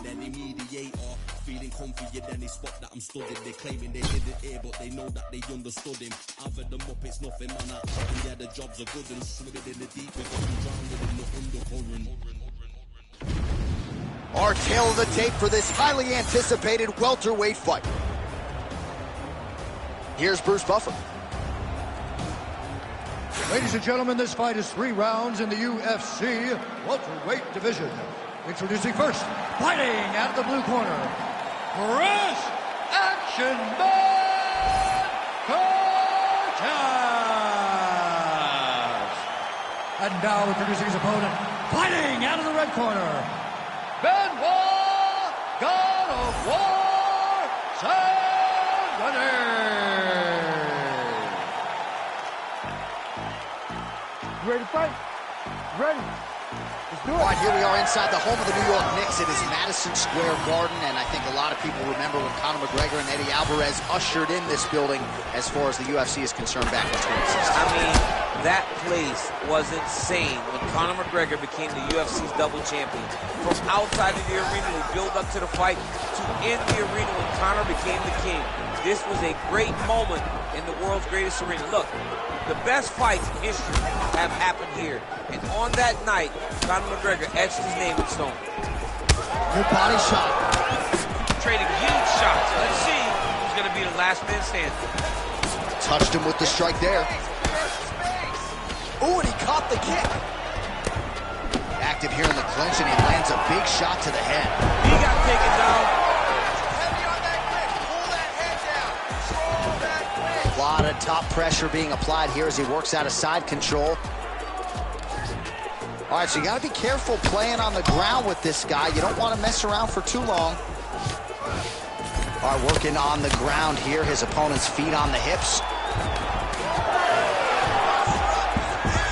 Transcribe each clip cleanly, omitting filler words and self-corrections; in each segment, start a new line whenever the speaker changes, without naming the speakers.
any mediator. Feeling confident, then they spot that I'm studying. They claiming they didn't hear, but they know that they understood him. I've had them up, it's nothing, man. Yeah, the jobs are good and swimming in the deep. We're going drowned in the undercurrent.
Our tale of the tape for this highly anticipated welterweight fight. Here's Bruce Buffer.
Ladies and gentlemen, this fight is 3 rounds in the UFC welterweight division. Introducing first, fighting out of the blue corner, Prix Action Man Cortez. And now introducing his opponent, fighting out of the red corner, Benoit, God of War, Saint-Denis.
Ready to fight? Ready. Let's do it.
All right, here we are inside the home of the New York Knicks. It is Madison Square Garden, and I think a lot of people remember when Conor McGregor and Eddie Alvarez ushered in this building as far as the UFC is concerned back in 2016.
I mean, that place was insane when Conor McGregor became the UFC's double champion. From outside of the arena to build up to the fight, to in the arena when Conor became the king. This was a great moment in the world's greatest arena. Look, the best fights in history have happened here. And on that night, Conor McGregor etched his name in stone.
Good body shot.
Trading huge shots. Let's see who's going to be the last man standing.
Touched him with the strike there. Ooh, and he caught the kick. Active here in the clinch, and he lands a big shot to the head.
He got taken down.
A lot of top pressure being applied here as he works out of side control. All right, so you got to be careful playing on the ground with this guy. You don't want to mess around for too long. All right, working on the ground here. His opponent's feet on the hips.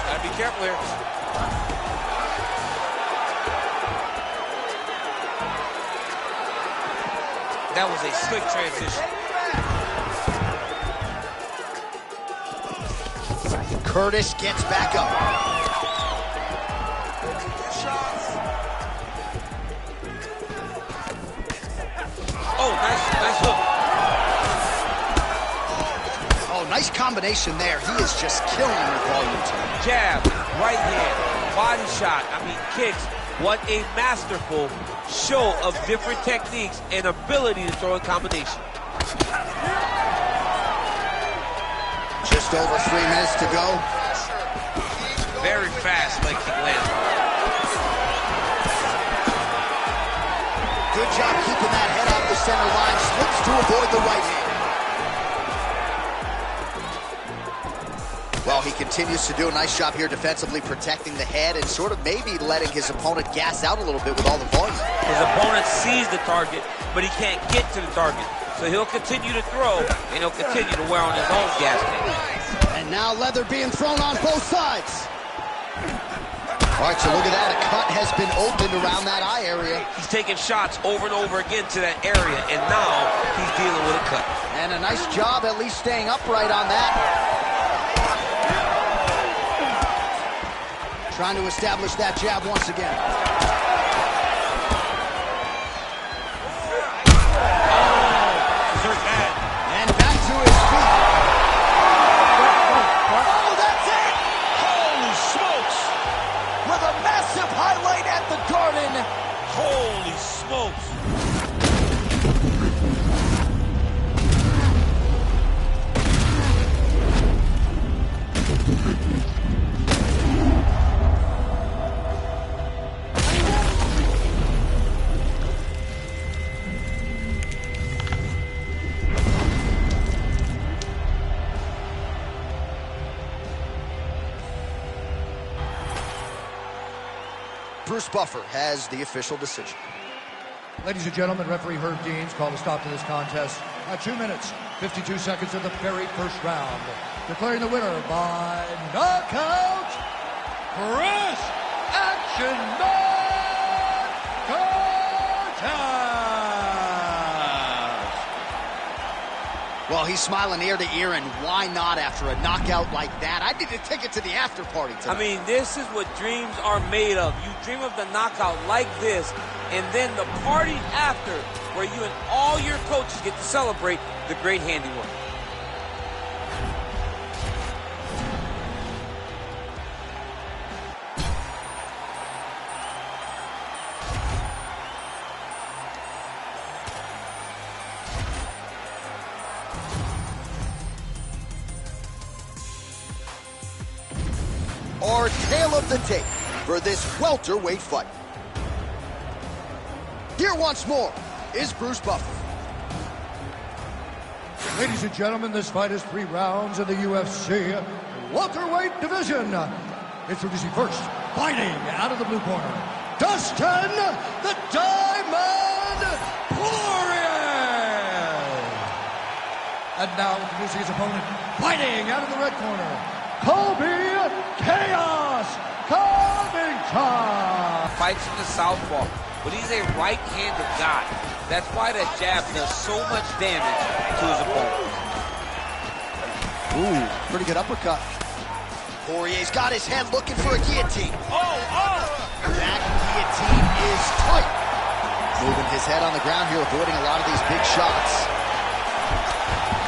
Got to be careful here. That was a slick transition.
Curtis gets back up.
Oh, nice hook.
Oh, nice combination there. He is just killing him with volume tonight.
Jab, right hand, body shot, kicks. What a masterful show of different techniques and ability to throw in combination.
Just over 3 minutes to go.
Very fast leg kick lands.
Good job keeping that head off the center line. Slips to avoid the right hand. Well, he continues to do a nice job here defensively, protecting the head and sort of maybe letting his opponent gas out a little bit with all the volume.
His opponent sees the target, but he can't get to the target. So he'll continue to throw, and he'll continue to wear on his own gas tank.
And now leather being thrown on both sides. All right, so look at that. A cut has been opened around that eye area.
He's taking shots over and over again to that area, and now he's dealing with a cut.
And a nice job at least staying upright on that. Trying to establish that jab once again. And back to his feet. Oh, that's it! Holy smokes! With a massive highlight at the Garden.
Holy smokes!
Bruce Buffer has the official decision.
Ladies and gentlemen, referee Herb Deans called a stop to this contest at 2 minutes, 52 seconds of the very first round. Declaring the winner by knockout, Prix Action Man Cortez.
Well, he's smiling ear to ear, and why not after a knockout like that? I need to take it to the after party tonight.
I mean, this is what dreams are made of. You dream of the knockout like this, and then the party after, where you and all your coaches get to celebrate the great handiwork.
Our tale of the tape for this welterweight fight. Here once more is Bruce Buffer.
Ladies and gentlemen, this fight is 3 rounds in the UFC welterweight division. Introducing first, fighting out of the blue corner, Dustin the Diamond Poirier. And now introducing his opponent, fighting out of the red corner, Colby Chaos Covington.
Fights from the southpaw, but he's a right-handed guy. That's why that jab does so much damage to his opponent.
Ooh, pretty good uppercut. Poirier's got his head looking for a guillotine. That guillotine is tight. Moving his head on the ground here, avoiding a lot of these big shots.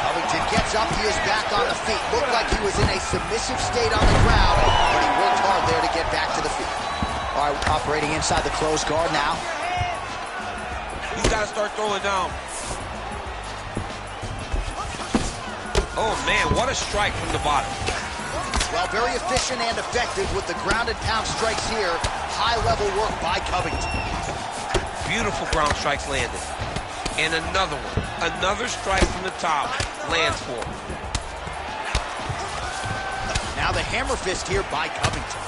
Covington gets up, he is back on the feet. Looked like he was in a submissive state on the ground, but he worked hard there to get back to the feet. All right, operating inside the closed guard now.
He's got to start throwing down. Oh, man, what a strike from the bottom.
Well, very efficient and effective with the ground and pound strikes here. High-level work by Covington.
Beautiful ground strikes landed. And another one. Another strike from the top lands for him.
Now the hammer fist here by Covington.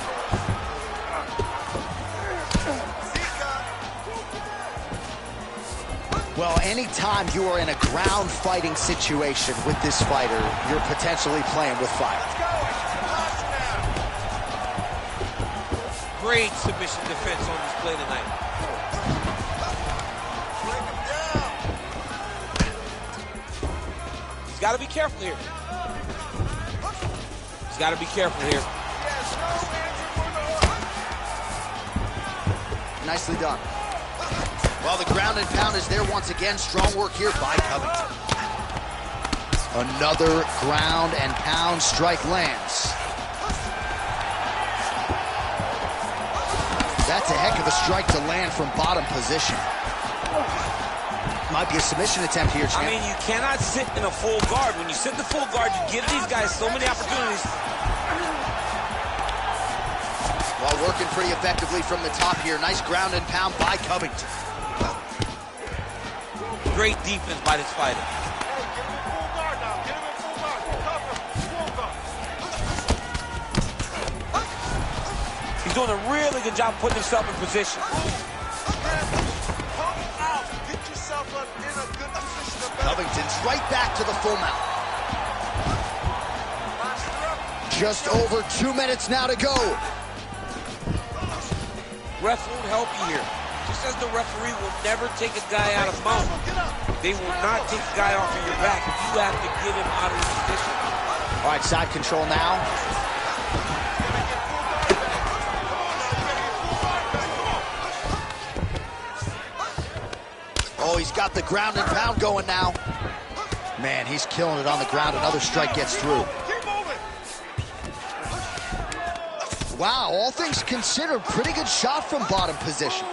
Well, anytime you are in a ground fighting situation with this fighter, you're potentially playing with fire.
Great submission defense on display tonight. He's got to be careful here. He's got to be careful here.
Nicely done. Well, the ground and pound is there once again. Strong work here by Covington. Another ground and pound strike lands. That's a heck of a strike to land from bottom position. Might be a submission attempt here, champ.
I mean, you cannot sit in a full guard. When you sit in the full guard, you give these guys so many opportunities.
Well, working pretty effectively from the top here. Nice ground and pound by Covington.
Great defense by this fighter. He's doing a really good job putting himself in position.
Covington's right back to the full mount. Just over 2 minutes now to go.
Ref won't help you here. Just as the referee will never take a guy out of mount, they will not take a guy off of your back. You have to get him out of his position.
All right, side control now. Oh, he's got the ground and pound going now. Man, he's killing it on the ground. Another strike gets through. Wow, all things considered, pretty good shot from bottom position.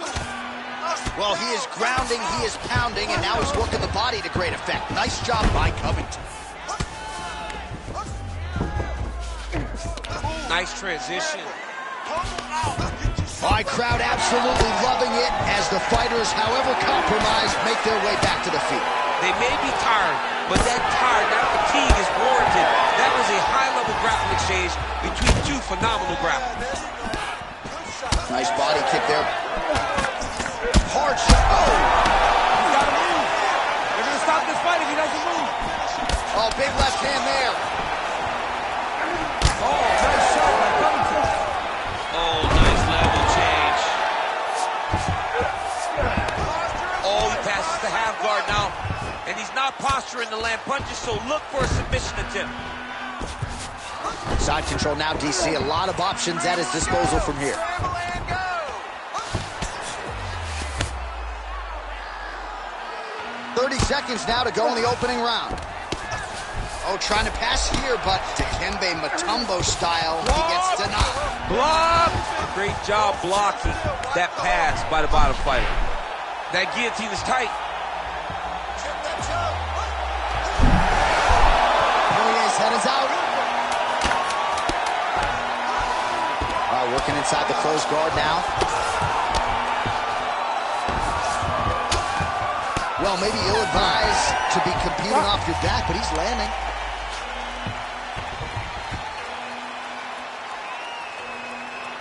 Well, he is grounding, he is pounding, and now he's working the body to great effect. Nice job by Covington.
Nice transition.
All right, crowd absolutely loving it as the fighters, however compromised, make their way back to the feet.
They may be tired, but that tired, that fatigue is warranted. That was a high-level grappling exchange between two phenomenal grapplers.
Nice body kick there. Hard shot. Oh!
He's got to move. They're going to stop this fight if he doesn't move.
Oh, big left hand there.
Oh, nice shot by Covington. Oh, nice level change. Oh, he passes the half guard now. and he's not posturing to land punches, so look for a submission attempt.
Side control now, DC. A lot of options at his disposal from here. 30 seconds now to go in the opening round. Oh, trying to pass here, but Dikembe Mutombo style, he gets denied.
Block! Great job blocking that pass by the bottom fighter. That guillotine is tight.
Poirier's head is out. Working inside the closed guard now. Well, maybe ill-advised to be competing off your back, but he's landing.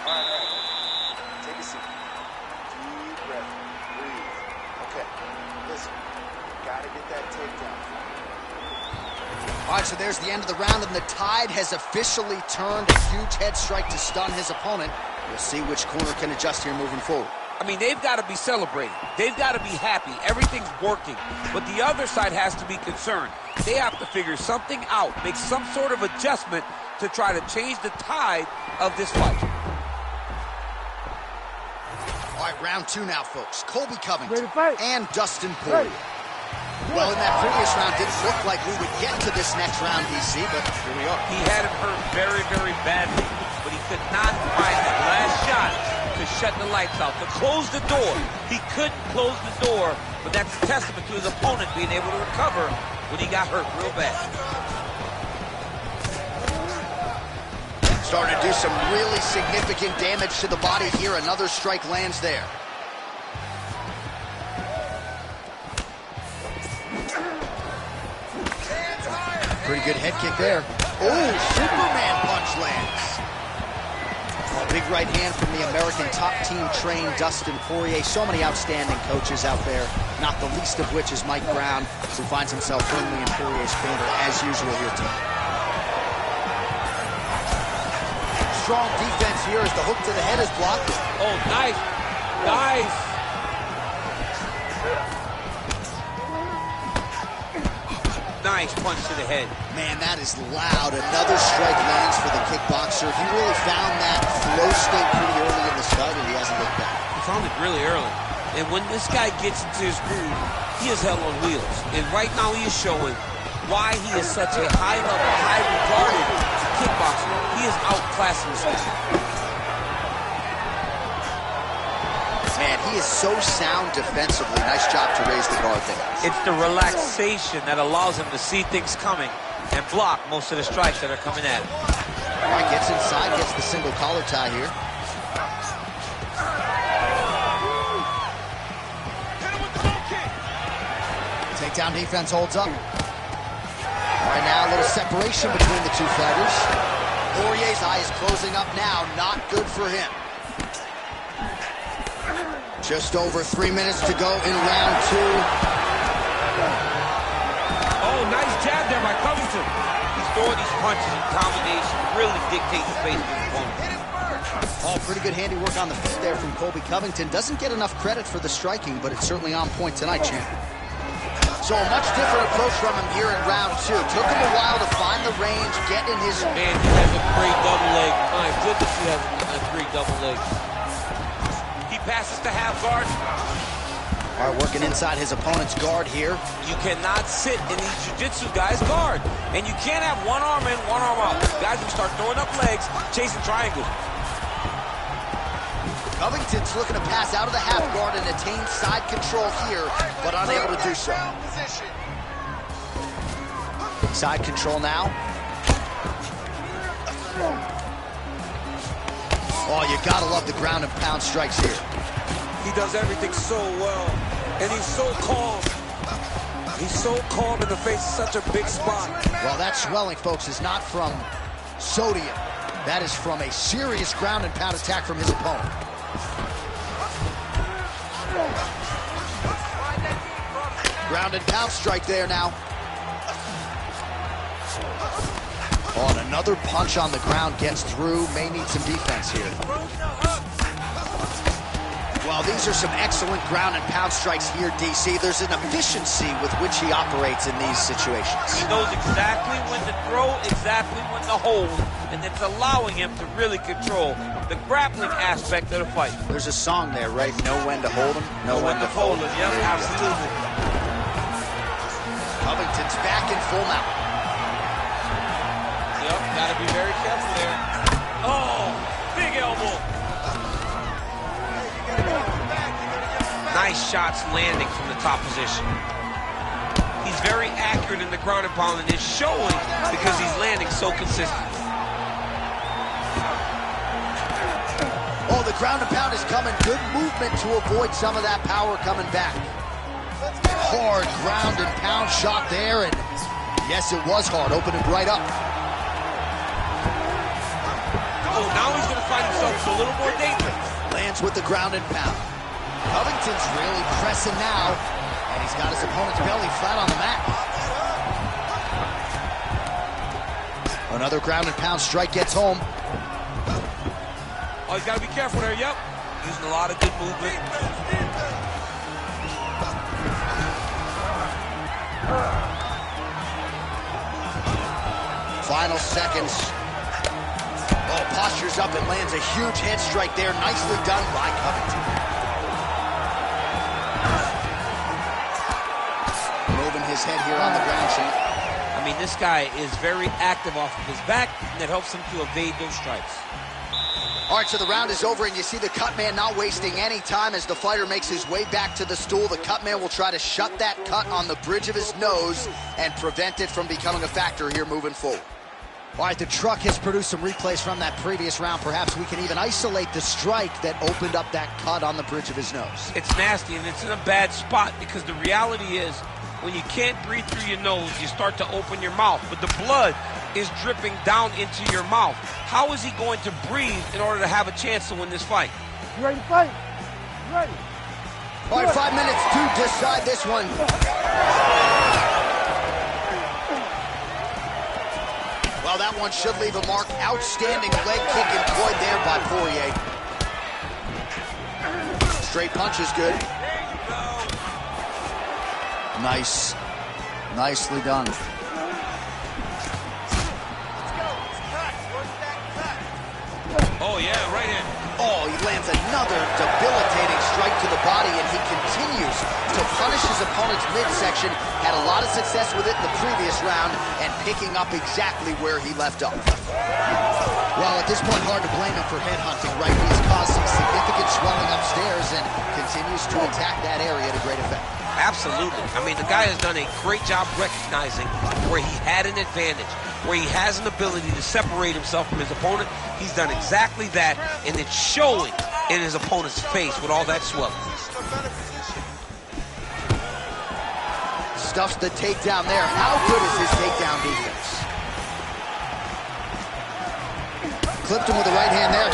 All right. Take a seat. Deep breath. Breathe. Okay. Listen. Gotta get that takedown.
All right, so there's the end of the round, and the tide has officially turned. A huge head strike to stun his opponent. We'll see which corner can adjust here moving forward.
I mean, they've got to be celebrating. They've got to be happy. Everything's working. But the other side has to be concerned. They have to figure something out, make some sort of adjustment to try to change the tide of this fight.
All right, round two now, folks. Colby Covington
Ready to fight?
and Dustin Poirier. Well, in that previous round, didn't look like we would get to this next round, DC, but here we are.
He had him hurt very, very badly, but he could not find that last shot to shut the lights out, to close the door. He couldn't close the door, but that's a testament to his opponent being able to recover when he got hurt real bad.
Starting to do some really significant damage to the body here. Another strike lands there. Pretty good head kick there. Oh, Superman punch lands. A big right hand from the American top team trained Dustin Poirier. So many outstanding coaches out there, not the least of which is Mike Brown, who finds himself firmly in Poirier's corner as usual here tonight. Strong defense here as the hook to the head is blocked.
Oh, nice. Nice. Nice punch to the head.
Man, that is loud. Another strike lands for the kickboxer. He really found that flow state pretty early in the start, and he hasn't looked back.
He found it really early. And when this guy gets into his groove, he is hell on wheels. And right now he is showing why he is such a high-level, high-regarded kickboxer. He is outclassing this guy.
Man, he is so sound defensively. Nice job to raise the guard there.
It's the relaxation that allows him to see things coming and block most of the strikes that are coming at him.
All right, gets inside, gets the single collar tie here. Takedown defense holds up. All right, now a little separation between the two fighters. Poirier's eye is closing up now. Not good for him. Just over 3 minutes to go in round two.
Oh, nice jab there by Covington. He's throwing these punches in combination, really dictate the pace of his opponent.
Oh, pretty good handiwork on the feet there from Colby Covington. Doesn't get enough credit for the striking, but it's certainly on point tonight, champ. So a much different approach from him here in round two. Took him a while to find the range, get in his...
Man, he has a great double leg. My goodness, he has a great double leg. He passes to half guard.
All right, working inside his opponent's guard here.
You cannot sit in these jiu-jitsu guys' guard. And you can't have one arm in, one arm out. Guys will start throwing up legs, chasing triangles.
Covington's looking to pass out of the half guard and attain side control here, but unable to do so. Side control now. Oh, you gotta love the ground and pound strikes here.
He does everything so well, and he's so calm. He's so calm in the face of such a big spot.
Well, that swelling, folks, is not from sodium. That is from a serious ground and pound attack from his opponent. Ground and pound strike there now. Oh, and another punch on the ground gets through. May need some defense here. Well, these are some excellent ground and pound strikes here, DC. There's an efficiency with which he operates in these situations.
He knows exactly when to throw, exactly when to hold, and it's allowing him to really control the grappling aspect of the fight.
There's a song there, right? Know when to hold him, know when to fold him.
Yep, absolutely.
Covington's back in full mount.
Yep, gotta be very careful there. Oh, big elbow. Nice shots landing from the top position. He's very accurate in the ground and pound, and it's showing because he's landing so consistent.
Oh, the ground and pound is coming. Good movement to avoid some of that power coming back. Hard ground and pound shot there, and yes, it was hard. Opening right up.
Oh, now he's going to find himself a little more dangerous.
Lands with the ground and pound. Covington's really pressing now, and he's got his opponent's belly flat on the mat. Another ground and pound strike gets home.
Oh, he's got to be careful there, yep. Using a lot of good movement.
Final seconds. Oh, postures up and lands a huge head strike there. Nicely done by Covington. Moving his head here on the ground, Shane.
I mean, this guy is very active off of his back, and that helps him to evade those strikes.
All right, so the round is over, and you see the cut man not wasting any time as the fighter makes his way back to the stool. The cut man will try to shut that cut on the bridge of his nose and prevent it from becoming a factor here moving forward. All right, the truck has produced some replays from that previous round. Perhaps we can even isolate the strike that opened up that cut on the bridge of his nose.
It's nasty, and it's in a bad spot because the reality is when you can't breathe through your nose, you start to open your mouth, but the blood is dripping down into your mouth. How is he going to breathe in order to have a chance to win this fight?
You ready to fight? You ready?
All right, 5 minutes to decide this one. Well, that one should leave a mark. Outstanding leg kick employed there by Poirier. Straight punch is good. Nice. Nicely done.
Oh, yeah, right in.
Oh, he lands another debilitating strike to the body, and he continues to punish his opponent's midsection. Had a lot of success with it in the previous round, and picking up exactly where he left off. Well, at this point, hard to blame him for headhunting, right? He's caused some significant swelling upstairs and continues to attack that area to great effect.
Absolutely. I mean, the guy has done a great job recognizing where he had an advantage, where he has an ability to separate himself from his opponent. He's done exactly that, and it's showing in his opponent's face with all that swelling.
Stuffs the takedown there. How good is his takedown defense? Clipped him with the right hand there.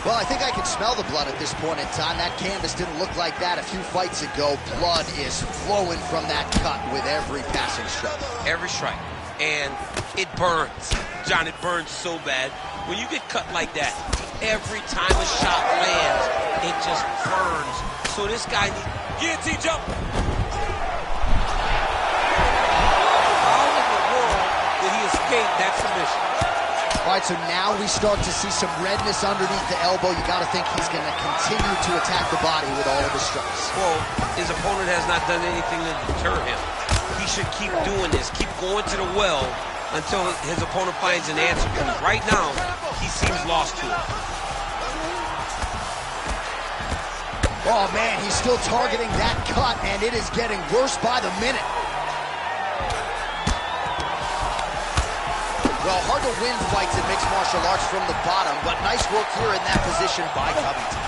Well, I think I can smell the blood at this point in time. That canvas didn't look like that a few fights ago. Blood is flowing from that cut with every passing strike.
Every strike. And it burns. John, it burns so bad. When you get cut like that, every time a shot lands, it just burns. So this guy needs... Guillotine jump! How in the world did he escape that submission?
All right, so now we start to see some redness underneath the elbow. You got to think he's going to continue to attack the body with all of his strikes.
Well, his opponent has not done anything to deter him. He should keep doing this, keep going to the well until his opponent finds an answer. Because right now, he seems lost to it.
Oh, man, he's still targeting that cut, and it is getting worse by the minute. Well, hard to win fights in mixed martial arts from the bottom, but nice work here in that position by Covington.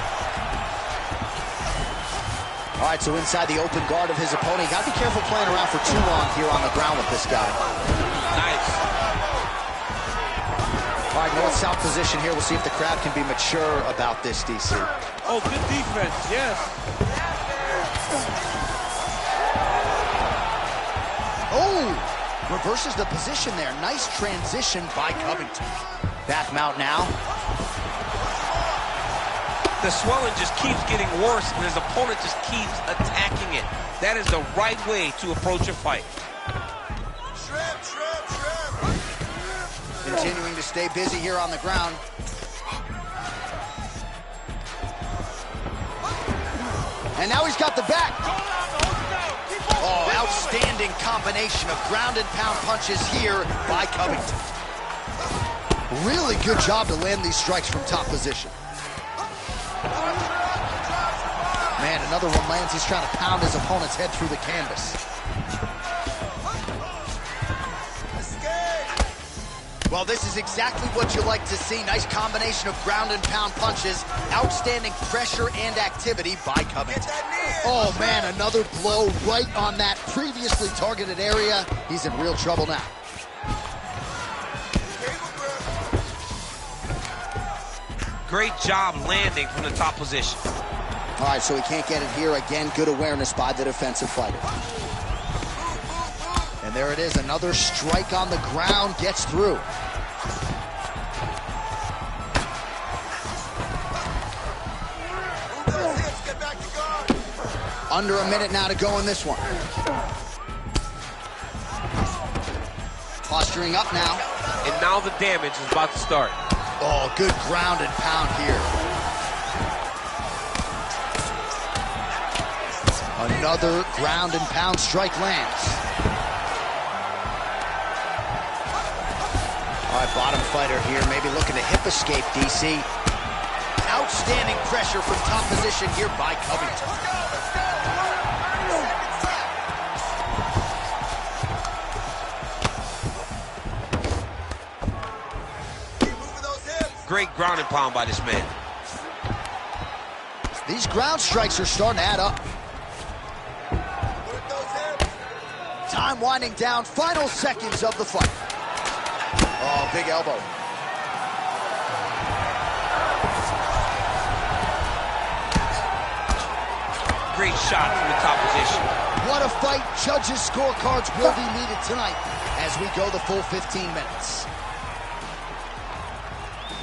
All right, so inside the open guard of his opponent. You got to be careful playing around for too long here on the ground with this guy.
Nice.
All right, north-south position here. We'll see if the crowd can be mature about this, DC.
Oh, good defense, yes.
Oh! Reverses the position there. Nice transition by Covington. Back mount now.
The swelling just keeps getting worse, and his opponent just keeps attacking it. That is the right way to approach a fight.
Continuing to stay busy here on the ground. And now he's got the back. Oh, outstanding combination of ground and pound punches here by Covington. Really good job to land these strikes from top position. Man, another one lands. He's trying to pound his opponent's head through the canvas. Well, this is exactly what you like to see. Nice combination of ground and pound punches. Outstanding pressure and activity by Covington. Oh, man, another blow right on that previously targeted area. He's in real trouble now.
Great job landing from the top position.
All right, so he can't get it here. Again, good awareness by the defensive fighter. And there it is, another strike on the ground, gets through. Under a minute now to go in this one. Posturing up now.
And now the damage is about to start.
Oh, good ground and pound here. Another ground and pound strike lands. All right, bottom fighter here, maybe looking to hip escape, DC. Outstanding pressure from top position here by Covington.
Great ground and pound by this man.
These ground strikes are starting to add up. Time winding down, final seconds of the fight. Oh, big elbow.
Great shot from the top position.
What a fight. Judges' scorecards will be needed tonight as we go the full 15 minutes.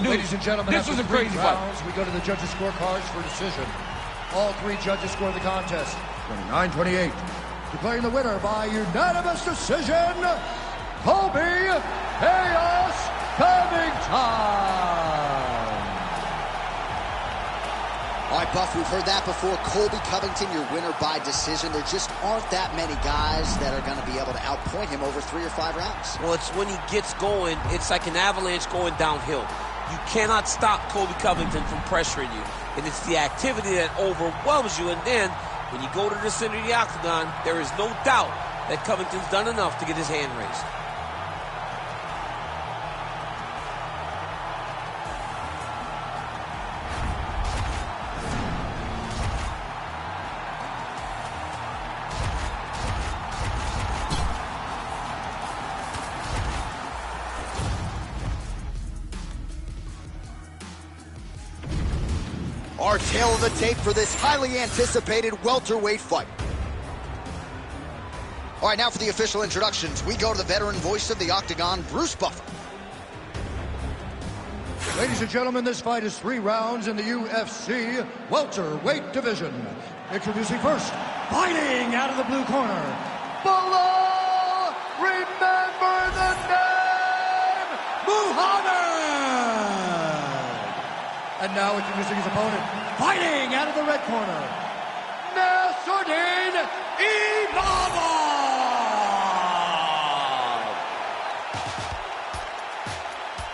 Ladies and gentlemen,
this was a crazy fight.
We go to the judges' scorecards for decision. All three judges score the contest 29-28. Declaring the winner by unanimous decision, Colby Chaos Covington.
All right, Buff, we've heard that before. Colby Covington, your winner by decision. There just aren't that many guys that are going to be able to outpoint him over 3 or 5 rounds.
Well, it's when he gets going, it's like an avalanche going downhill. You cannot stop Colby Covington from pressuring you. And it's the activity that overwhelms you. And then, when you go to the center of the octagon, there is no doubt that Covington's done enough to get his hand raised.
Our tail of the tape for this highly anticipated welterweight fight. All right, now for the official introductions, we go to the veteran voice of the octagon, Bruce Buffer.
Ladies and gentlemen, this fight is 3 rounds in the UFC welterweight division. Introducing first, fighting out of the blue corner, Bilal, remember the name, Muhammad. And now introducing his opponent, fighting out of the red corner, Nasruddin Imavov.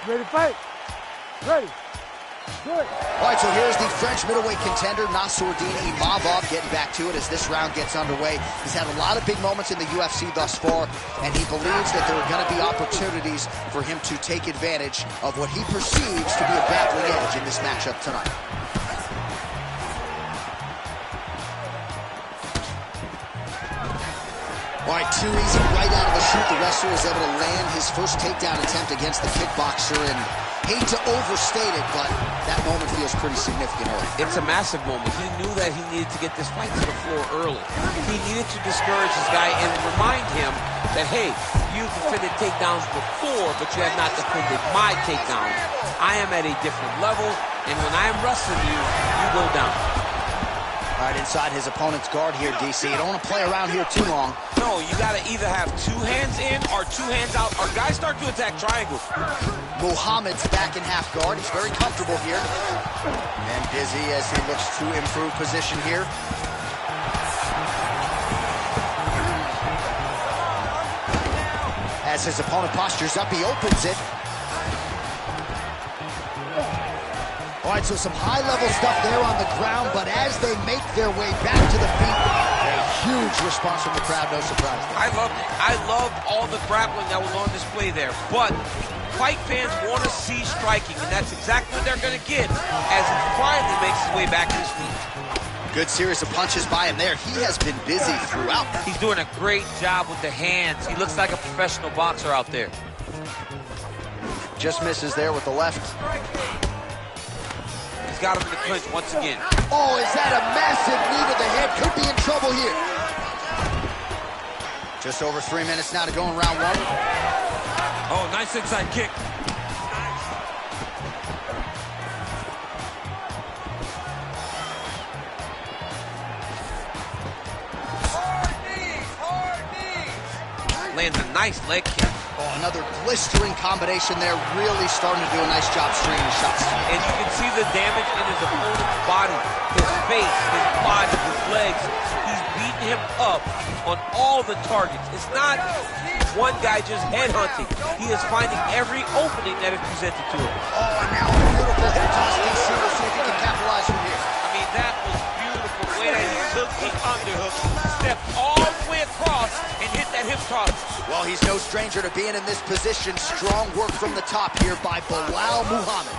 Ready to fight? Ready. Do it.
All right, so here's the French middleweight contender, Nasruddin Imavov, getting back to it as this round gets underway. He's had a lot of big moments in the UFC thus far, and he believes that there are going to be opportunities for him to take advantage of what he perceives to be a battling edge in this matchup tonight. All right, too easy right out of the chute. The wrestler is able to land his first takedown attempt against the kickboxer, and hate to overstate it, but that moment feels pretty significant early.
It's a massive moment. He knew that he needed to get this fight to the floor early. He needed to discourage this guy and remind him that, hey, you've defended takedowns before, but you have not defended my takedowns. I am at a different level. And when I am wrestling you, you go down.
All right, inside his opponent's guard here, DC. You don't want to play around here too long.
No, you got to either have 2 hands in or 2 hands out, or guys start to attack triangles.
Muhammad's back in half guard. He's very comfortable here. And busy as he looks to improve position here. As his opponent postures up, he opens it. All right, so some high-level stuff there on the ground, but as they make their way back to the feet, a huge response from the crowd, no surprise there.
I loved it. I loved all the grappling that was on display there, but fight fans want to see striking, and that's exactly what they're going to get as he finally makes his way back to his feet.
Good series of punches by him there. He has been busy throughout.
He's doing a great job with the hands. He looks like a professional boxer out there.
Just misses there with the left.
He's got him in the clinch once again.
Oh, is that a massive knee to the head? Could be in trouble here. Just over 3 minutes now to go in round 1.
Oh, nice inside kick. Lands a nice leg kick.
Oh, another blistering combination there. Really starting to do a nice job stringing the shots.
And you can see the damage in his opponent's body. His face, his body, his legs. He's beating him up on all the targets. It's not one guy just headhunting. He is finding every opening that is presented to him.
Oh, and now a beautiful hip toss. DC, we'll see if he can capitalize from here.
I mean, that was beautiful. The way that he took the underhook, stepped all the way across, and hit that hip toss.
Well, he's no stranger to being in this position. Strong work from the top here by Bilal Muhammad.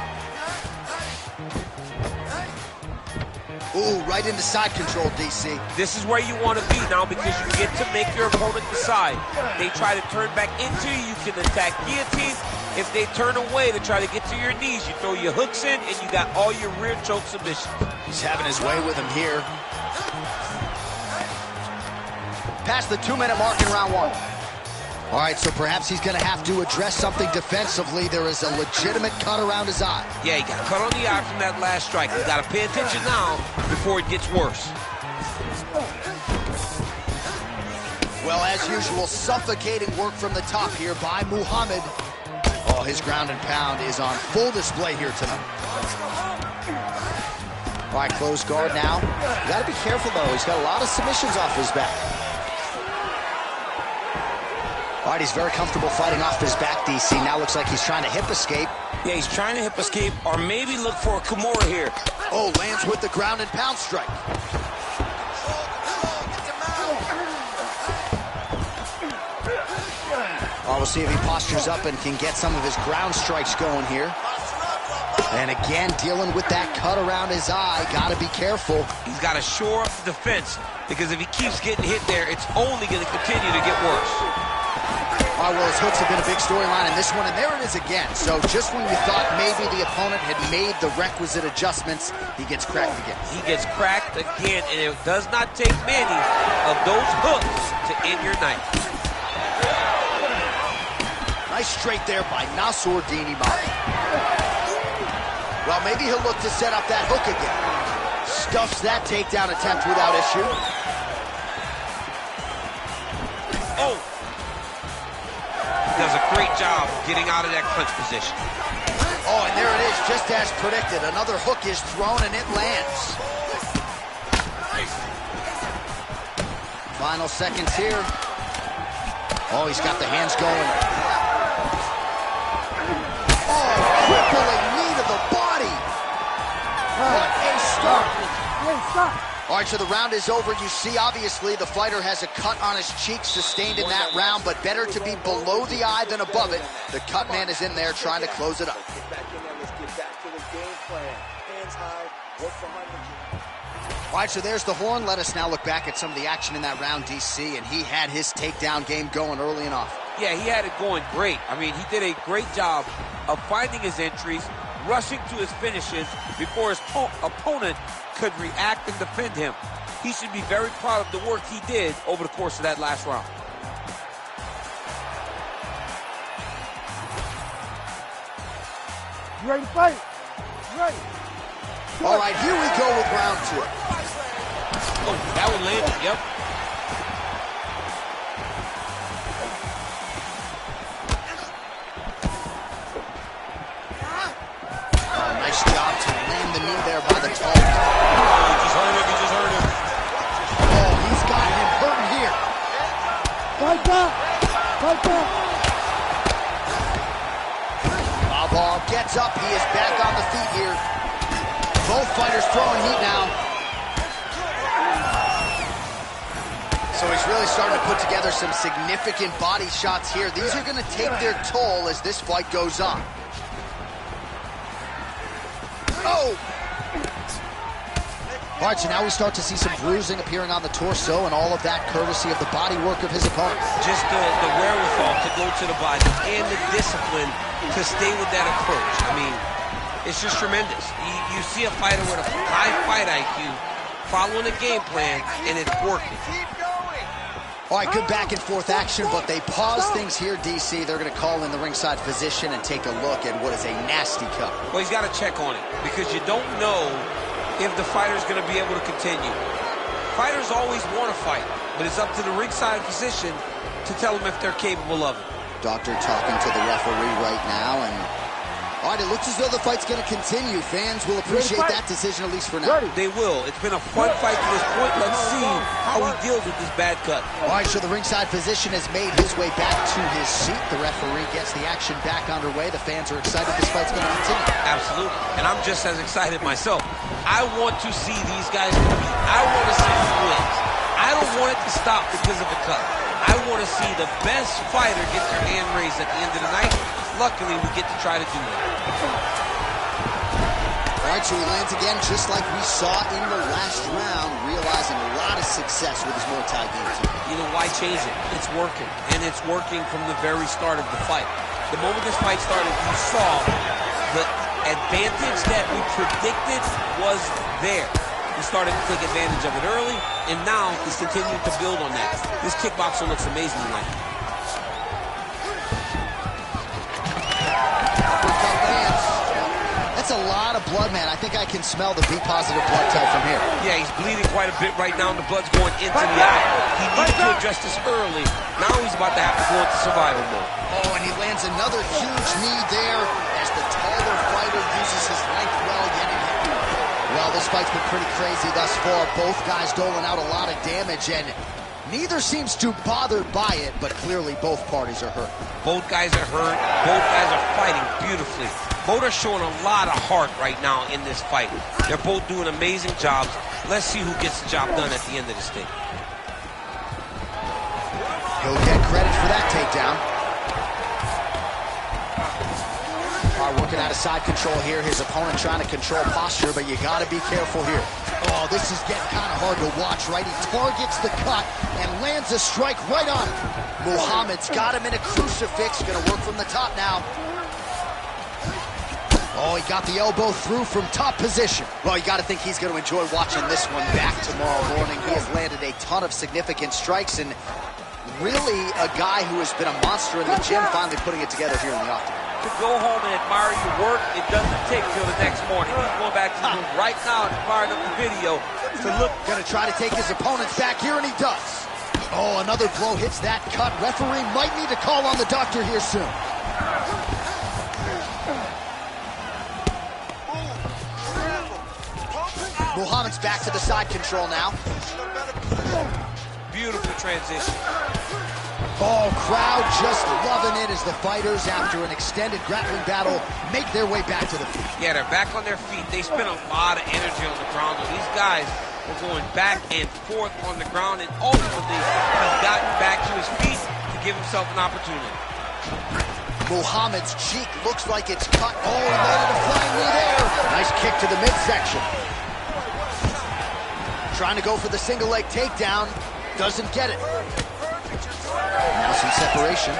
Ooh, right into side control, DC.
This is where you want to be now because you get to make your opponent decide. They try to turn back into you, you can attack guillotine. If they turn away to try to get to your knees, you throw your hooks in and you got all your rear choke submissions.
He's having his way with him here. Past the 2-minute mark in round 1. All right, so perhaps he's going to have to address something defensively. There is a legitimate cut around his eye.
Yeah, he got cut on the eye from that last strike. He's got to pay attention now before it gets worse.
Well, as usual, suffocating work from the top here by Muhammad. Oh, his ground and pound is on full display here tonight. All right, closed guard now. You got to be careful, though. He's got a lot of submissions off his back. All right, he's very comfortable fighting off his back, DC. Now looks like he's trying to hip escape.
Yeah, he's trying to hip escape or maybe look for a Kimura here.
Oh, lands with the ground and pound strike. Oh, we'll see if he postures up and can get some of his ground strikes going here. And again, dealing with that cut around his eye. Got to be careful.
He's got to shore up the defense because if he keeps getting hit there, it's only going to continue to get worse.
All right, well, his hooks have been a big storyline in this one, and there it is again. So just when you thought maybe the opponent had made the requisite adjustments, he gets cracked again.
He gets cracked again, and it does not take many of those hooks to end your night.
Nice straight there by Nassourdine Imam. Well, maybe he'll look to set up that hook again. Stuffs that takedown attempt without issue.
Oh! Does a great job getting out of that clinch position.
Oh, and there it is, just as predicted. Another hook is thrown, and it lands. Final seconds here. Oh, he's got the hands going. Oh, crippling knee to the body. What a start.
Hey, stop.
All right, so the round is over. You see, obviously, the fighter has a cut on his cheek sustained in that round, but better to be below the eye than above it. The cut man is in there trying to close it up.
Get back in there. Let's get back to the game plan. Hands high, work behind the...
All right, so there's the horn. Let us now look back at some of the action in that round, DC, and he had his takedown game going early and often.
Yeah, he had it going great. I mean, he did a great job of finding his entries, rushing to his finishes before his opponent could react and defend him. He should be very proud of the work he did over the course of that last round.
You ready to fight? You ready?
All right, here we go with round 2.
Oh, that one landed, yep.
Oh, nice job to land the knee there by the tall.
Oh, he just hurt him, he just hurt him.
Oh, he's got him hurting here.
Fight back! Fight back!
Ball gets up, he is back on the feet here. Both fighters throwing heat now. So he's really starting to put together some significant body shots here. These are going to take their toll as this fight goes on. Oh! All right, so now we start to see some bruising appearing on the torso, and all of that courtesy of the body work of his opponent.
Just the wherewithal to go to the body and the discipline to stay with that approach. I mean, it's just tremendous. You see a fighter with a high fight IQ following a game plan, and it's working.
All right, good back and forth action, but they pause things here, DC. They're going to call in the ringside physician and take a look at what is a nasty cut.
Well, he's got to check on it because you don't know if the fighter's going to be able to continue. Fighters always want to fight, but it's up to the ringside physician to tell them if they're capable of it.
Doctor talking to the referee right now, and all right, it looks as though the fight's going to continue. Fans will appreciate that decision, at least for now.
They will. It's been a fun fight to this point. Let's see how he deals with this bad cut.
All right, so the ringside physician has made his way back to his seat. The referee gets the action back underway. The fans are excited this fight's going to continue.
Absolutely, and I'm just as excited myself. I want to see these guys compete. I want to see who wins. I don't want it to stop because of the cut. I want to see the best fighter get their hand raised at the end of the night. Luckily, we get to try to do that.
All right, so he lands again just like we saw in the last round, realizing a lot of success with his Muay Thai game.
You know, why change it? It's working, and it's working from the very start of the fight. The moment this fight started, you saw the advantage that we predicted was there. He started to take advantage of it early, and now he's continuing to build on that. This kickboxer looks amazing tonight.
That's a lot of blood, man. I think I can smell the B-positive blood type from here.
Yeah, he's bleeding quite a bit right now, and the blood's going into the eye. He needed to address this early. Now he's about to have to go into survival mode.
Oh, and he lands another huge knee there as the taller fighter uses his length well yet again. Well, this fight's been pretty crazy thus far. Both guys doling out a lot of damage, and neither seems too bothered by it, but clearly both parties are hurt.
Both guys are hurt. Both guys are fighting beautifully. Both are showing a lot of heart right now in this fight. They're both doing amazing jobs. Let's see who gets the job done at the end of this thing.
He'll get credit for that takedown. All right, working out of side control here. His opponent trying to control posture, but you got to be careful here. Oh, this is getting kind of hard to watch, right? He targets the cut and lands a strike right on it. Muhammad's got him in a crucifix. Going to work from the top now. Oh, he got the elbow through from top position. Well, you got to think he's going to enjoy watching this one back tomorrow morning. He has landed a ton of significant strikes, and really a guy who has been a monster in the gym, finally putting it together here in the octagon.
To go home and admire your work, it doesn't take till the next morning. He's going back to the room right now and firing up the video to look.
Going to try to take his opponents back here, and he does. Oh, another blow hits that cut. Referee might need to call on the doctor here soon. Muhammad's back to the side control now.
Beautiful transition.
Oh, crowd just loving it as the fighters, after an extended grappling battle, make their way back to the feet.
Yeah, they're back on their feet. They spent a lot of energy on the ground. And these guys were going back and forth on the ground, and ultimately he's gotten back to his feet to give himself an opportunity.
Muhammad's cheek looks like it's cut. Oh, he landed a flying knee there. Nice kick to the midsection. Trying to go for the single leg takedown. Doesn't get it. Now some separation.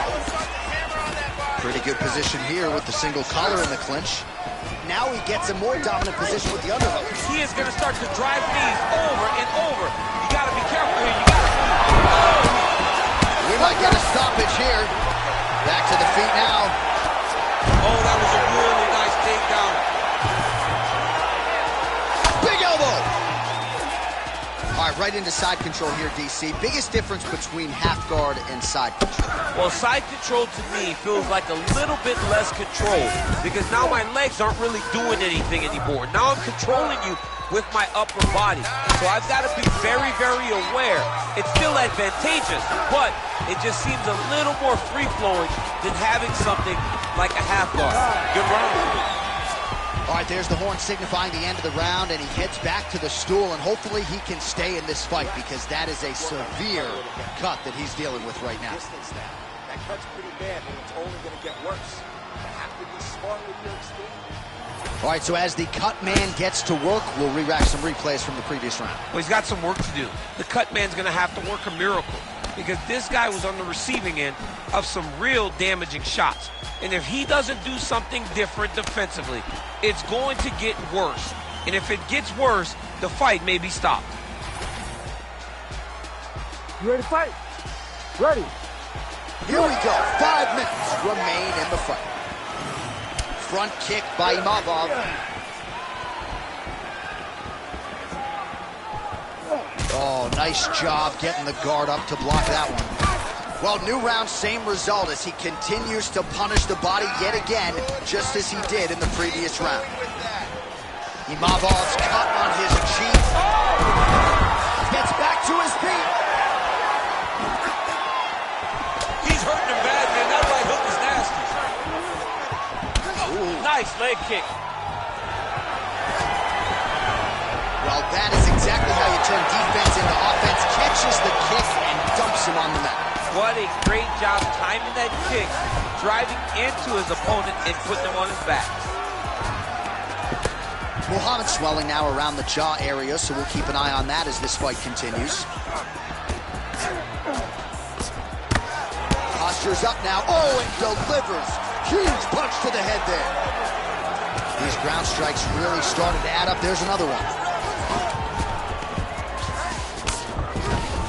Pretty good position here with the single collar in the clinch. Now he gets a more dominant position with the underhook.
He is going to start to drive knees over and over. You got to be careful here. You got to.
We might get a stoppage here. Back to the feet now.
Oh, that was a really nice takedown.
right into side control here, DC. Biggest difference between half guard and side control?
Well, side control to me feels like a little bit less control because now my legs aren't really doing anything anymore. Now I'm controlling you with my upper body. So I've got to be very, very aware. It's still advantageous, but it just seems a little more free-flowing than having something like a half guard. Good round.
All right, there's the horn signifying the end of the round, and he heads back to the stool, and hopefully he can stay in this fight because that is a severe cut that he's dealing with right now.
That cut's pretty bad, and it's only going to get worse. You have to be smart with your exchange.
All right, so as the cut man gets to work, we'll re-rack some replays from the previous round.
Well, he's got some work to do. The cut man's going to have to work a miracle because this guy was on the receiving end of some real damaging shots. And if he doesn't do something different defensively, it's going to get worse. And if it gets worse, the fight may be stopped.
You ready to fight? Ready.
Here we go. 5 minutes remain in the fight. Front kick by Imavov. Oh, nice job getting the guard up to block that one. Well, new round, same result as he continues to punish the body yet again, just as he did in the previous round. Imavov's cut on his cheek. Gets back to his feet.
He's hurting him bad, man. That right hook is nasty. Ooh. Nice leg kick.
Well, that is exactly how you turn defense into offense. Catches the kick and dumps him on the mat.
What a great job timing that kick, driving into his opponent and putting him on his back.
Muhammad's swelling now around the jaw area, so we'll keep an eye on that as this fight continues. Posture's up now. Oh, and delivers. Huge punch to the head there. These ground strikes really started to add up. There's another one.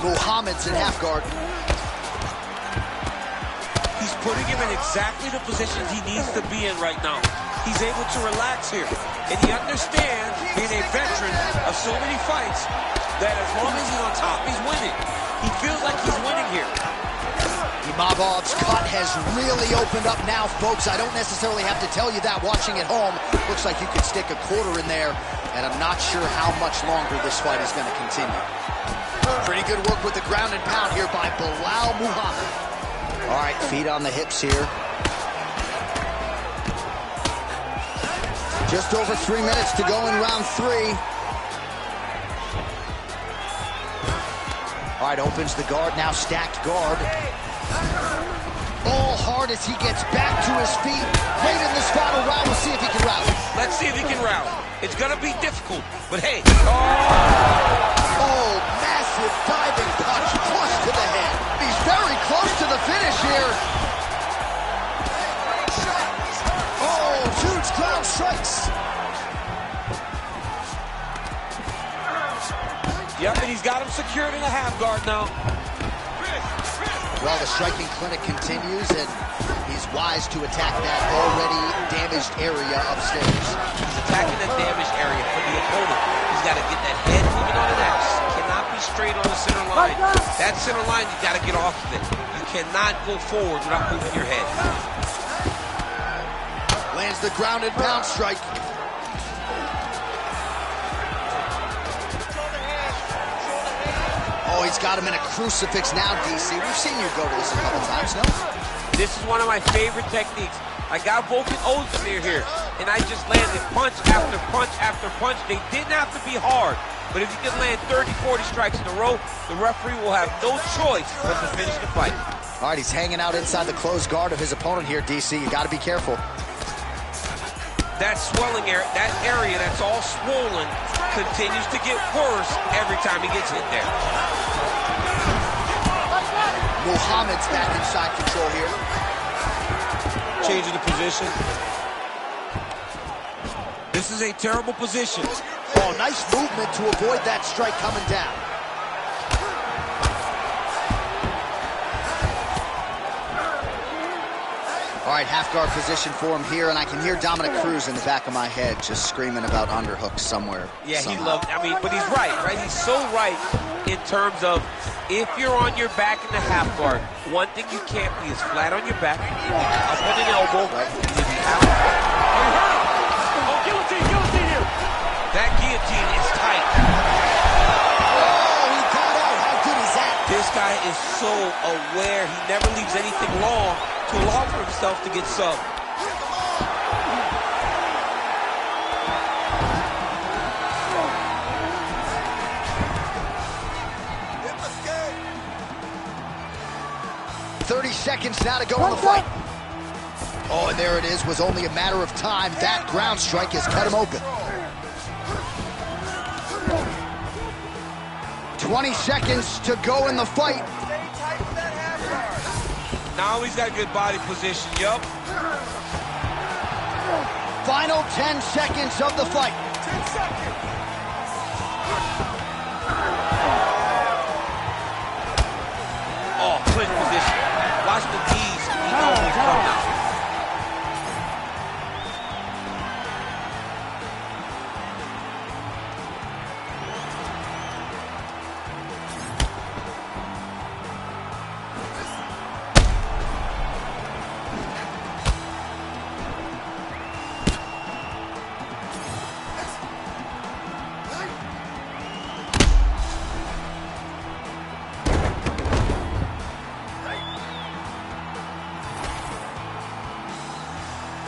Muhammad's in half guard.
He's putting him in exactly the positions he needs to be in right now. He's able to relax here. And he understands, being a veteran of so many fights, that as long as he's on top, he's winning. He feels like he's winning here.
Imavov's cut has really opened up now, folks. I don't necessarily have to tell you that watching at home. Looks like you could stick a quarter in there, and I'm not sure how much longer this fight is going to continue. Pretty good work with the ground and pound here by Bilal Muhammad. All right, feet on the hips here. Just over 3 minutes to go in round 3. All right, opens the guard, now stacked guard. All hard as he gets back to his feet. Late in this final round, we'll see if he can rally.
Let's see if he can rally. It's gonna be difficult, but hey.
Oh, massive diving punch, flush to the head. He's very close to the finish here. Oh, huge ground strikes.
Yep, and he's got him secured in a half guard now.
Well, the striking clinic continues, and he's wise to attack that already damaged area upstairs.
He's attacking that damaged area for the opponent. He's got to get that head moving on an axe. Cannot be straight on the center line. That center line, you got to get off of it. You cannot go forward without moving your head.
Lands the ground and pound strike. Oh, he's got him in a crucifix now, DC. We've seen you go to this a couple times, no?
This is one of my favorite techniques. I got Vulcan O's near here, and I just landed punch after punch after punch. They didn't have to be hard, but if you can land 30, 40 strikes in a row, the referee will have no choice but to finish the fight.
All right, he's hanging out inside the closed guard of his opponent here, DC. You got to be careful.
That swelling area, that area that's all swollen, continues to get worse every time he gets hit there.
Muhammad's back in side control here.
Changing the position. This is a terrible position.
Oh, nice movement to avoid that strike coming down. All right, half guard position for him here, and I can hear Dominic Cruz in the back of my head just screaming about underhooks somewhere.
Yeah,
somehow.
he loved, I mean, but he's right? He's so right in terms of if you're on your back in the half guard, one thing you can't be is flat on your back, up on an elbow.
Right.
Oh, guillotine here. That guillotine is tight.
Oh, he got out. How good is that?
This guy is so aware. He never leaves anything long to allow for himself to get subbed.
"30 seconds now to go in the fight." Oh, and there it is. Was only a matter of time. That ground strike has cut him open. 20 seconds to go in the fight.
Now he's got good body position, yup.
Final 10 seconds of the fight.
10 seconds.
Oh, clinch position. Watch the knees. He almost come out.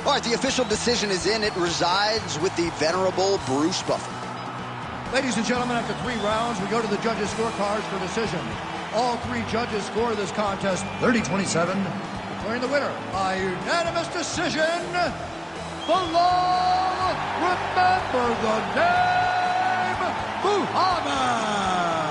All right, the official decision is in. It resides with the venerable Bruce Buffer.
Ladies and gentlemen, after 3 rounds, we go to the judges' scorecards for decision. All 3 judges score this contest 30-27, declaring the winner by unanimous decision. The law, remember the name, Muhammad.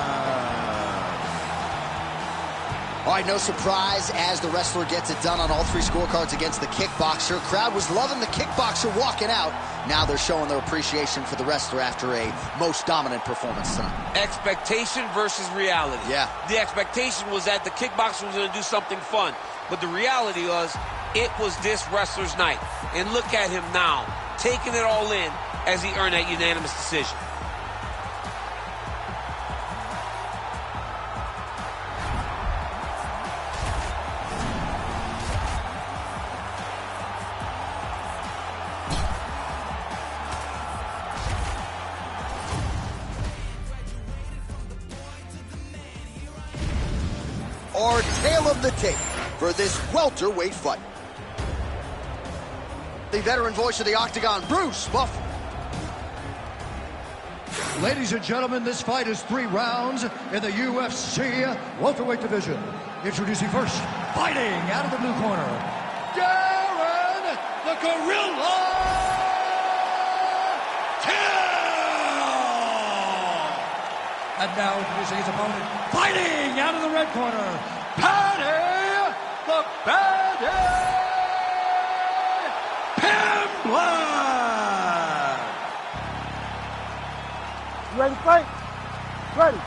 All right, no surprise as the wrestler gets it done on all 3 scorecards against the kickboxer. Crowd was loving the kickboxer walking out. Now they're showing their appreciation for the wrestler after a most dominant performance tonight.
Expectation versus reality.
Yeah.
The expectation was that the kickboxer was going to do something fun. But the reality was, it was this wrestler's night. And look at him now, taking it all in as he earned that unanimous decision.
Our tale of the tape for this welterweight fight. The veteran voice of the Octagon, Bruce Buffer.
Ladies and gentlemen, this fight is 3 rounds in the UFC welterweight division. Introducing first, fighting out of the blue corner, Darren the Gorilla Till! And now introducing his opponent, fighting out of the red corner, Patty the Bandit Pimblett!
Ready to fight? Ready.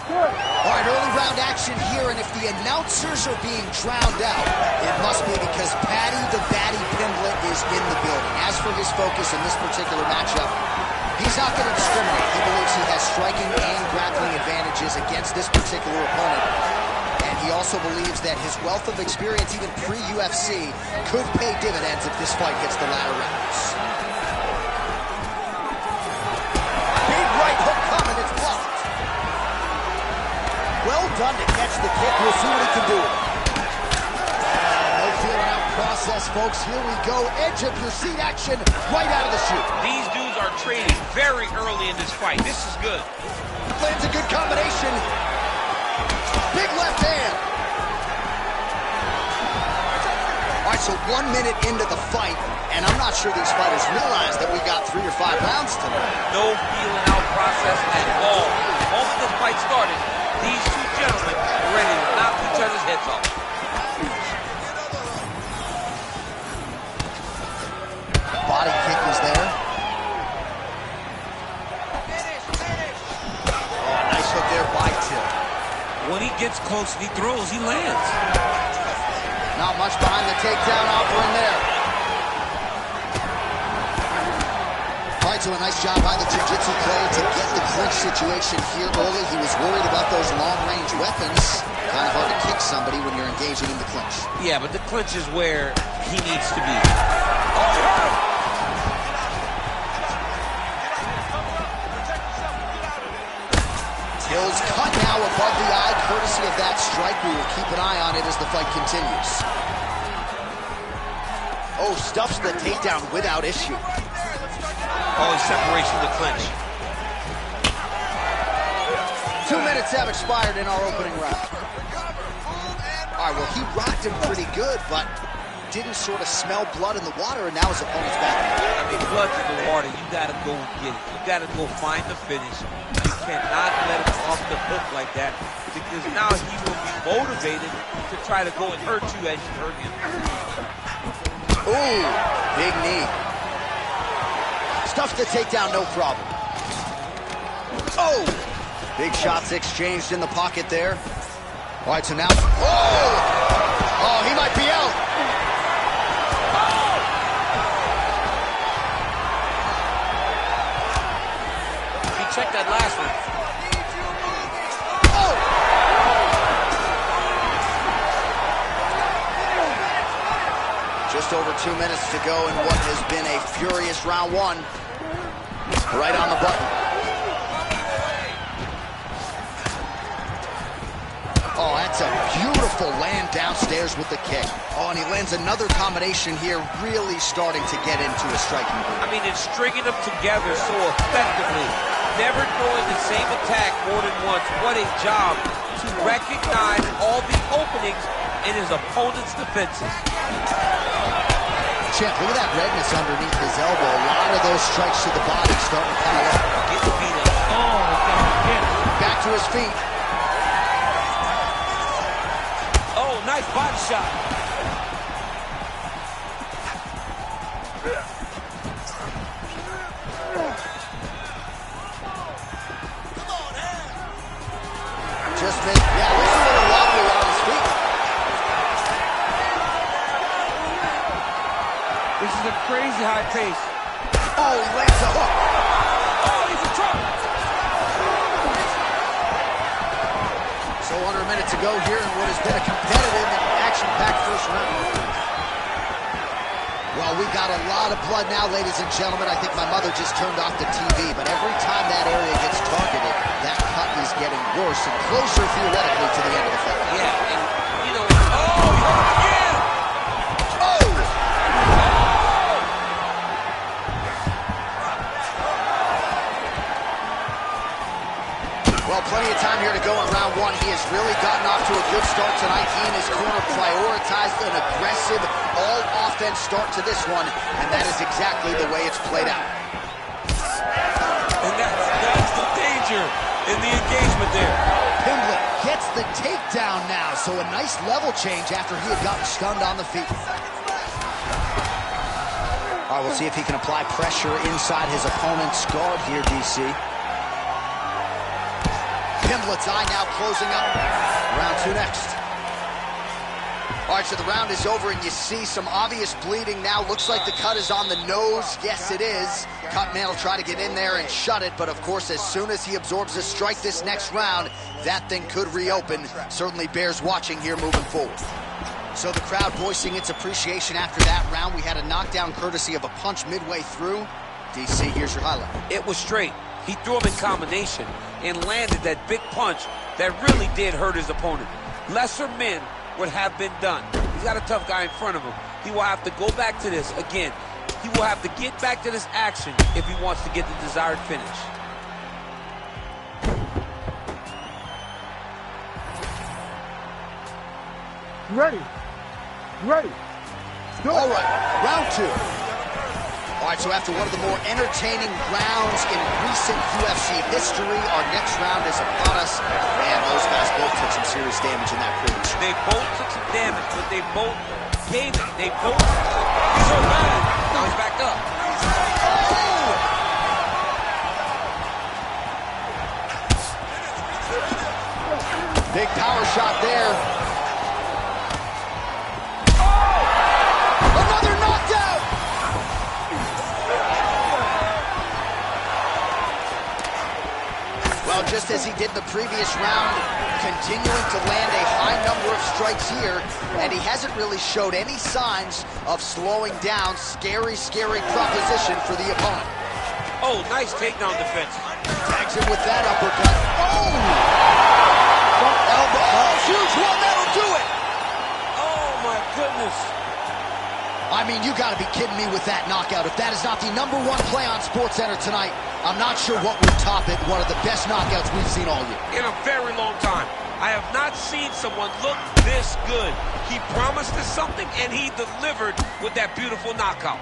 Good.
All right, early round action here, and if the announcers are being drowned out, it must be because Patty the Batty Pimblett is in the building. As for his focus in this particular matchup, he's not going to discriminate. He believes he has striking and grappling advantages against this particular opponent. And he also believes that his wealth of experience, even pre-UFC, could pay dividends if this fight hits the latter rounds. Big right hook coming, it's blocked. Well done to catch the kick. We'll see what he can do. No feeling out process, folks. Here we go. Edge of your seat action right out of the chute.
These dudes are trading very early in this fight. This is good.
Lands a good combination. Big left hand. All right, so 1 minute into the fight, and I'm not sure these fighters realize that we've got 3 or 5 rounds tonight.
No feeling out process at all. The moment this fight started, these 2 gentlemen were ready to knock each other's heads off.
Body kick was there. Oh, nice hook there by Till.
When he gets close and he throws, he lands.
Not much behind the takedown offering there. All right, so a nice job by the jiu-jitsu player to get the clinch situation here early. He was worried about those long-range weapons. Kind of hard to kick somebody when you're engaging in the clinch.
Yeah, but the clinch is where he needs to be.
Hill's cut now above the eye, courtesy of that strike. We will keep an eye on it as the fight continues. Oh, stuffs the takedown without issue.
Oh, separation of the clinch.
2 minutes have expired in our opening round. All right, well, he rocked him pretty good, but didn't sort of smell blood in the water, and now his opponent's back.
I mean, blood's in the water. You got to go get it. You got to go find the finish. You cannot let him off the hook like that, because now he will be motivated to try to go and hurt you as you hurt him.
Ooh, big knee. Stuffs the takedown, no problem. Oh! Big shots exchanged in the pocket there. All right, so now... Oh! Oh, he might be out.
He checked that last one.
Oh! Just over 2 minutes to go in what has been a furious round one. Right on the button. Oh, that's a beautiful land downstairs with the kick. Oh, and he lands another combination here, really starting to get into a striking groove.
I mean, it's stringing them together so effectively. Never throwing the same attack more than once. What a job to recognize all the openings in his opponent's defenses.
Champ, look at that redness underneath his elbow. A lot of those strikes to the body starting to pile up.
Get the beat up. Oh, God.
Back to his feet.
Oh, nice body shot.
Just missed. Yeah, looks a little wobbly on his feet.
This is a crazy high pace.
Oh, he lands a hook.
Oh, he's in trouble.
So under a minute to go here in what has been a competitive and action-packed first round. Well, we got a lot of blood now, ladies and gentlemen. I think my mother just turned off the TV, but every time that area gets targeted, that cut is getting worse and closer theoretically to the end of the fight.
Yeah, and, you know, oh, yeah!
Oh! Well, plenty of time here to go in round one. He has really gotten off to a good start tonight. He and his corner prioritized an aggressive, all-offense start to this one, and that is exactly the way it's played out.
And that's the danger in the engagement there.
Pimblett gets the takedown now, so a nice level change after he had gotten stunned on the feet. All right, we'll see if he can apply pressure inside his opponent's guard here, DC. Pimblett's eye now closing up. Round two next. All right, so the round is over, and you see some obvious bleeding now. Looks like the cut is on the nose. Yes, it is. Cutman will try to get in there and shut it, but of course, as soon as he absorbs a strike this next round, that thing could reopen. Certainly bears watching here moving forward. So the crowd voicing its appreciation after that round. We had a knockdown courtesy of a punch midway through. DC, here's your highlight.
It was straight. He threw him in combination and landed that big punch that really did hurt his opponent. Lesser men would have been done. He's got a tough guy in front of him. He will have to go back to this again. He will have to get back to this action if he wants to get the desired finish.
You ready? You ready? Do it.
All right, round two. All right, so after one of the more entertaining rounds in recent UFC history, our next round is upon us. Man, those guys both took some serious damage in that clinch.
They both took some damage, but they both gave it. They both... He's so bad. Now he's back up.
Big power shot there. Well, just as he did the previous round, continuing to land a high number of strikes here, and he hasn't really showed any signs of slowing down. Scary, scary proposition for the opponent.
Oh, nice takedown defense.
Tags him with that uppercut. Oh! Elbow. Oh, huge one. That'll do it.
Oh, my goodness.
I mean, you got to be kidding me with that knockout. If that is not the #1 play on SportsCenter tonight, I'm not sure what would top it. One of the best knockouts we've seen all year.
In a very long time. I have not seen someone look this good. He promised us something, and he delivered with that beautiful knockout.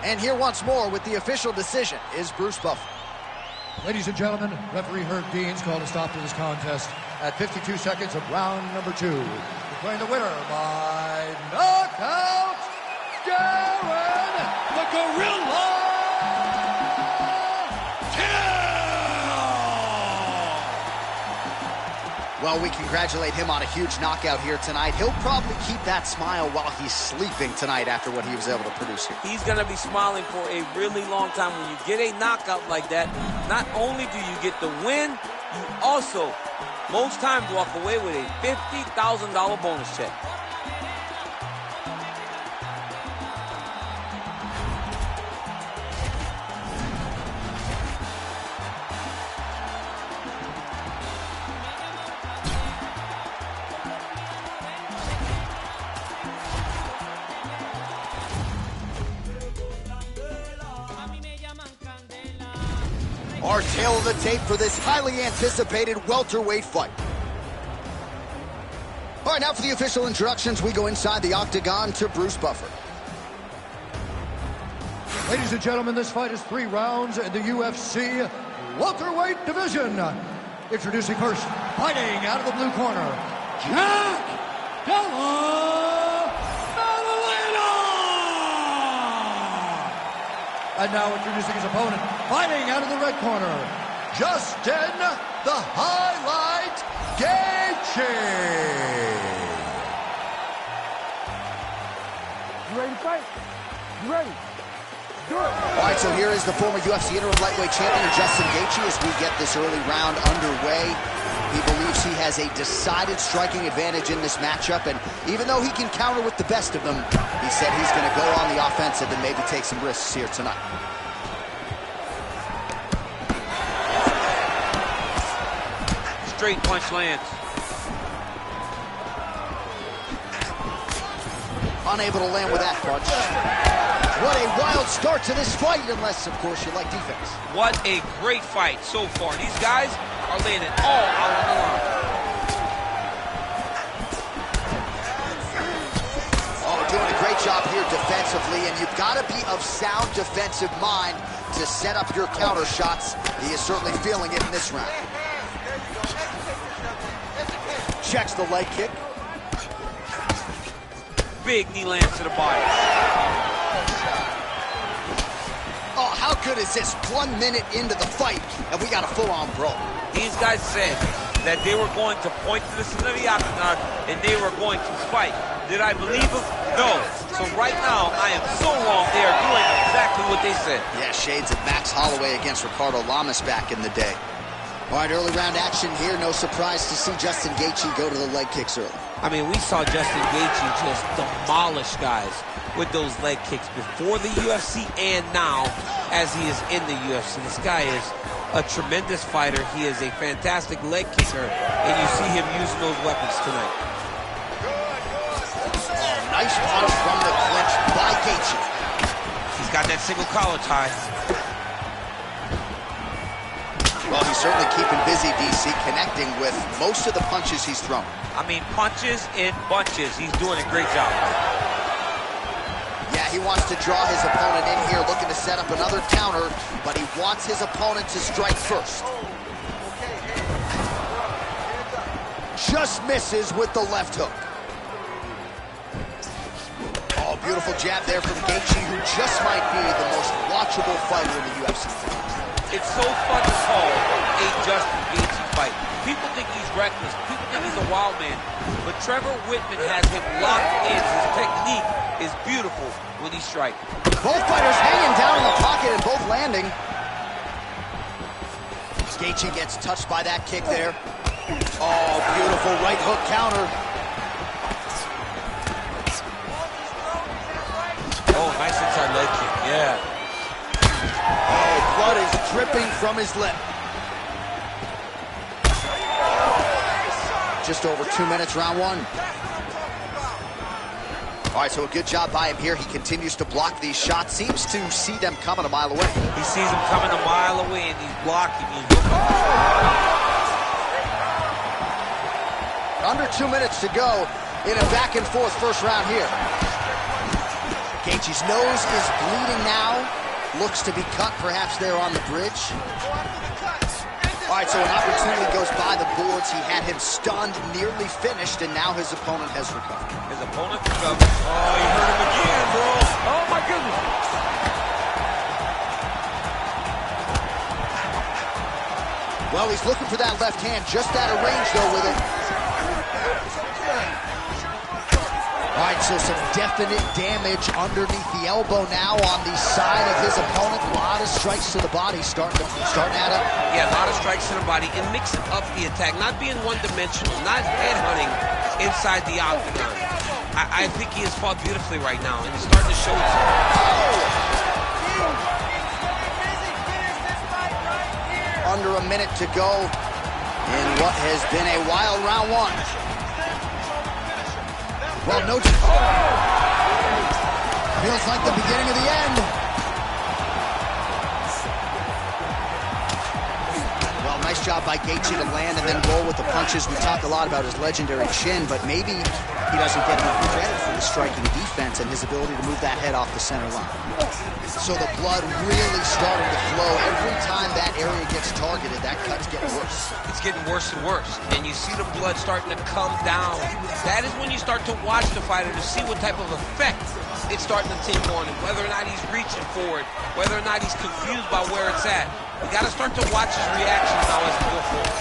And here once more with the official decision is Bruce Buffer.
Ladies and gentlemen, referee Herb Deans called a stop to this contest at 52 seconds of round number 2. Declaring the winner by knockout, Darren the Gorilla Till!
Well, we congratulate him on a huge knockout here tonight. He'll probably keep that smile while he's sleeping tonight after what he was able to produce here.
He's going to be smiling for a really long time. When you get a knockout like that, not only do you get the win, you also, most times, walk away with a $50,000 bonus check.
Our tail of the tape for this highly anticipated welterweight fight. All right, now for the official introductions, we go inside the octagon to Bruce Buffer.
Ladies and gentlemen, this fight is 3 rounds in the UFC welterweight division. Introducing first, fighting out of the blue corner, Jack Della Maddalena! And now introducing his opponent, fighting out of the red corner, Justin the Highlight Gaethje.
You ready to fight? You ready? Do it.
All right, so here is the former UFC interim lightweight champion, Justin Gaethje, as we get this early round underway. He believes he has a decided striking advantage in this matchup, and even though he can counter with the best of them, he said he's going to go on the offensive and maybe take some risks here tonight.
Straight punch lands.
Unable to land with that punch. What a wild start to this fight, unless, of course, you like defense.
What a great fight so far. These guys are laying it all out on the line.
Oh, doing a great job here defensively, and you've got to be of sound defensive mind to set up your counter shots. He is certainly feeling it in this round. Checks the leg kick.
Big knee lands to the body.
Oh, how good is this? 1 minute into the fight, and we got a full-on brawl.
These guys said that they were going to point to the center of the octagon and they were going to fight. Did I believe them? No. So right now, I am so wrong. They are doing exactly what they said.
Yeah, shades of Max Holloway against Ricardo Lamas back in the day. All right, early round action here. No surprise to see Justin Gaethje go to the leg kicks early.
I mean, we saw Justin Gaethje just demolish guys with those leg kicks before the UFC and now as he is in the UFC. This guy is a tremendous fighter. He is a fantastic leg kicker, and you see him using those weapons tonight.
Oh, nice punch from the clinch by Gaethje.
He's got that single collar tie.
Well, he's certainly keeping busy, DC, connecting with most of the punches he's thrown.
I mean, punches in bunches. He's doing a great job.
Yeah, he wants to draw his opponent in here, looking to set up another counter, but he wants his opponent to strike first. Just misses with the left hook. Oh, beautiful jab there from Gaethje, who just might be the most watchable fighter in the UFC.
It's so fun to call a Justin Gaethje fight. People think he's reckless. People think he's a wild man, but Trevor Whitman has him locked in. His technique is beautiful when he strikes.
Both fighters hanging down in the pocket and both landing. Gaethje gets touched by that kick there. Oh, beautiful right hook counter.
Oh, nice inside leg kick, yeah.
Oh, blood is dripping from his lip. Just over 2 minutes, round one. All right, so a good job by him here. He continues to block these shots. Seems to see them coming a mile away.
He sees them coming a mile away, and he's blocking.
Under 2 minutes to go in a back-and-forth first round here. Gaethje's nose is bleeding now. Looks to be cut, perhaps there on the bridge. All right, so an opportunity goes by the boards. He had him stunned, nearly finished, and now his opponent has recovered.
His opponent recovered. Oh, he hurt him again, bro. Oh, my goodness.
Well, he's looking for that left hand, just out of range, though, with it. All right, so some definite damage underneath the elbow now on the side of his opponent. A lot of strikes to the body starting to add up.
Yeah, a lot of strikes to the body and mixing up the attack, not being one-dimensional, not headhunting inside the octagon. I think he has fought beautifully right now, and he's starting to show it.
Under a minute to go in what has been a wild round one. Well, no. Feels like the beginning of the end. Well, nice job by Gaethje to land and then roll with the punches. We talk a lot about his legendary chin, but maybe he doesn't get enough credit for his striking defense and his ability to move that head off the center line. So the blood really starting to flow. Every time that area gets targeted, that cut's getting worse.
It's getting worse and worse, and you see the blood starting to come down. That is when you start to watch the fighter to see what type of effect it's starting to take on him, whether or not he's reaching for it, whether or not he's confused by where it's at. You got to start to watch his reactions now as we go forward.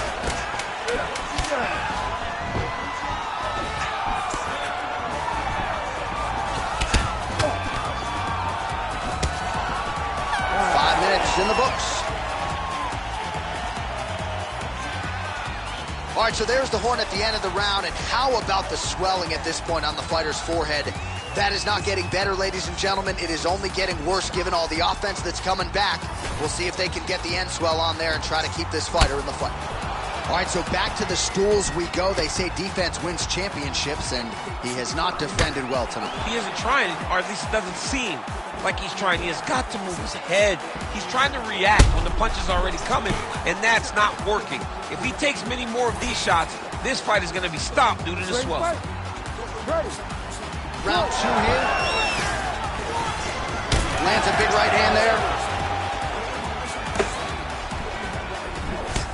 5 minutes in the books. All right, so there's the horn at the end of the round, and how about the swelling at this point on the fighter's forehead? That is not getting better, ladies and gentlemen. It is only getting worse given all the offense that's coming back. We'll see if they can get the end swell on there and try to keep this fighter in the fight. All right, so back to the stools we go. They say defense wins championships, and he has not defended well tonight.
He isn't trying, or at least it doesn't seem like he's trying. He has got to move his head. He's trying to react when the punch is already coming, and that's not working. If he takes many more of these shots, this fight is going to be stopped due to the swelling.
Round two here. Lands a big right hand there.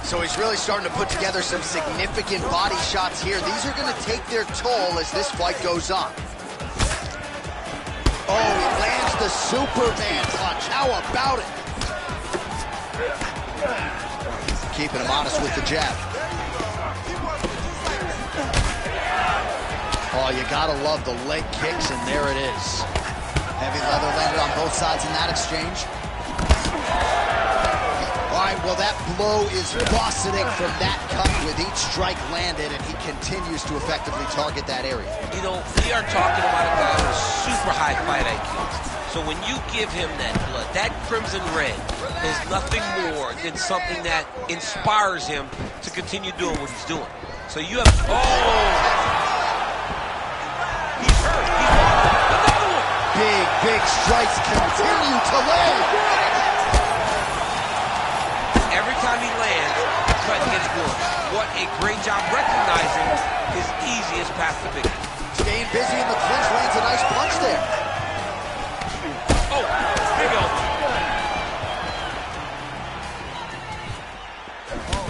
So he's really starting to put together some significant body shots here. These are going to take their toll as this fight goes on. Oh, he lands the Superman punch. How about it? Keeping him honest with the jab. Oh, you gotta love the leg kicks, and there it is. Heavy leather landed on both sides in that exchange. All right, well, that blow is bussing from that cut with each strike landed, and he continues to effectively target that area.
You know, we are talking about a guy with super high fight IQ. So when you give him that blood, that crimson red is nothing more than something that inspires him to continue doing what he's doing. So you have, he's hurt. Another one.
Big strikes continue to land.
Every time he lands, the cut gets worse. What a great job recognizing his easiest path to victory.
Staying busy in the clinch, lands a nice punch there.
Oh, big elbow.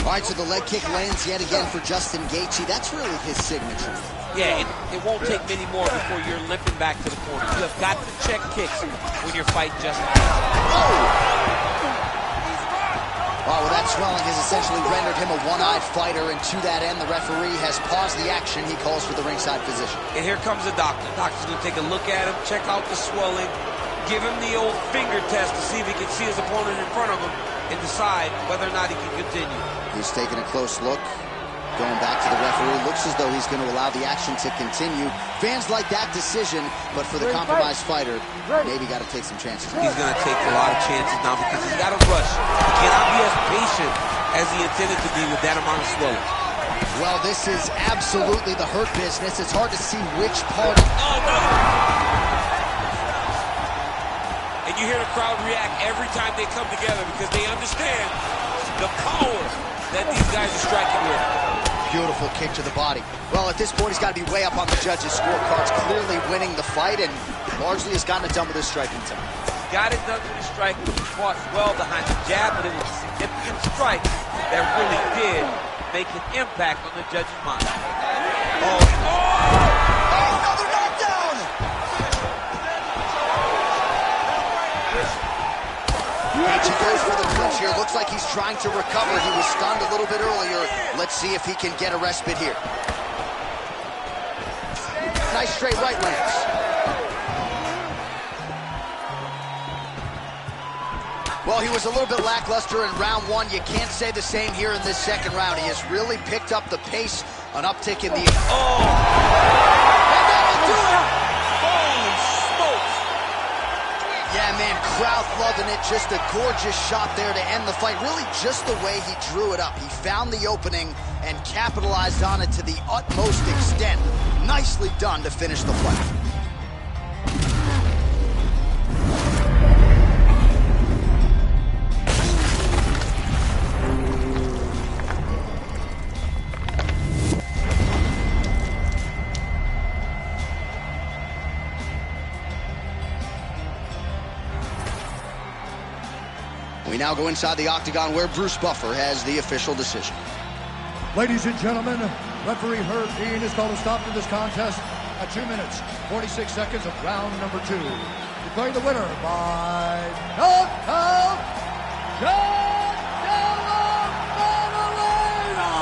All right, so the leg kick lands yet again for Justin Gaethje. That's really his signature.
Yeah, it won't take many more before you're limping back to the corner. You have got to check kicks when you're fighting Justin Gaethje.
Oh! Oh, well, that swelling has essentially rendered him a one-eyed fighter, and to that end, the referee has paused the action. He calls for the ringside physician.
And here comes the doctor. Doctor's going to take a look at him, check out the swelling, give him the old finger test to see if he can see his opponent in front of him and decide whether or not he can continue.
He's taking a close look. Going back to the referee, looks as though he's going to allow the action to continue. Fans like that decision, but for the compromised fighter, maybe got to take some chances.
He's going to take a lot of chances now because he's got to rush. He cannot be as patient as he intended to be with that amount of swelling.
Well, this is absolutely the hurt business. It's hard to see which part.
Oh, no! And you hear the crowd react every time they come together because they understand the power that these guys are striking with.
Beautiful kick to the body. Well, at this point, he's got to be way up on the judges' scorecards, clearly winning the fight, and largely has gotten it done with his striking time.
Got it done with his striking. He fought well behind the jab, but it was a significant strike that really did make an impact on the judge's mind.
Oh, another knockdown! He goes for the clinch here. Looks like he's trying to recover. He was stunned a little bit earlier. Let's see if he can get a respite here. Nice straight right lands. Well, he was a little bit lackluster in round one. You can't say the same here in this second round. He has really picked up the pace, an uptick in the... Oh! And that'll do it!
Holy smokes!
Yeah, man, crowd loving it. Just a gorgeous shot there to end the fight. Really just the way he drew it up. He found the opening and capitalized on it to the utmost extent. Nicely done to finish the fight. We now go inside the octagon where Bruce Buffer has the official decision.
Ladies and gentlemen, referee Herb Dean has called a stop to this contest at 2 minutes, 46 seconds of round number 2. Declaring the winner by knockout, John Della Maddalena!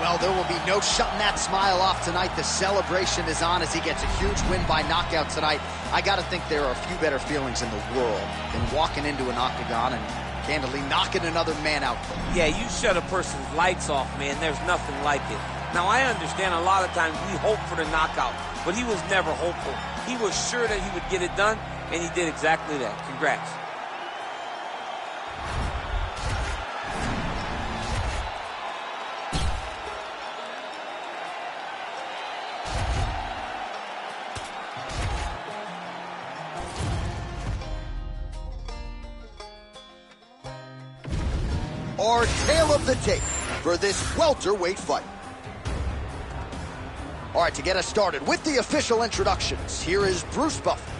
Well, there will be no shutting that smile off tonight. The celebration is on as he gets a huge win by knockout tonight. I got to think there are a few better feelings in the world than walking into an octagon and candidly knocking another man out.
Yeah, you shut a person's lights off, man. There's nothing like it. Now, I understand a lot of times we hope for the knockout, but he was never hopeful. He was sure that he would get it done, and he did exactly that. Congrats.
Our tale of the tape for this welterweight fight. All right, to get us started with the official introductions, here is Bruce Buffer.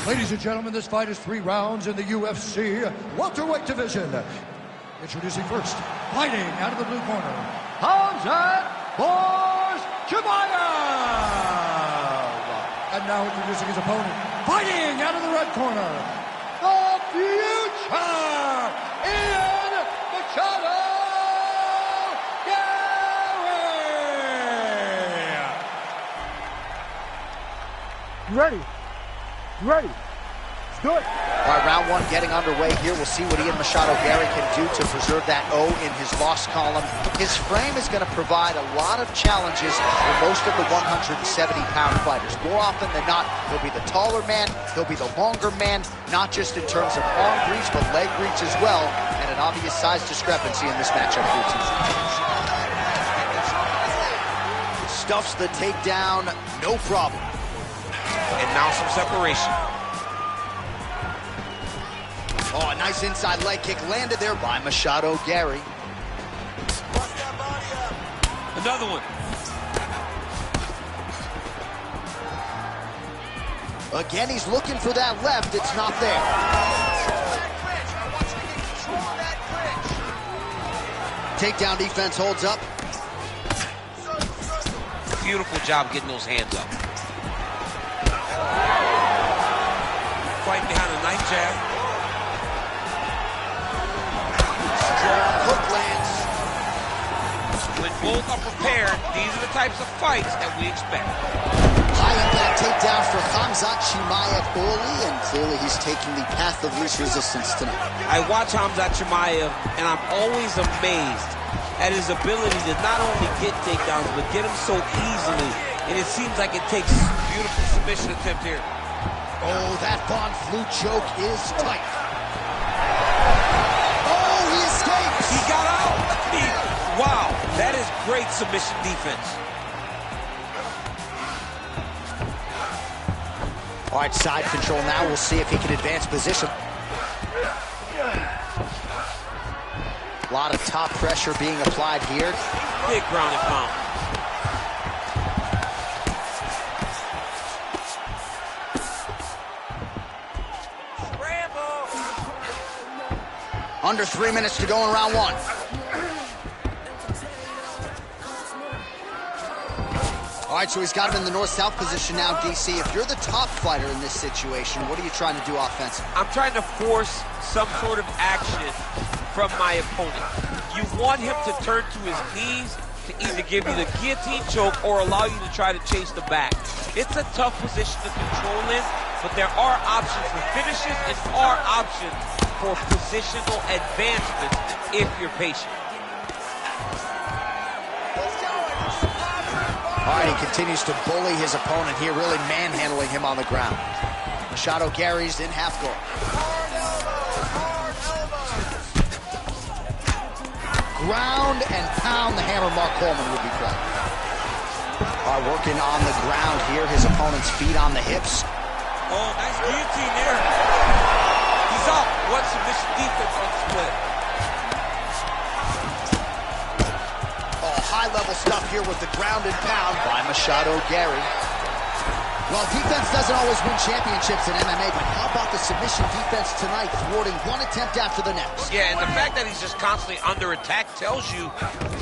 Ladies and gentlemen, this fight is 3 rounds in the UFC welterweight division. Introducing first, fighting out of the blue corner, Hamzat Chimaev. And now introducing his opponent, fighting out of the red corner, the future, Ian Machado Gary.
You ready? You ready? Let's do it.
All right, round 1 getting underway here. We'll see what Ian Machado Gary can do to preserve that O in his loss column. His frame is going to provide a lot of challenges for most of the 170-pound fighters. More often than not, he'll be the taller man, he'll be the longer man, not just in terms of arm reach, but leg reach as well, and an obvious size discrepancy in this matchup here tonight. Stuffs the takedown, no problem.
And now some separation.
Oh, a nice inside leg kick landed there by Machado Gary.
Another one.
Again, he's looking for that left. It's not there. Takedown defense holds up.
Beautiful job getting those hands up. fighting behind a nice jab.
Strong hook lands.
When both are prepared, these are the types of fights that we expect.
High impact takedown for Khamzat Chimaev early, and clearly he's taking the path of least resistance tonight.
I watch Khamzat Chimaev, and I'm always amazed at his ability to not only get takedowns, but get them so easily. And it seems like it takes beautiful submission attempt here.
Oh, that Von Flue choke is tight. Oh, he escapes!
He got out! Wow, that is great submission defense.
All right, side control now. We'll see if he can advance position. A lot of top pressure being applied here.
Big ground and pound.
Under 3 minutes to go in round one. All right, so he's got him in the north-south position now, DC. If you're the top fighter in this situation, what are you trying to do offensively?
I'm trying to force some sort of action from my opponent. You want him to turn to his knees to either give you the guillotine choke or allow you to try to chase the back. It's a tough position to control in, but there are options for finishes and are options for positional advancement if you're patient.
All right, he continues to bully his opponent here, really manhandling him on the ground. Machado Gary's in half guard. Ground and pound, the hammer Mark Coleman would be proud. All right, working on the ground here, his opponent's feet on the hips.
Oh, nice guillotine there. He's up. One submission defense on split.
High-level stuff here with the ground and pound by Machado Gary. Well, defense doesn't always win championships in MMA, but how about the submission defense tonight, thwarting one attempt after the next?
Yeah, and the fact that he's just constantly under attack tells you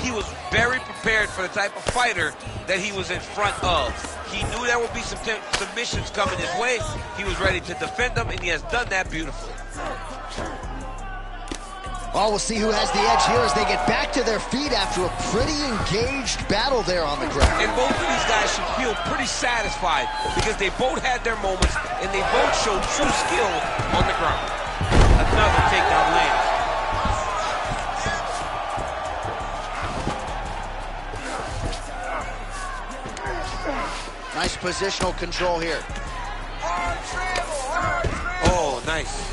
he was very prepared for the type of fighter that he was in front of. He knew there would be some submissions coming his way. He was ready to defend them, and he has done that beautifully.
Well, we'll see who has the edge here as they get back to their feet after a pretty engaged battle there on the ground.
And both of these guys should feel pretty satisfied because they both had their moments and they both showed true skill on the ground. Another takedown lands.
Nice positional control here.
Oh, nice.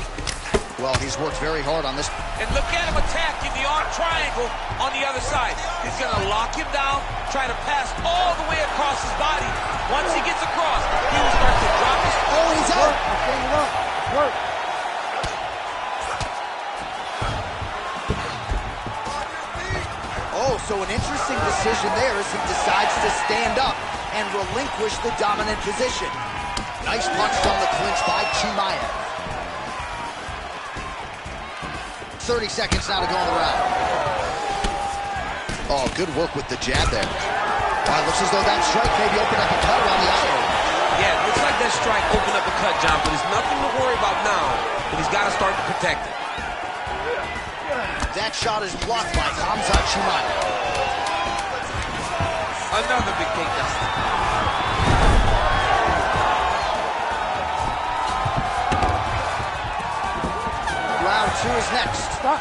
Well, he's worked very hard on this.
And look at him attacking the arm triangle on the other side. He's going to lock him down, try to pass all the way across his body. Once he gets across, he will start to drop his...
Oh, he's out!
Work.
Oh, so an interesting decision there as he decides to stand up and relinquish the dominant position. Nice punch from the clinch by Chimaev. 30 seconds now to go in the round. Oh, good work with the jab there. All right, looks as though that strike maybe opened up a cut around the eye.
Yeah, it looks like that strike opened up a cut, John, but there's nothing to worry about now, but he's got to start to protect it.
That shot is blocked by Khamzat Chimaev.
Another big takedown.
Round two is next.
Stop.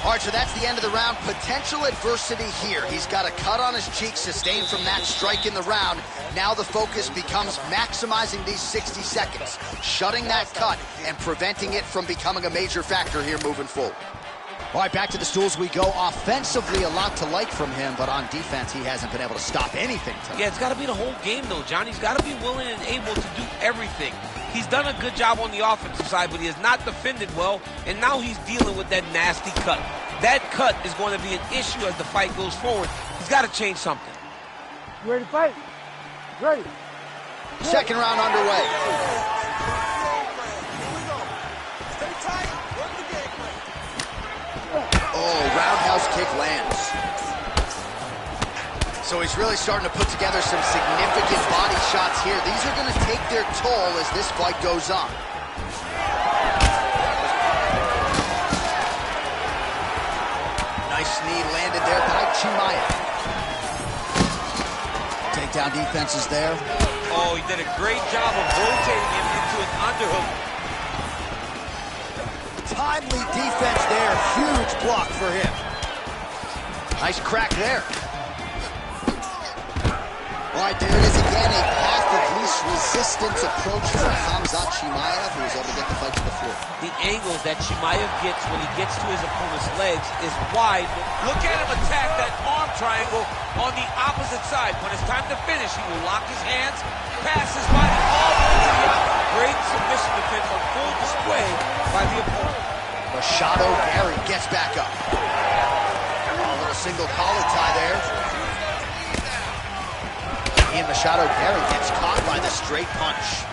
All right, so that's the end of the round. Potential adversity here. He's got a cut on his cheek sustained from that strike in the round. Now the focus becomes maximizing these 60 seconds, shutting that cut and preventing it from becoming a major factor here moving forward. All right, back to the stools we go. Offensively, a lot to like from him, but on defense, he hasn't been able to stop anything tonight.
Yeah, it's got to be the whole game, though, John. He's got to be willing and able to do everything. He's done a good job on the offensive side, but he has not defended well, and now he's dealing with that nasty cut. That cut is going to be an issue as the fight goes forward. He's got to change something.
You ready to fight? Ready.
Second round underway. Oh, roundhouse kick lands. So he's really starting to put together some significant body shots here. These are going to take their toll as this fight goes on. Nice knee landed there by Chimaev. Takedown defense is there.
Oh, he did a great job of rotating him into an underhook.
Timely defense there. Huge block for him. Nice crack there. All right, there it is again, a path of least resistance approach for Khamzat Chimaev, who is able to get the fight to the floor.
The angles that Chimaev gets when he gets to his opponent's legs is wide. Look at him attack that arm triangle on the opposite side. When it's time to finish, he will lock his hands, pass his body all the way to the outside. Great submission defense on full display by the opponent.
Machado Gary gets back up. A little single collar tie there. And Machado Gary gets caught by the straight punch.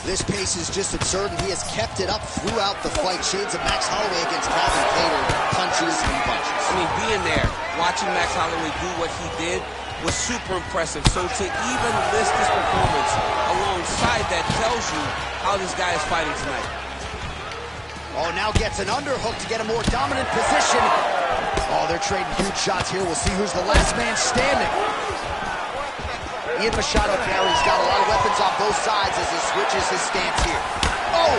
This pace is just absurd, and he has kept it up throughout the fight. Shades of Max Holloway against Calvin Kattar, punches and bunches.
I mean, being there, watching Max Holloway do what he did was super impressive. So to even list this performance alongside that tells you how this guy is fighting tonight.
Oh, now gets an underhook to get a more dominant position. Oh, they're trading huge shots here. We'll see who's the last man standing. Ian Machado Gary's got a lot of weapons on both sides as he switches his stance here. Oh!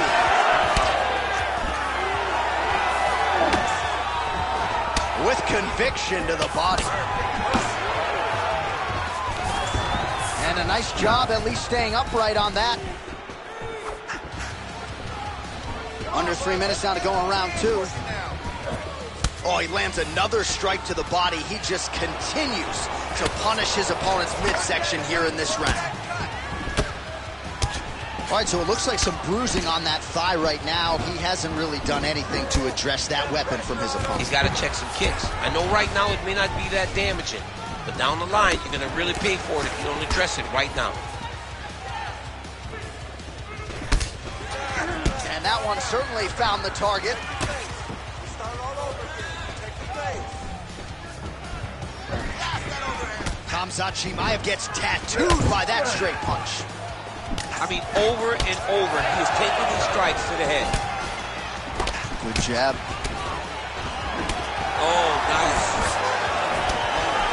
With conviction to the body. And a nice job at least staying upright on that. Under 3 minutes now to go in round 2. Oh, he lands another strike to the body. He just continues to punish his opponent's midsection here in this round. All right, so it looks like some bruising on that thigh right now. He hasn't really done anything to address that weapon from his opponent.
He's got to check some kicks. I know right now it may not be that damaging, but down the line, you're going to really pay for it if you don't address it right now.
And that one certainly found the target. Khamzat Chimaev gets tattooed by that straight punch.
I mean, over and over, he is taking these strikes to the head.
Good jab.
Oh, nice.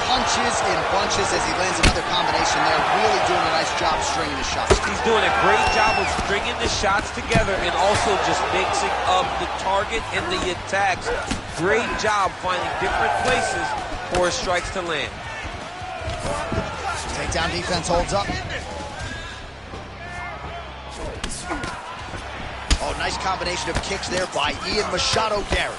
Punches in bunches as he lands another combination there. Really doing a nice job stringing the shots.
He's doing a great job of stringing the shots together and also just mixing up the target and the attacks. Great job finding different places for his strikes to land.
Takedown defense holds up. Oh, nice combination of kicks there by Ian Machado Gary.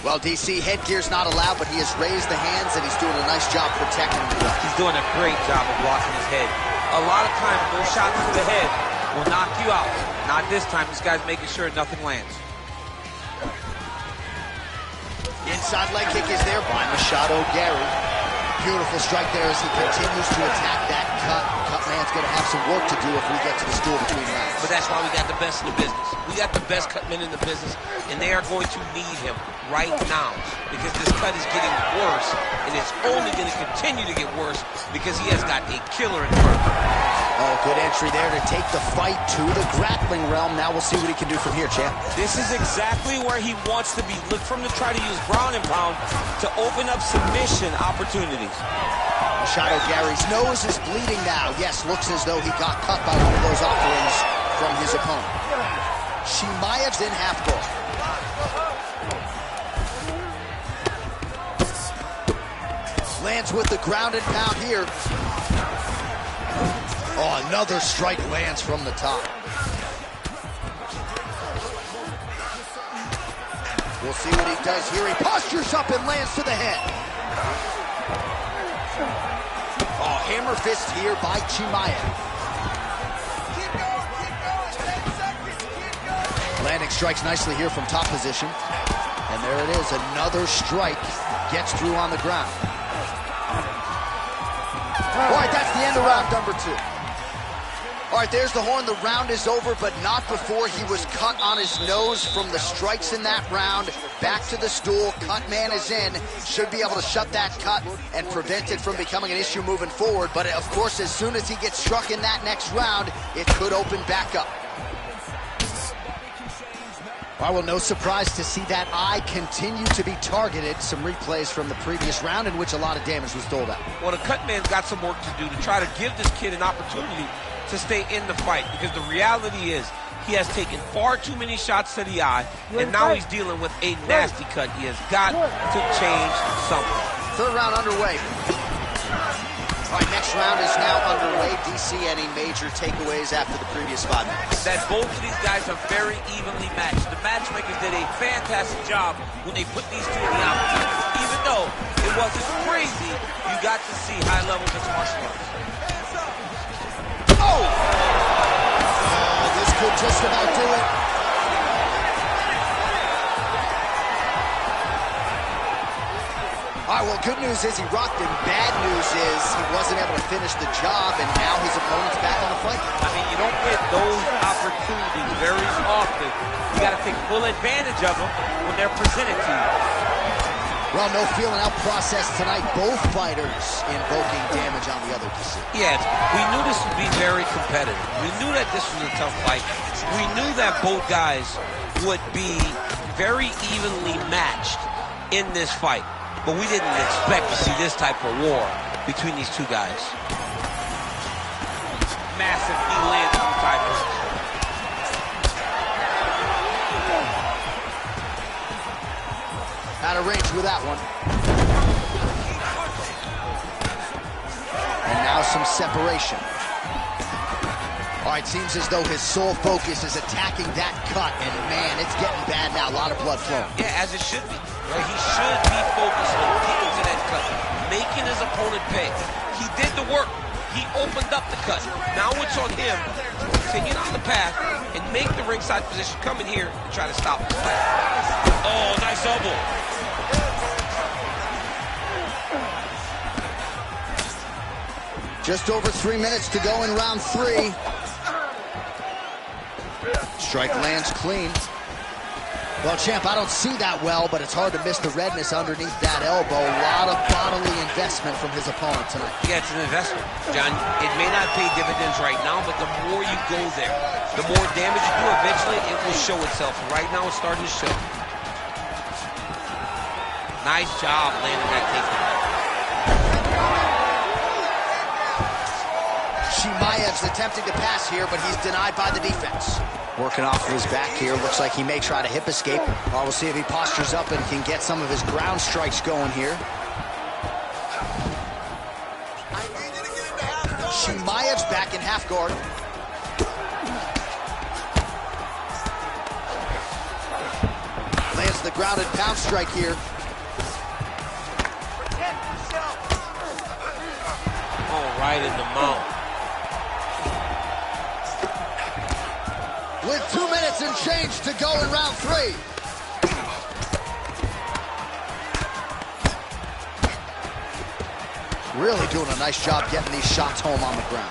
Well, DC, headgear's not allowed, but he has raised the hands, and he's doing a nice job protecting the left.
He's doing a great job of blocking his head. A lot of times, those shots to the head will knock you out. Not this time. This guy's making sure nothing lands.
Inside leg kick is there by Machado Gary. Beautiful strike there as he continues to attack that cut. Cutman's going to have some work to do if we get to the stool between rounds.
But that's why we got the best in the business. We got the best cutmen in the business, and they are going to need him right now because this cut is getting worse, and it's only going to continue to get worse because he has got a killer in front.
Oh, good entry there to take the fight to the grappling realm. Now we'll see what he can do from here, champ.
This is exactly where he wants to be. Look for him to try to use ground and pound to open up submission opportunities.
Machado Gary's nose is bleeding now. Yes, looks as though he got cut by one of those offerings from his opponent. Chimaev's in half guard. Lands with the ground and pound here. Oh, another strike lands from the top. We'll see what he does here. He postures up and lands to the head. Oh, hammer fist here by Chimaev. Landing strikes nicely here from top position. And there it is, another strike gets through on the ground. All right, that's the end of round number 2. All right, there's the horn. The round is over, but not before he was cut on his nose from the strikes in that round. Back to the stool. Cut man is in. Should be able to shut that cut and prevent it from becoming an issue moving forward. But, of course, as soon as he gets struck in that next round, it could open back up. Well, no surprise to see that eye continue to be targeted. Some replays from the previous round in which a lot of damage was doled out.
Well, the cut man's got some work to do to try to give this kid an opportunity to stay in the fight, because the reality is he has taken far too many shots to the eye, and now he's dealing with a nasty cut. He has got to change something.
Third round underway. All right, next round is now underway. DC, any major takeaways after the previous 5 minutes?
That both of these guys are very evenly matched. The matchmakers did a fantastic job when they put these two in the opportunity. Even though it wasn't crazy, you got to see high levels of martial arts.
Oh! This could just about do it. All right, well, good news is he rocked him. Bad news is he wasn't able to finish the job, and now his opponent's back on the fight.
I mean, you don't get those opportunities very often. You got to take full advantage of them when they're presented to you.
Well, no feeling out process tonight. Both fighters invoking damage on the other decision.
Yes, we knew this would be very competitive. We knew that this was a tough fight. We knew that both guys would be very evenly matched in this fight. But we didn't expect to see this type of war between these two guys. Massive knee lands on the title.
Out of range with that one. And now some separation. All right, seems as though his sole focus is attacking that cut, and man, it's getting bad now. A lot of blood flowing.
Yeah, as it should be. Right? He should be focused on getting to that cut, making his opponent pay. He did the work. He opened up the cut. Now it's on him to continue on the path and make the ringside position, come in here and try to stop this fight. Oh, nice elbow.
Just over 3 minutes to go in round 3. Strike lands clean. Well, champ, I don't see that well, but it's hard to miss the redness underneath that elbow. A lot of bodily investment from his opponent tonight.
Yeah, it's an investment, John. It may not pay dividends right now, but the more you go there, the more damage you do, eventually it will show itself. Right now, it's starting to show. Nice job landing that takedown.
Chimaev's attempting to pass here, but he's denied by the defense. Working off of his back here. Looks like he may try to hip escape. We'll see if he postures up and can get some of his ground strikes going here. Chimaev's back in half guard. Lands the grounded pound strike here.
Oh, right in the mouth.
With 2 minutes and change to go in round 3. Really doing a nice job getting these shots home on the ground.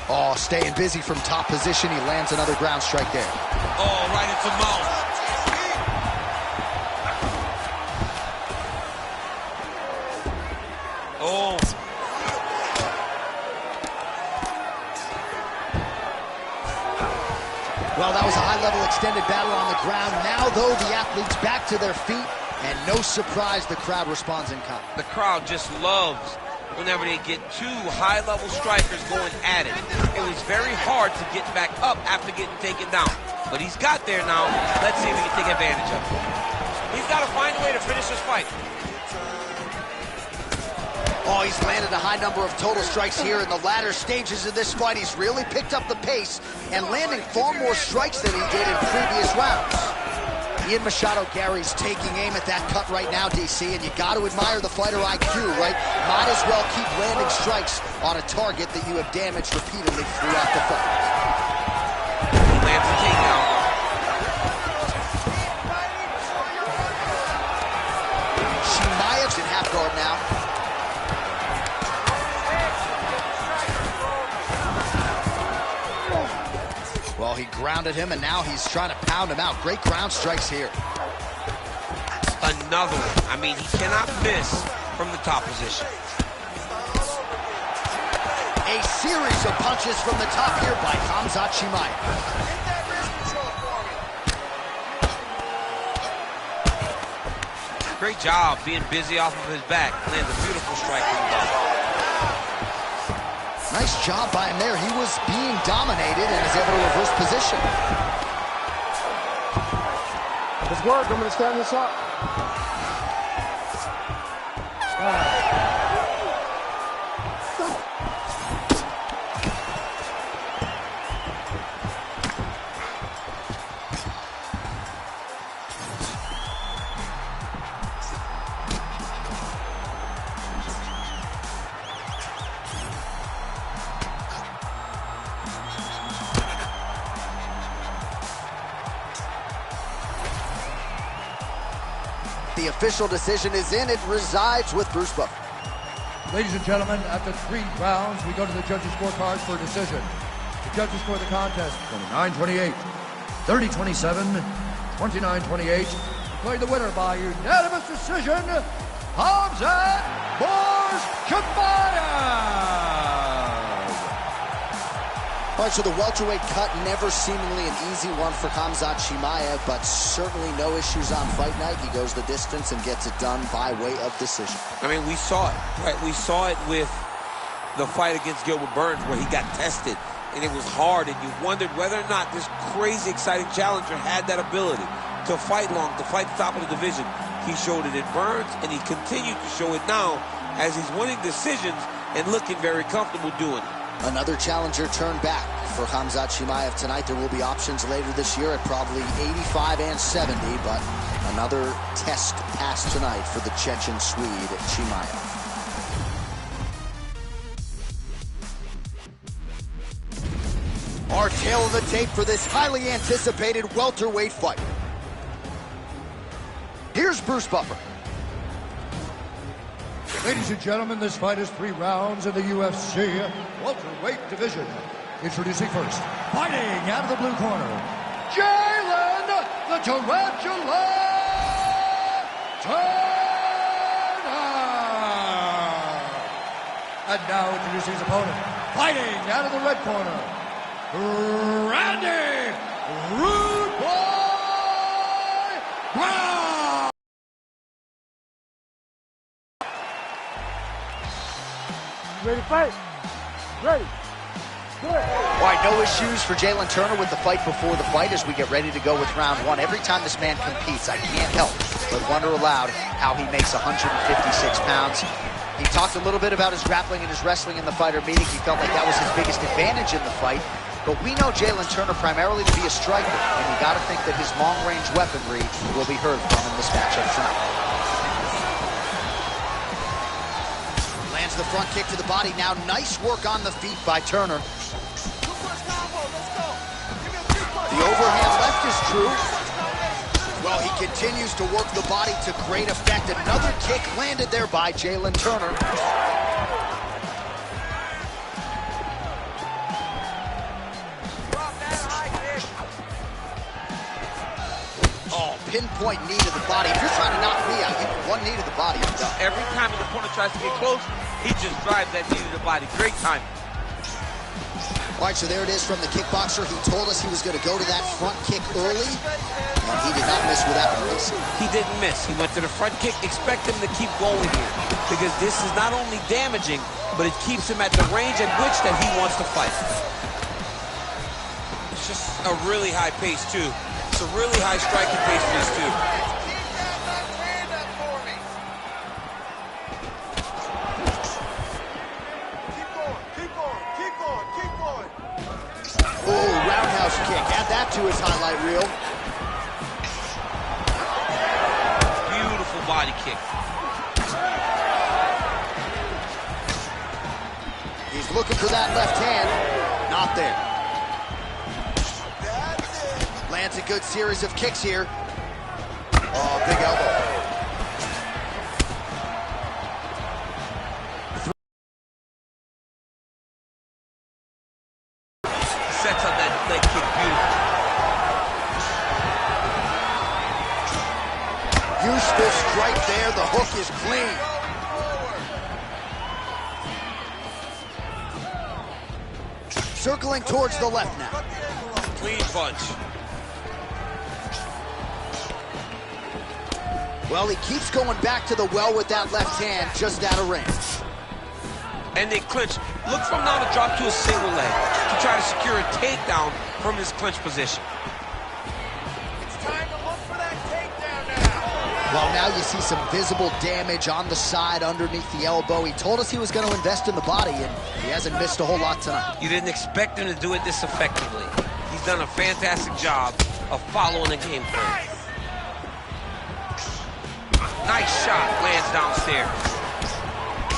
Oh, staying busy from top position. He lands another ground strike there.
Oh, right into the mouth. Oh.
Well, that was a high-level extended battle on the ground. Now, though, the athletes back to their feet, and no surprise, the crowd responds in kind.
The crowd just loves whenever they get two high-level strikers going at it. It was very hard to get back up after getting taken down. But he's got there now. Let's see if he can take advantage of it. He's got to find a way to finish this fight.
Oh, he's landed a high number of total strikes here in the latter stages of this fight. He's really picked up the pace and landing far more strikes than he did in previous rounds. Ian Machado Gary's taking aim at that cut right now, DC, and you got to admire the fighter IQ, right? Might as well keep landing strikes on a target that you have damaged repeatedly throughout the fight.
He lands a takedown.
Chimaev's in half guard now. Grounded him, and now he's trying to pound him out. Great ground strikes here.
Another one. I mean, he cannot miss from the top position.
A series of punches from the top here by Khamzat Chimaev.
Great job being busy off of his back. Lands a beautiful strike from the bottom.
Nice job by him there. He was being dominated and is able to reverse position.
Let's work. I'm going to stand this up.
The official decision is in. It resides with Bruce Buffer.
Ladies and gentlemen, after 3 rounds, we go to the judges' scorecards for a decision. The judges score the contest 29-28, 30-27, 29-28. Declaring the winner by unanimous decision, Khamzat Chimaev.
All right, so the welterweight cut, never seemingly an easy one for Khamzat Chimaev, but certainly no issues on fight night. He goes the distance and gets it done by way of decision.
I mean, we saw it, right? We saw it with the fight against Gilbert Burns where he got tested, and it was hard, and you wondered whether or not this crazy, exciting challenger had that ability to fight long, to fight the top of the division. He showed it in Burns, and he continued to show it now as he's winning decisions and looking very comfortable doing it.
Another challenger turned back for Khamzat Chimaev tonight. There will be options later this year at probably 85 and 70, but another test passed tonight for the Chechen Swede, Chimaev. Our tail of the tape for this highly anticipated welterweight fight. Here's Bruce Buffer.
Ladies and gentlemen, this fight is 3 rounds in the UFC welterweight division. Introducing first, fighting out of the blue corner, Jalen the Tarantula Turner. And now introducing his opponent, fighting out of the red corner, Randy Rude Boy Brown.
Ready to fight? Ready. Good.
All right, no issues for Jalen Turner with the fight before the fight as we get ready to go with round 1. Every time this man competes, I can't help but wonder aloud how he makes 156 pounds. He talked a little bit about his grappling and his wrestling in the fighter meeting. He felt like that was his biggest advantage in the fight. But we know Jalen Turner primarily to be a striker, and you got to think that his long-range weaponry will be heard from in this matchup tonight. Lands the front kick to the body. Now nice work on the feet by Turner. The overhand left is true. Well, he continues to work the body to great effect. Another kick landed there by Jalen Turner. Oh, pinpoint knee to the body. If you're trying to knock me out, you need one knee to the body. You're done.
Every time his opponent tries to get close, he just drives that knee to the body. Great timing.
All right, so there it is from the kickboxer. He told us he was going to go to that front kick early, and he did not miss with that one.
He didn't miss. He went to the front kick. Expect him to keep going here because this is not only damaging, but it keeps him at the range at which that he wants to fight. It's just a really high pace, too. It's a really high striking pace for these two.
Add that to his highlight reel.
Beautiful body kick.
He's looking for that left hand. Not there. Lands a good series of kicks here. Oh, big elbow.
Sets up that leg kick beautifully.
is clean. Circling towards the left now.
Clean punch.
Well, he keeps going back to the well with that left hand, just out of range.
And they clinch. Look for him now to drop to a single leg to try to secure a takedown from his clinch position.
It's time to look for that takedown now.
Well, now you see some visible damage on the side underneath the elbow. He told us he was going to invest in the body, and he hasn't missed a whole lot tonight.
You didn't expect him to do it this effectively. He's done a fantastic job of following the game plan. Nice shot, lands downstairs.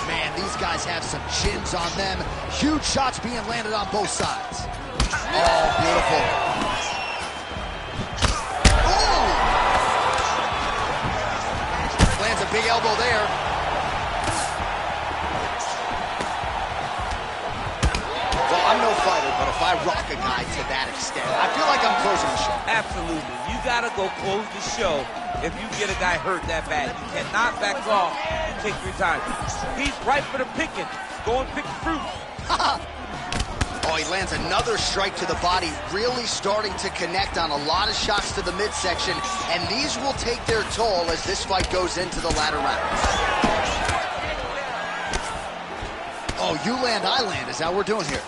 Man, these guys have some chins on them. Huge shots being landed on both sides. Oh, beautiful. Oh! Lands a big elbow there. Well, I'm no fighter, but if I rock a guy to that extent, I feel like I'm closing the show.
Absolutely. You gotta go close the show if you get a guy hurt that bad. You cannot back off. You take your time. He's ripe for the picking. Go and pick the fruit.
Oh, he lands another strike to the body, really starting to connect on a lot of shots to the midsection, and these will take their toll as this fight goes into the latter rounds. Oh, you land, I land is how we're doing here.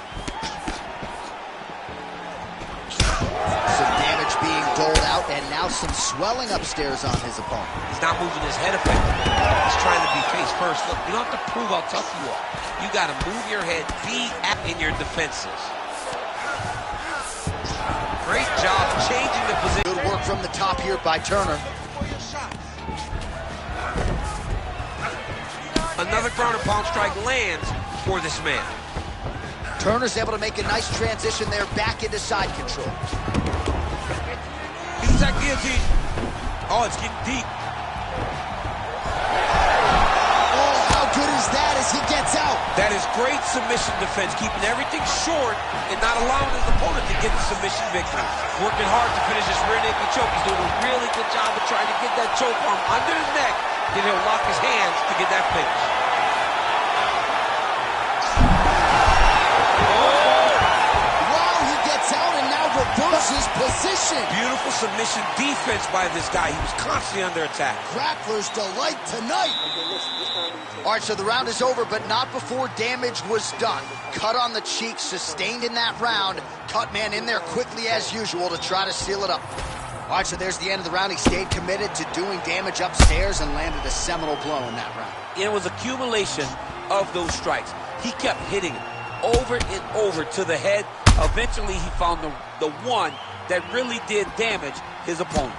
Some damage being doled out, and now some swelling upstairs on his opponent.
He's not moving his head effectively. He's trying to be face first. Look, you don't have to prove how tough you are. You got to move your head, be in your defenses. Great job changing the position.
Good work from the top here by Turner.
Another ground and pound strike lands for this man.
Turner's able to make a nice transition there back into side control.
He's that guillotine. Oh, it's getting deep.
Oh, how good is that as he gets out?
That is great submission defense, keeping everything short and not allowing his opponent to get the submission victory. Working hard to finish this rear naked choke. He's doing a really good job of trying to get that choke arm under his neck, then he'll lock his hands to get that finish.
Reverses position.
Beautiful submission defense by this guy. He was constantly under attack.
Grappler's delight tonight. All right, so the round is over, but not before damage was done. Cut on the cheek, sustained in that round. Cut man in there quickly as usual to try to seal it up. All right, so there's the end of the round. He stayed committed to doing damage upstairs and landed a seminal blow in that round.
It was accumulation of those strikes. He kept hitting it over and over to the head. Eventually, he found the one that really did damage his opponent.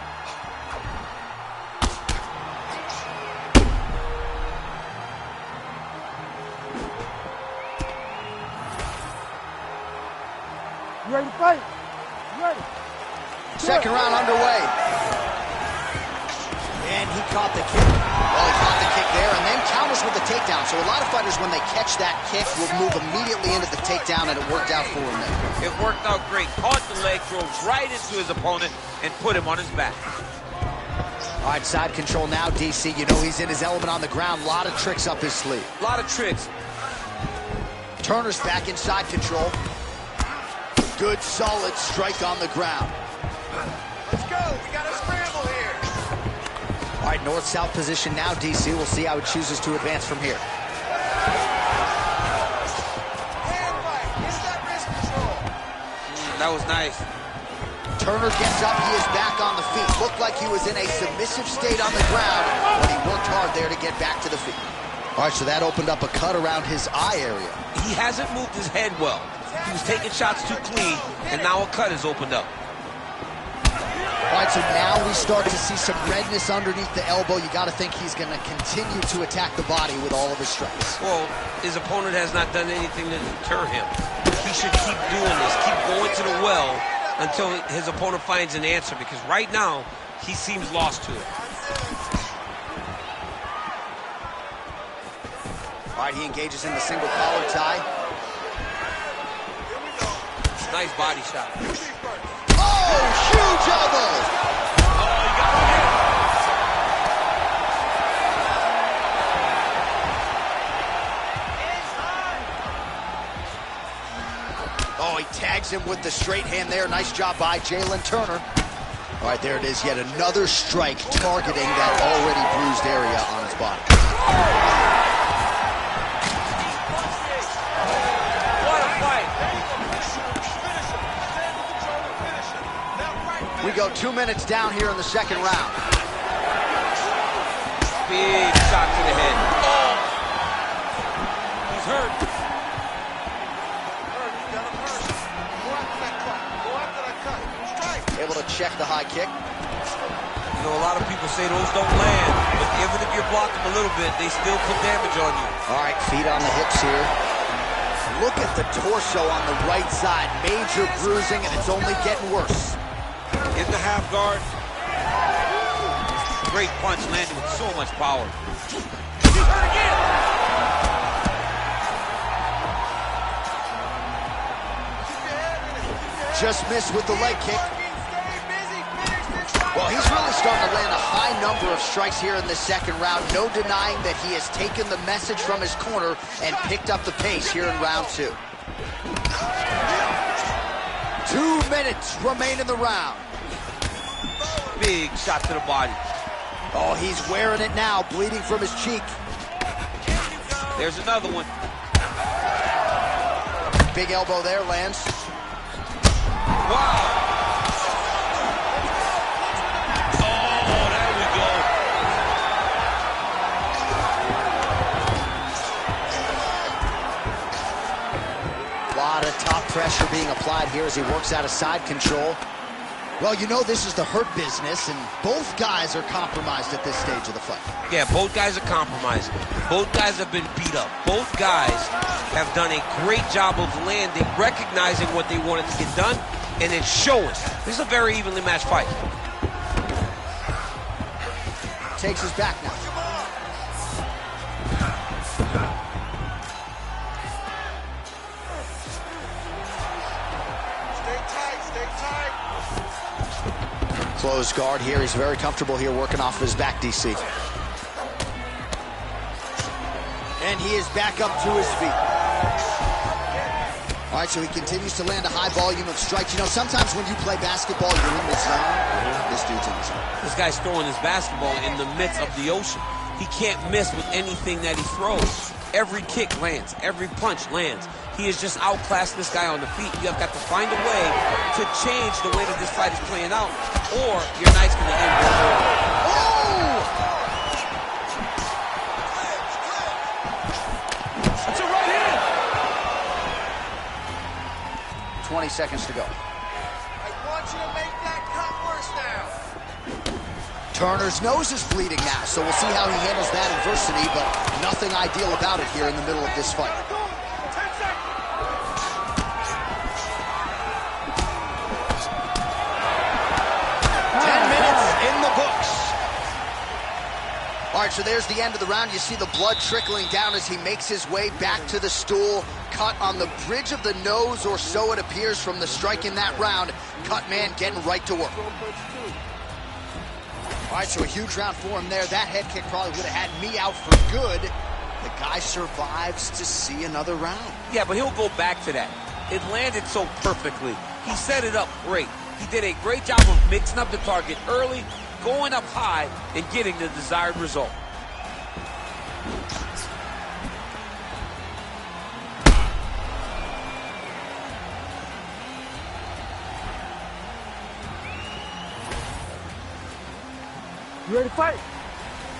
You ready to fight? You ready?
Second round underway. And he caught the kick. Well, he caught the kick there and then counters with the takedown. So a lot of fighters, when they catch that kick, will move immediately into the takedown, and it worked out for him there.
It worked out great. Caught the leg, drove right into his opponent, and put him on his back.
All right, side control now, DC. You know he's in his element on the ground. A lot of tricks up his sleeve.
A lot of tricks.
Turner's back in side control. Good, solid strike on the ground.
Let's go. We got a scramble here.
All right, north-south position now, DC. We'll see how he chooses to advance from here.
Hand fight. Get that wrist control.
That was nice.
Turner gets up. He is back on the feet. Looked like he was in a submissive state on the ground, but he worked hard there to get back to the feet. All right, so that opened up a cut around his eye area.
He hasn't moved his head well. He was taking shots too clean, and now a cut has opened up.
All right, so now we start to see some redness underneath the elbow. You got to think he's going to continue to attack the body with all of his strikes.
Well, his opponent has not done anything to deter him. He should keep doing this, keep going to the well until his opponent finds an answer, because right now, he seems lost to it.
All right, he engages in the single collar tie.
Nice body shot.
Oh, huge elbow!
Oh, he got him.
tags him with the straight hand there. Nice job by Jalen Turner. All right, there it is. Yet another strike targeting that already bruised area on his body.
What a fight.
We go 2 minutes down here in the second round.
Big shot to the head. Oh! He's hurt.
Able to check the high kick.
You know, a lot of people say those don't land, but even if you're blocking a little bit, they still put damage on you.
All right, feet on the hips here. Look at the torso on the right side. Major bruising, and it's only getting worse.
In the half guard. Great punch landed with so much power. He's hurt again!
Just missed with the leg kick. Well, he's really starting to land a high number of strikes here in the second round. No denying that he has taken the message from his corner and picked up the pace here in round 2. 2 minutes remain in the round.
Big shot to the body.
Oh, he's wearing it now, bleeding from his cheek.
There's another one.
Big elbow there, lands.
Wow. Oh, there we go.
A lot of top pressure being applied here as he works out of side control. Well, you know this is the hurt business, and both guys are compromised at this stage of the fight.
Yeah, both guys are compromised. Both guys have been beat up. Both guys have done a great job of landing, recognizing what they wanted to get done, and then showing. This is a very evenly matched fight.
Takes his back now.
Stay tight, stay tight.
Closed guard here. He's very comfortable here working off of his back, DC. And he is back up to his feet. All right, so he continues to land a high volume of strikes. You know, sometimes when you play basketball, you're in the zone. This dude's in the zone.
This guy's throwing his basketball in the midst of the ocean. He can't miss with anything that he throws. Every kick lands. Every punch lands. He has just outclassed this guy on the feet. You have got to find a way to change the way that this fight is playing out, or your night's going to end with
Oh!
That's a right hand!
20 seconds to go.
I want you to make that cut worse now.
Turner's nose is bleeding now, so we'll see how he handles that adversity, but nothing ideal about it here in the middle of this fight. 10 minutes in the books. All right, so there's the end of the round. You see the blood trickling down as he makes his way back to the stool. Cut on the bridge of the nose, or so it appears from the strike in that round. Cut man getting right to work. All right, so a huge round for him there. That head kick probably would have had me out for good. The guy survives to see another round.
Yeah, but he'll go back to that. It landed so perfectly. He set it up great. He did a great job of mixing up the target early, going up high, and getting the desired result.
You ready to fight?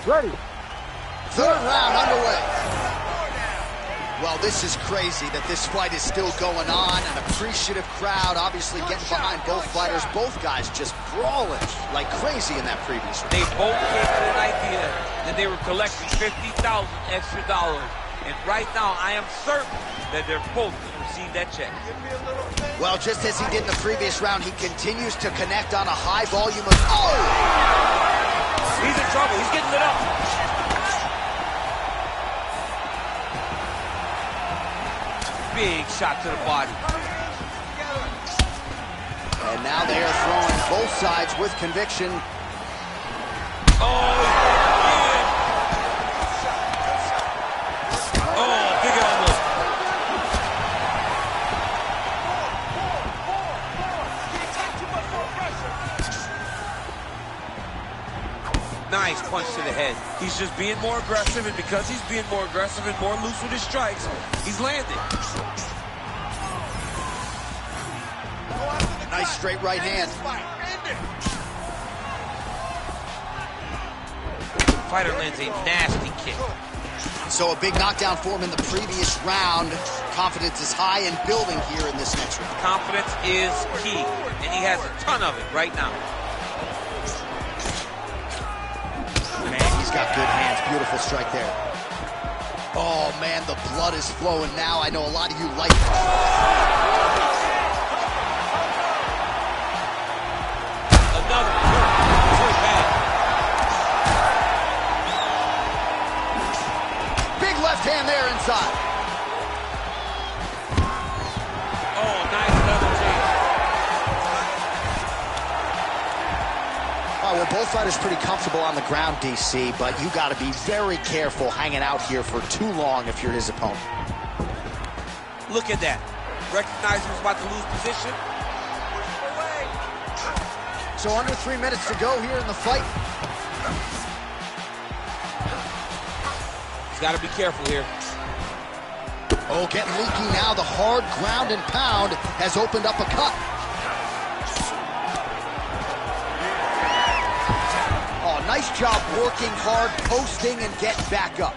Ready.
Third round underway. Well, this is crazy that this fight is still going on. An appreciative crowd obviously getting behind both fighters. Both guys just brawling like crazy in that previous round.
They both came with an idea that they were collecting $50,000 extra dollars. And right now, I am certain that they're both going to receive that check.
Well, just as he did in the previous round, he continues to connect on a high volume of... Oh!
He's in trouble. He's getting lit up. Big shot to the body.
And now they are throwing both sides with conviction.
Oh, big elbow. punch to the head. He's just being more aggressive, and because he's being more aggressive and more loose with his strikes, he's landing.
Nice straight right hand.
Fighter lands a nasty kick.
So a big knockdown for him in the previous round. Confidence is high and building here in this next round.
Confidence is key, and he has a ton of it right now.
Man, he's got good hands. Beautiful strike there. Oh, man, the blood is flowing now. I know a lot of you like it.
Another too bad.
Big left hand there inside.
Oh, nice double team.
All right, well, both fighters pretty comfortable on the ground, DC, but you got to be very careful hanging out here for too long if you're his opponent.
Look at that. Recognize he was about to lose position.
So under 3 minutes to go here in the fight.
He's got to be careful here.
Oh, getting leaky now. The hard ground and pound has opened up a cut. Oh, nice job working hard, posting, and getting back up.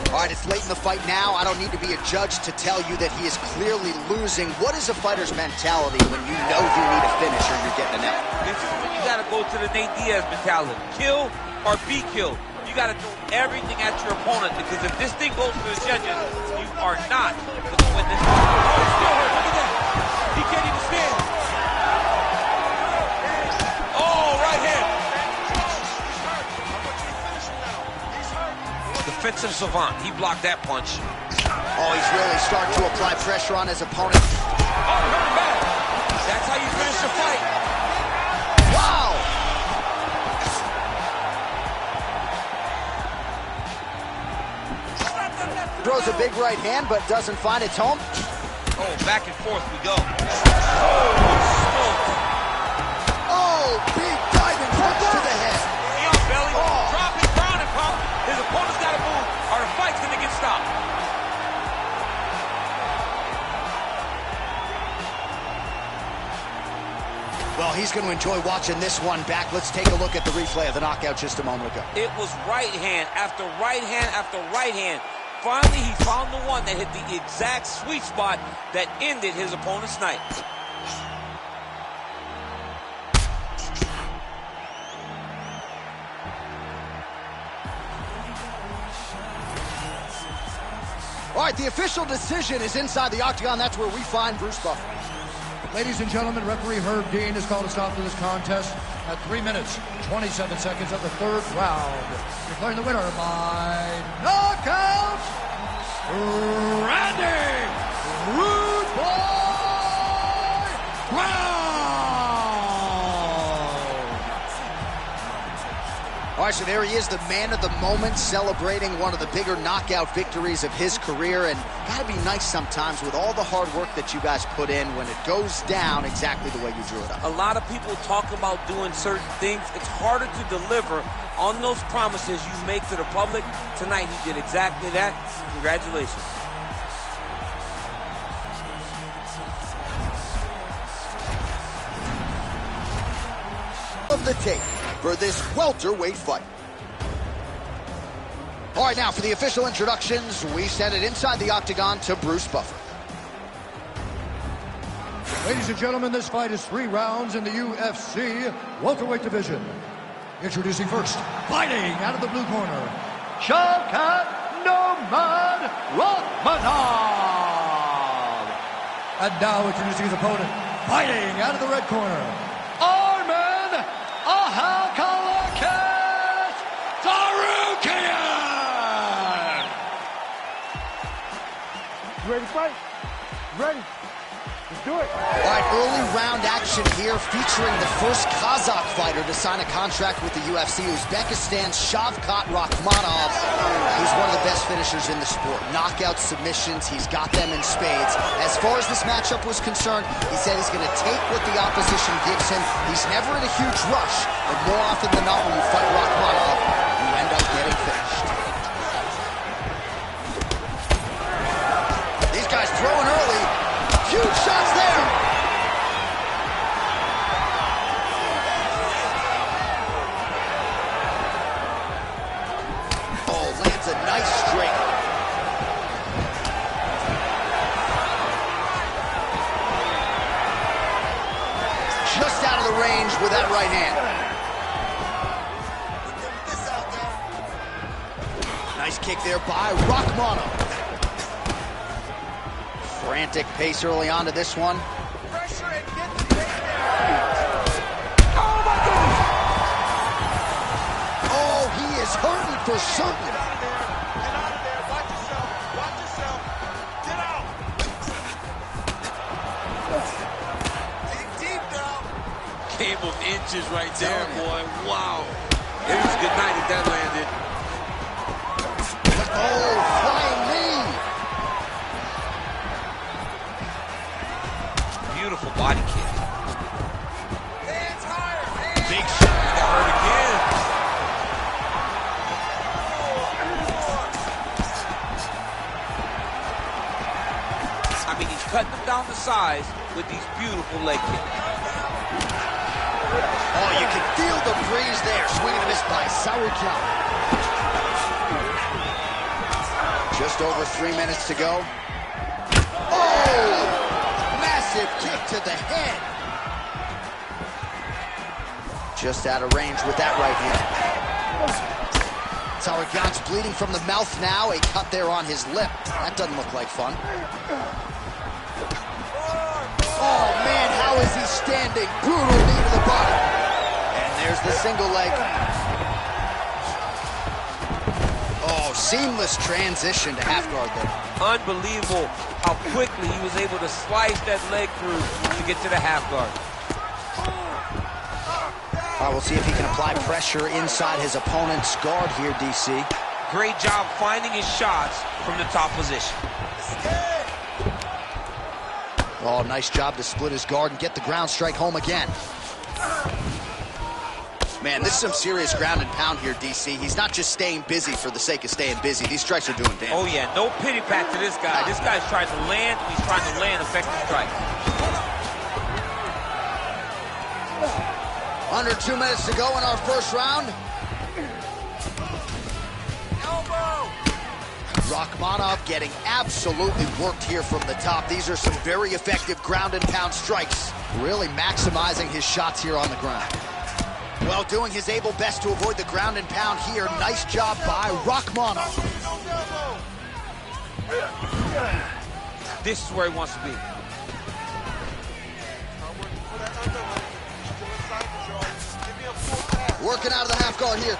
All right, it's late in the fight now. I don't need to be a judge to tell you that he is clearly losing. What is a fighter's mentality when you know you need a finish or you're getting an L?
This is when you got to go to the Nate Diaz mentality. Kill or be killed. You got to throw everything at your opponent, because if this thing goes to the judges, you are not going to win this fight. Oh, he's still hurt. Look at that. He can't even stand. Oh, right hand. Defensive savant. He blocked that punch.
Oh, he's really starting to apply pressure on his opponent.
Oh, hurt him back. That's how you finish the fight.
Wow! Throws a big right hand, but doesn't find its home.
Oh, back and forth we go.
Oh, big diving punch to the head.
He on belly, drop it, ground and pound. His opponent's got to move, or the fight's going to get stopped.
Well, he's going to enjoy watching this one back. Let's take a look at the replay of the knockout just a moment ago.
It was right hand after right hand after right hand. Finally, he found the one that hit the exact sweet spot that ended his opponent's night.
All right, the official decision is inside the octagon. That's where we find Bruce Buffer.
Ladies and gentlemen, referee Herb Dean has called a stop to this contest at 3 minutes, 27 seconds of the third round. Declaring the winner by knockout, Randy Rude Boy Brown.
All right, so there he is, the man of the moment, celebrating one of the bigger knockout victories of his career. And gotta be nice sometimes with all the hard work that you guys put in when it goes down exactly the way you drew it up.
A lot of people talk about doing certain things. It's harder to deliver on those promises you make to the public. Tonight, he did exactly that. Congratulations.
Of the tape for this welterweight fight. All right, now for the official introductions, we send it inside the octagon to Bruce Buffer.
Ladies and gentlemen, this fight is 3 rounds in the UFC welterweight division. Introducing first, fighting out of the blue corner, Shavkat Nomad Rakhmonov. And now introducing his opponent, fighting out of the red corner, Arman Ahalkalakis Tsarukyan.
You ready to fight? Ready? Let's do it.
All right, early round action here featuring the first Kazakh fighter to sign a contract with the UFC, Uzbekistan's Shavkat Rakhmonov. He's one of the best finishers in the sport. Knockout submissions, he's got them in spades. As far as this matchup was concerned, he said he's going to take what the opposition gives him. He's never in a huge rush, but more often than not, when you fight Rakhmonov, you end that right hand. Nice kick there by Rachmanov. Frantic pace early on to this one.
Pressure and get the takedown.
Oh, my goodness.
Oh, he is hurting for certain.
Get out of there. Get out of there. Watch yourself. Watch yourself. Get out. Dig deep now.
Game of inches right there, boy. Wow. It was a good night if that landed.
Oh, flying knee.
Beautiful body kick.
Hands higher. Hands.
Big shot.
He got hurt again. I mean, he's cutting them down to size with these beautiful leg kicks.
Oh, you can feel the breeze there. Swing and a miss by Sauerkraut. Just over 3 minutes to go. Oh! Massive kick to the head. Just out of range with that right hand. Sauerkraut's bleeding from the mouth now. A cut there on his lip. That doesn't look like fun. Oh, man, how is he standing? Brutal knee to the body. And there's the single leg. Oh, seamless transition to half guard there.
Unbelievable how quickly he was able to slice that leg through to get to the half guard.
All right, we'll see if he can apply pressure inside his opponent's guard here, DC.
Great job finding his shots from the top position.
Oh, nice job to split his guard and get the ground strike home again. Man, this is some serious ground and pound here, DC. He's not just staying busy for the sake of staying busy. These strikes are doing damage.
Oh, yeah, no pity pat to this guy. This guy's trying to land, he's trying to land effective strikes.
Under 2 minutes to go in our first round.
Elbow.
Rachmanov getting absolutely worked here from the top. These are some very effective ground and pound strikes. Really maximizing his shots here on the ground. Well, doing his able best to avoid the ground and pound here. Nice job by Rachmanov.
This is where he wants to be.
Working out of the half guard here.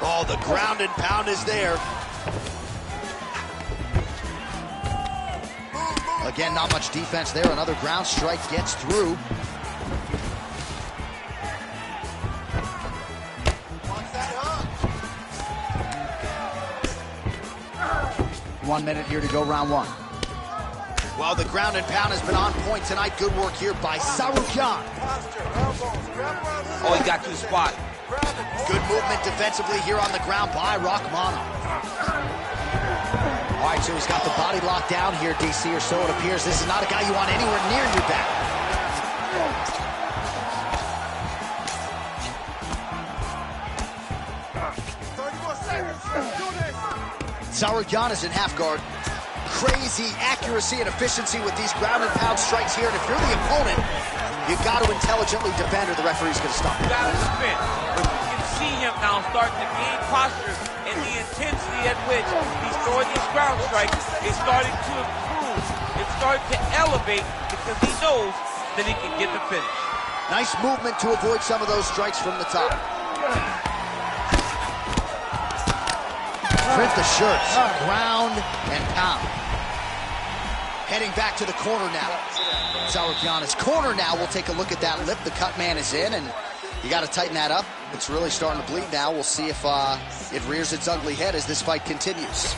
Oh, the ground and pound is there. Again, not much defense there. Another ground strike gets through. 1 minute here to go, round one. Well, the ground and pound has been on point tonight. Good work here by Sauerkraut.
Oh, he got to the spot.
Good movement defensively here on the ground by Rachmanov. All right, so he's got the body locked down here, DC, or so it appears. This is not a guy you want anywhere near your back. Sauerkraut is in half guard. Crazy accuracy and efficiency with these ground and pound strikes here. And if you're the opponent, you've got to intelligently defend or the referee's going to stop you.
You got to defend. But you can see him now starting to gain posture, and the intensity at which he's throwing these ground strikes is starting to improve. It's starting to elevate because he knows that he can get the finish.
Nice movement to avoid some of those strikes from the top. Print the shirts, ground and pound. Heading back to the corner now. Sauerkraut's corner now. We'll take a look at that lip. The cut man is in, and you got to tighten that up. It's really starting to bleed now. We'll see if it rears its ugly head as this fight continues.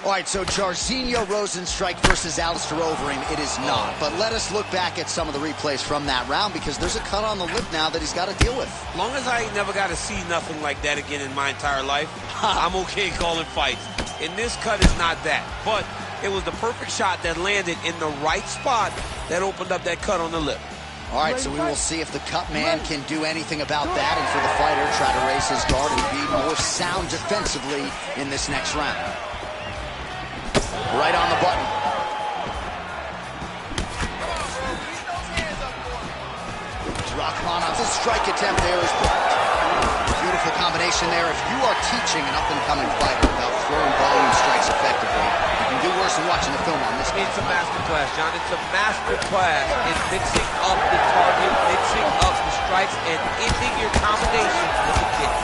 All right, so Jairzinho Rozenstruik versus Alistair Overeem. It is not, but let us look back at some of the replays from that round because there's a cut on the lip now that he's got to deal with.
As long as I ain't never got to see nothing like that again in my entire life, I'm okay calling fights. And this cut is not that, but it was the perfect shot that landed in the right spot that opened up that cut on the lip.
All right, so we will see if the cut man can do anything about that, and for the fighter, try to raise his guard and be more sound defensively in this next round. Right on the button. Rachmanov's strike attempt there is blocked. Beautiful combination there. If you are teaching an up-and-coming fighter about throwing volume strikes effectively, you can do worse than watching the film on this.
It's a master class, John. It's a master class in mixing up the target, mixing up the strikes, and ending your combinations with a kick.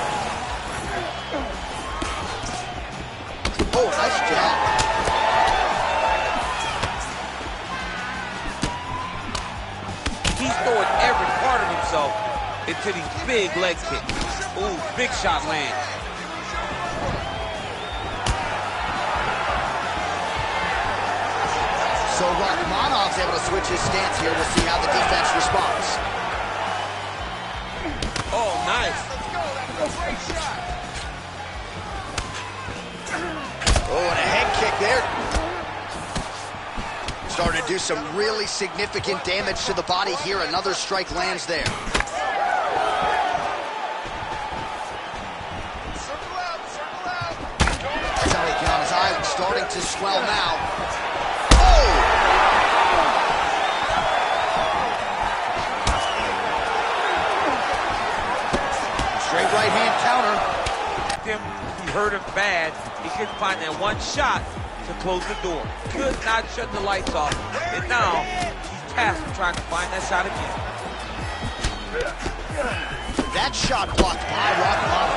Oh, nice jab.
He's throwing every part of himself into these big leg kicks. Ooh, big shot lands.
So Rachmanov's able to switch his stance here. We'll see how the defense responds.
Oh, nice.
Let's go. That's a great shot.
Oh, and a head kick there. Starting to do some really significant damage to the body here. Another strike lands there.
Circle out, circle out.
Sarukyan's eye starting to swell now. Oh! Straight right hand counter.
He hurt him bad. He couldn't find that one shot to close the door. Could not shut the lights off. And now he's tasked with trying to find that shot again.
That shot blocked by Rachmanov.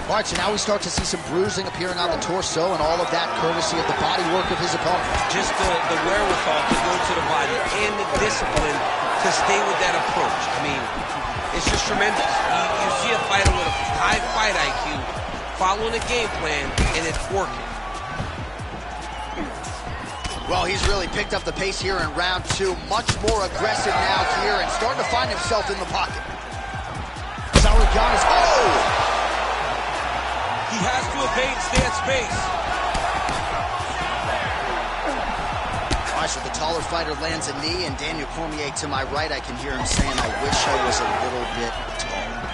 All right, so now we start to see some bruising appearing on the torso, and all of that courtesy of the body work of his opponent.
Just the wherewithal to go to the body and the discipline to stay with that approach. I mean, it's just tremendous. You see a fighter with a high fight IQ following a game plan, and it's working.
Well, he's really picked up the pace here in round two. Much more aggressive now here and starting to find himself in the pocket. Sarukyan is... Oh!
He has to evade, stay at space.
All right, so the taller fighter lands a knee, and Daniel Cormier to my right, I can hear him saying, I wish I was a little bit taller.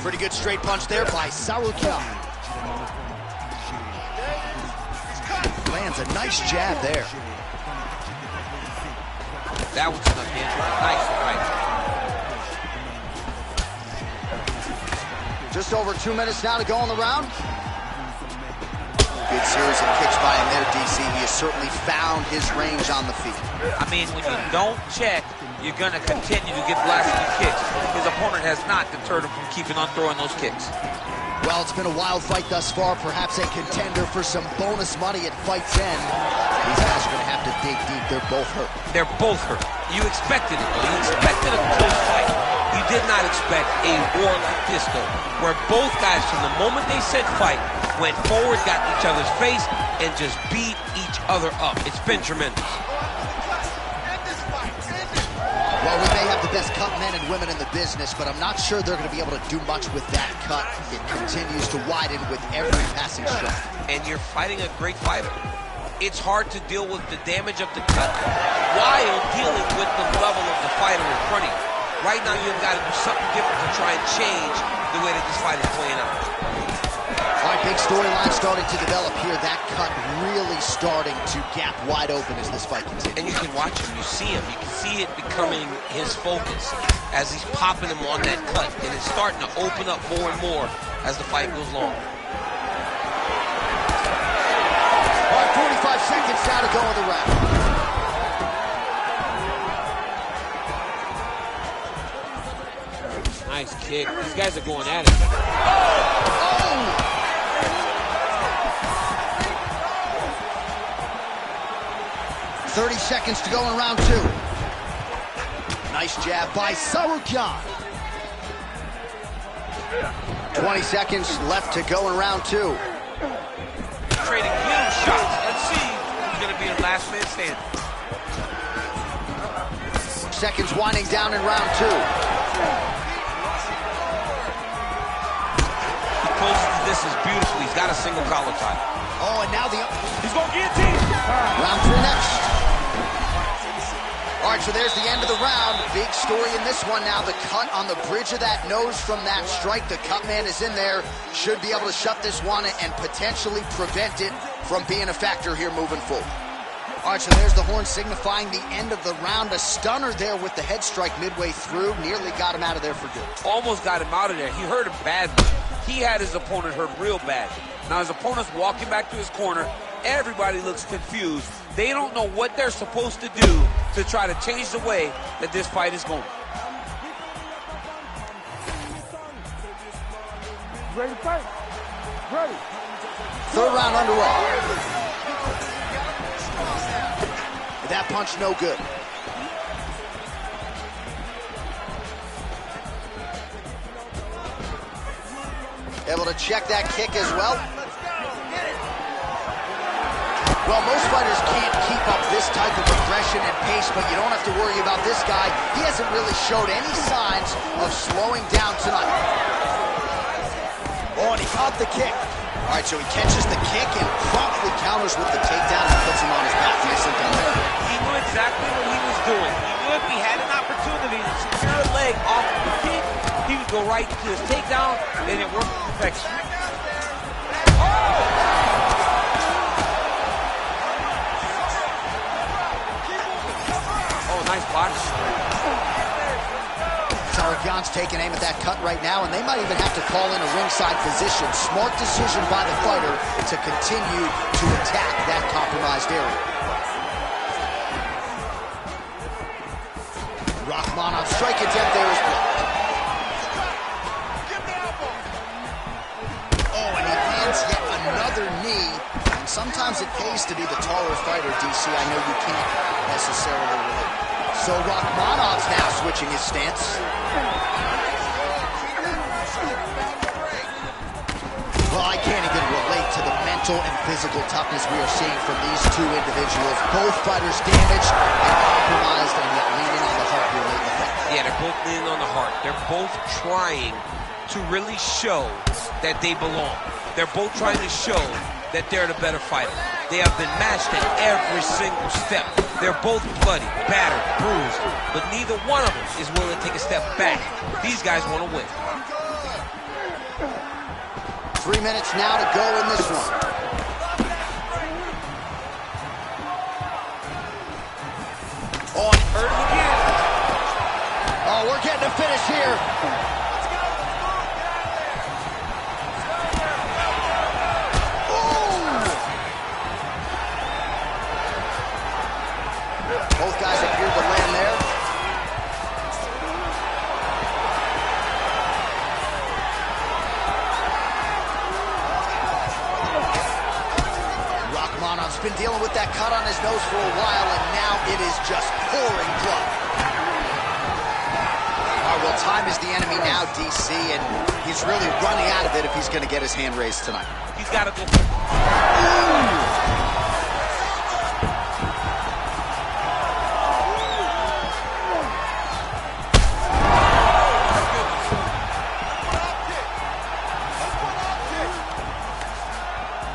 Pretty good straight punch there by Sarukyan. Lands a nice jab there.
That was enough damage. Nice fight.
Just over 2 minutes now to go in the round. Good series of kicks by him there, DC. He has certainly found his range on the feet.
I mean, when you don't check, you're going to continue to get blasted with kicks. His opponent has not deterred him from keeping on throwing those kicks.
Well, it's been a wild fight thus far. Perhaps a contender for some bonus money at fight's end. These guys are going to have to dig deep. They're both hurt.
They're both hurt. You expected it, though. You expected a close fight. You did not expect a war like this, though, where both guys, from the moment they said fight, went forward, got in each other's face, and just beat each other up. It's been tremendous.
Well, we may have the best cut men and women in the business, but I'm not sure they're going to be able to do much with that cut. It continues to widen with every passing shot.
And you're fighting a great fighter. It's hard to deal with the damage of the cut while dealing with the level of the fighter in front of you. Right now, you've got to do something different to try and change the way that this fight is playing out.
All right, big storyline starting to develop here. That cut really starting to gap wide open as this fight continues.
And you can watch him, you see him, you can see it becoming his focus as he's popping him on that cut, and it's starting to open up more and more as the fight goes long.
All right, 45 seconds now to go in the round.
Nice kick. These guys are going at it.
Oh! 30 seconds to go in round two. Nice jab by Sarukyan. 20 seconds left to go in round two.
Trading huge shots. Let's see who's going to be the last man standing.
Seconds winding down in round two.
He closes this is beautiful. He's got a single collar tie.
Oh, and now
he's going to guillotine.
Round three next. All right, so there's the end of the round. Big story in this one now. The cut on the bridge of that nose from that strike. The cut man is in there. Should be able to shut this one and potentially prevent it from being a factor here moving forward. All right, so there's the horn signifying the end of the round. A stunner there with the head strike midway through. Nearly got him out of there for good.
Almost got him out of there. He hurt him badly. He had his opponent hurt real bad. Now his opponent's walking back to his corner. Everybody looks confused. They don't know what they're supposed to do to try to change the way that this fight is going.
Ready to fight? Ready.
Third round underway. That punch no good. Able to check that kick as well. Well, most fighters can't keep up this type of aggression and pace, but you don't have to worry about this guy. He hasn't really showed any signs of slowing down tonight. Oh, and he caught the kick. All right, so he catches the kick and promptly counters with the takedown and puts him on his back. Nicely done there.
He knew exactly what he was doing. He knew if he had an opportunity to secure a leg off of the kick, he would go right to his takedown, and it worked to perfection. Nice body.
Sarukyan's taking aim at that cut right now, and they might even have to call in a ringside physician. Smart decision by the fighter to continue to attack that compromised area. Rachmanov strike attempt there is blocked. Oh, and he lands yet another knee. And sometimes it pays to be the taller fighter, DC. I know you can't necessarily relate. So Rachmanov's now switching his stance. Well, I can't even relate to the mental and physical toughness we are seeing from these two individuals. Both fighters damaged and compromised, and yet leaning on the heart here late in the fight.
Yeah, they're both leaning on the heart. They're both trying to really show that they belong. They're both trying to show that they're the better fighter. They have been matched at every single step. They're both bloody, battered, bruised, but neither one of them is willing to take a step back. These guys want to win.
3 minutes now to go in this one.
Oh, and hurt him again.
Oh, we're getting a finish here. Both guys appeared to land there. Rachmanov's been dealing with that cut on his nose for a while, and now it is just pouring blood. All right, well, time is the enemy now, DC, and he's really running out of it if he's going to get his hand raised tonight.
He's got to go.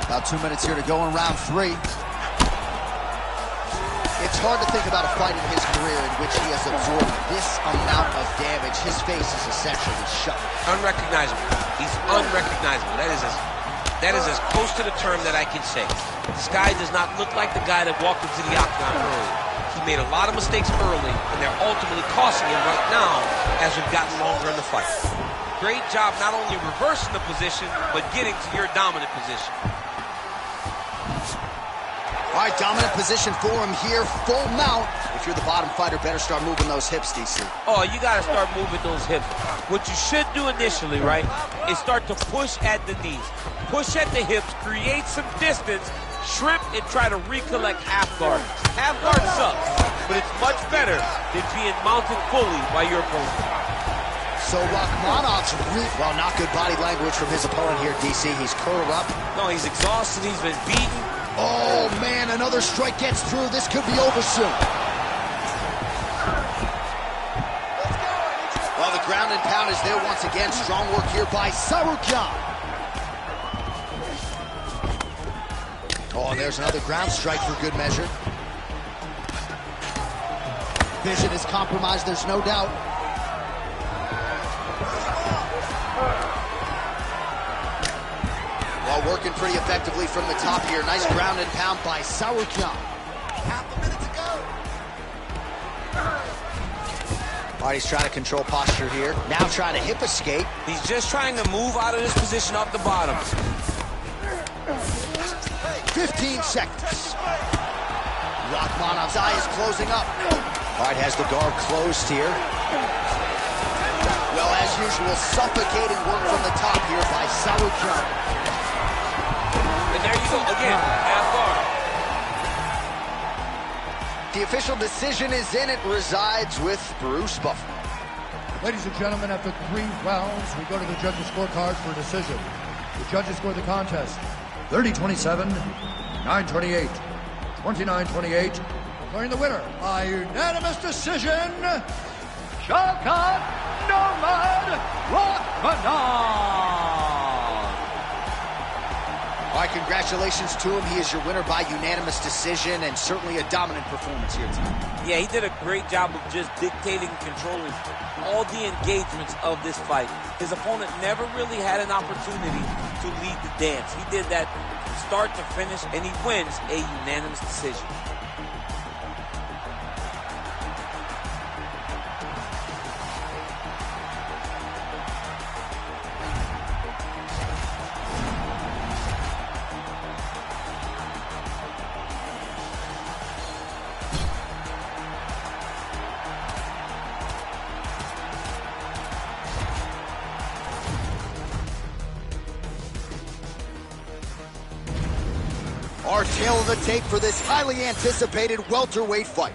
About 2 minutes here to go in round 3. It's hard to think about a fight in his career in which he has absorbed this amount of damage. His face is essentially shut.
Unrecognizable. He's unrecognizable. That is as close to the term that I can say. This guy does not look like the guy that walked into the octagon early. He made a lot of mistakes early, and they're ultimately costing him right now as we've gotten longer in the fight. Great job not only reversing the position, but getting to your dominant position.
All right, dominant position for him here, full mount. If you're the bottom fighter, better start moving those hips, DC.
Oh, you got to start moving those hips. What you should do initially, right, is start to push at the knees. Push at the hips, create some distance, shrimp, and try to recollect half guard. Half guard sucks, but it's much better than being mounted fully by your opponent.
So Rachmanov's well, not good body language from his opponent here, DC. He's curled up.
No, he's exhausted. He's been beaten.
Oh, man, another strike gets through. This could be over soon. Well, the ground and pound is there once again. Strong work here by Sarukyan. Oh, and there's another ground strike for good measure. Vision is compromised, there's no doubt. Well, working pretty effectively from the top here. Nice ground and pound by Sauerkian. Half a minute to go. All right, he's trying to control posture here. Now trying to hip escape.
He's just trying to move out of this position off the bottom.
15 seconds. Rachmanov's eye is closing up. All right, has the guard closed here. Well, as usual, suffocating work from the top here by Sauerkian.
And there you go, again, half guard.
The official decision is in. It resides with Bruce Buffer.
Ladies and gentlemen, after 3 rounds, we go to the judges' scorecard for a decision. The judges scored the contest 30-27, 9-28, 29-28, declaring the winner by unanimous decision, Shavkat Nurmagomedov.
All right, congratulations to him. He is your winner by unanimous decision, and certainly a dominant performance here tonight.
Yeah, he did a great job of just dictating and controlling all the engagements of this fight. His opponent never really had an opportunity to lead the dance. He did that from start to finish, and he wins a unanimous decision.
Our tail of the tape for this highly anticipated welterweight fight.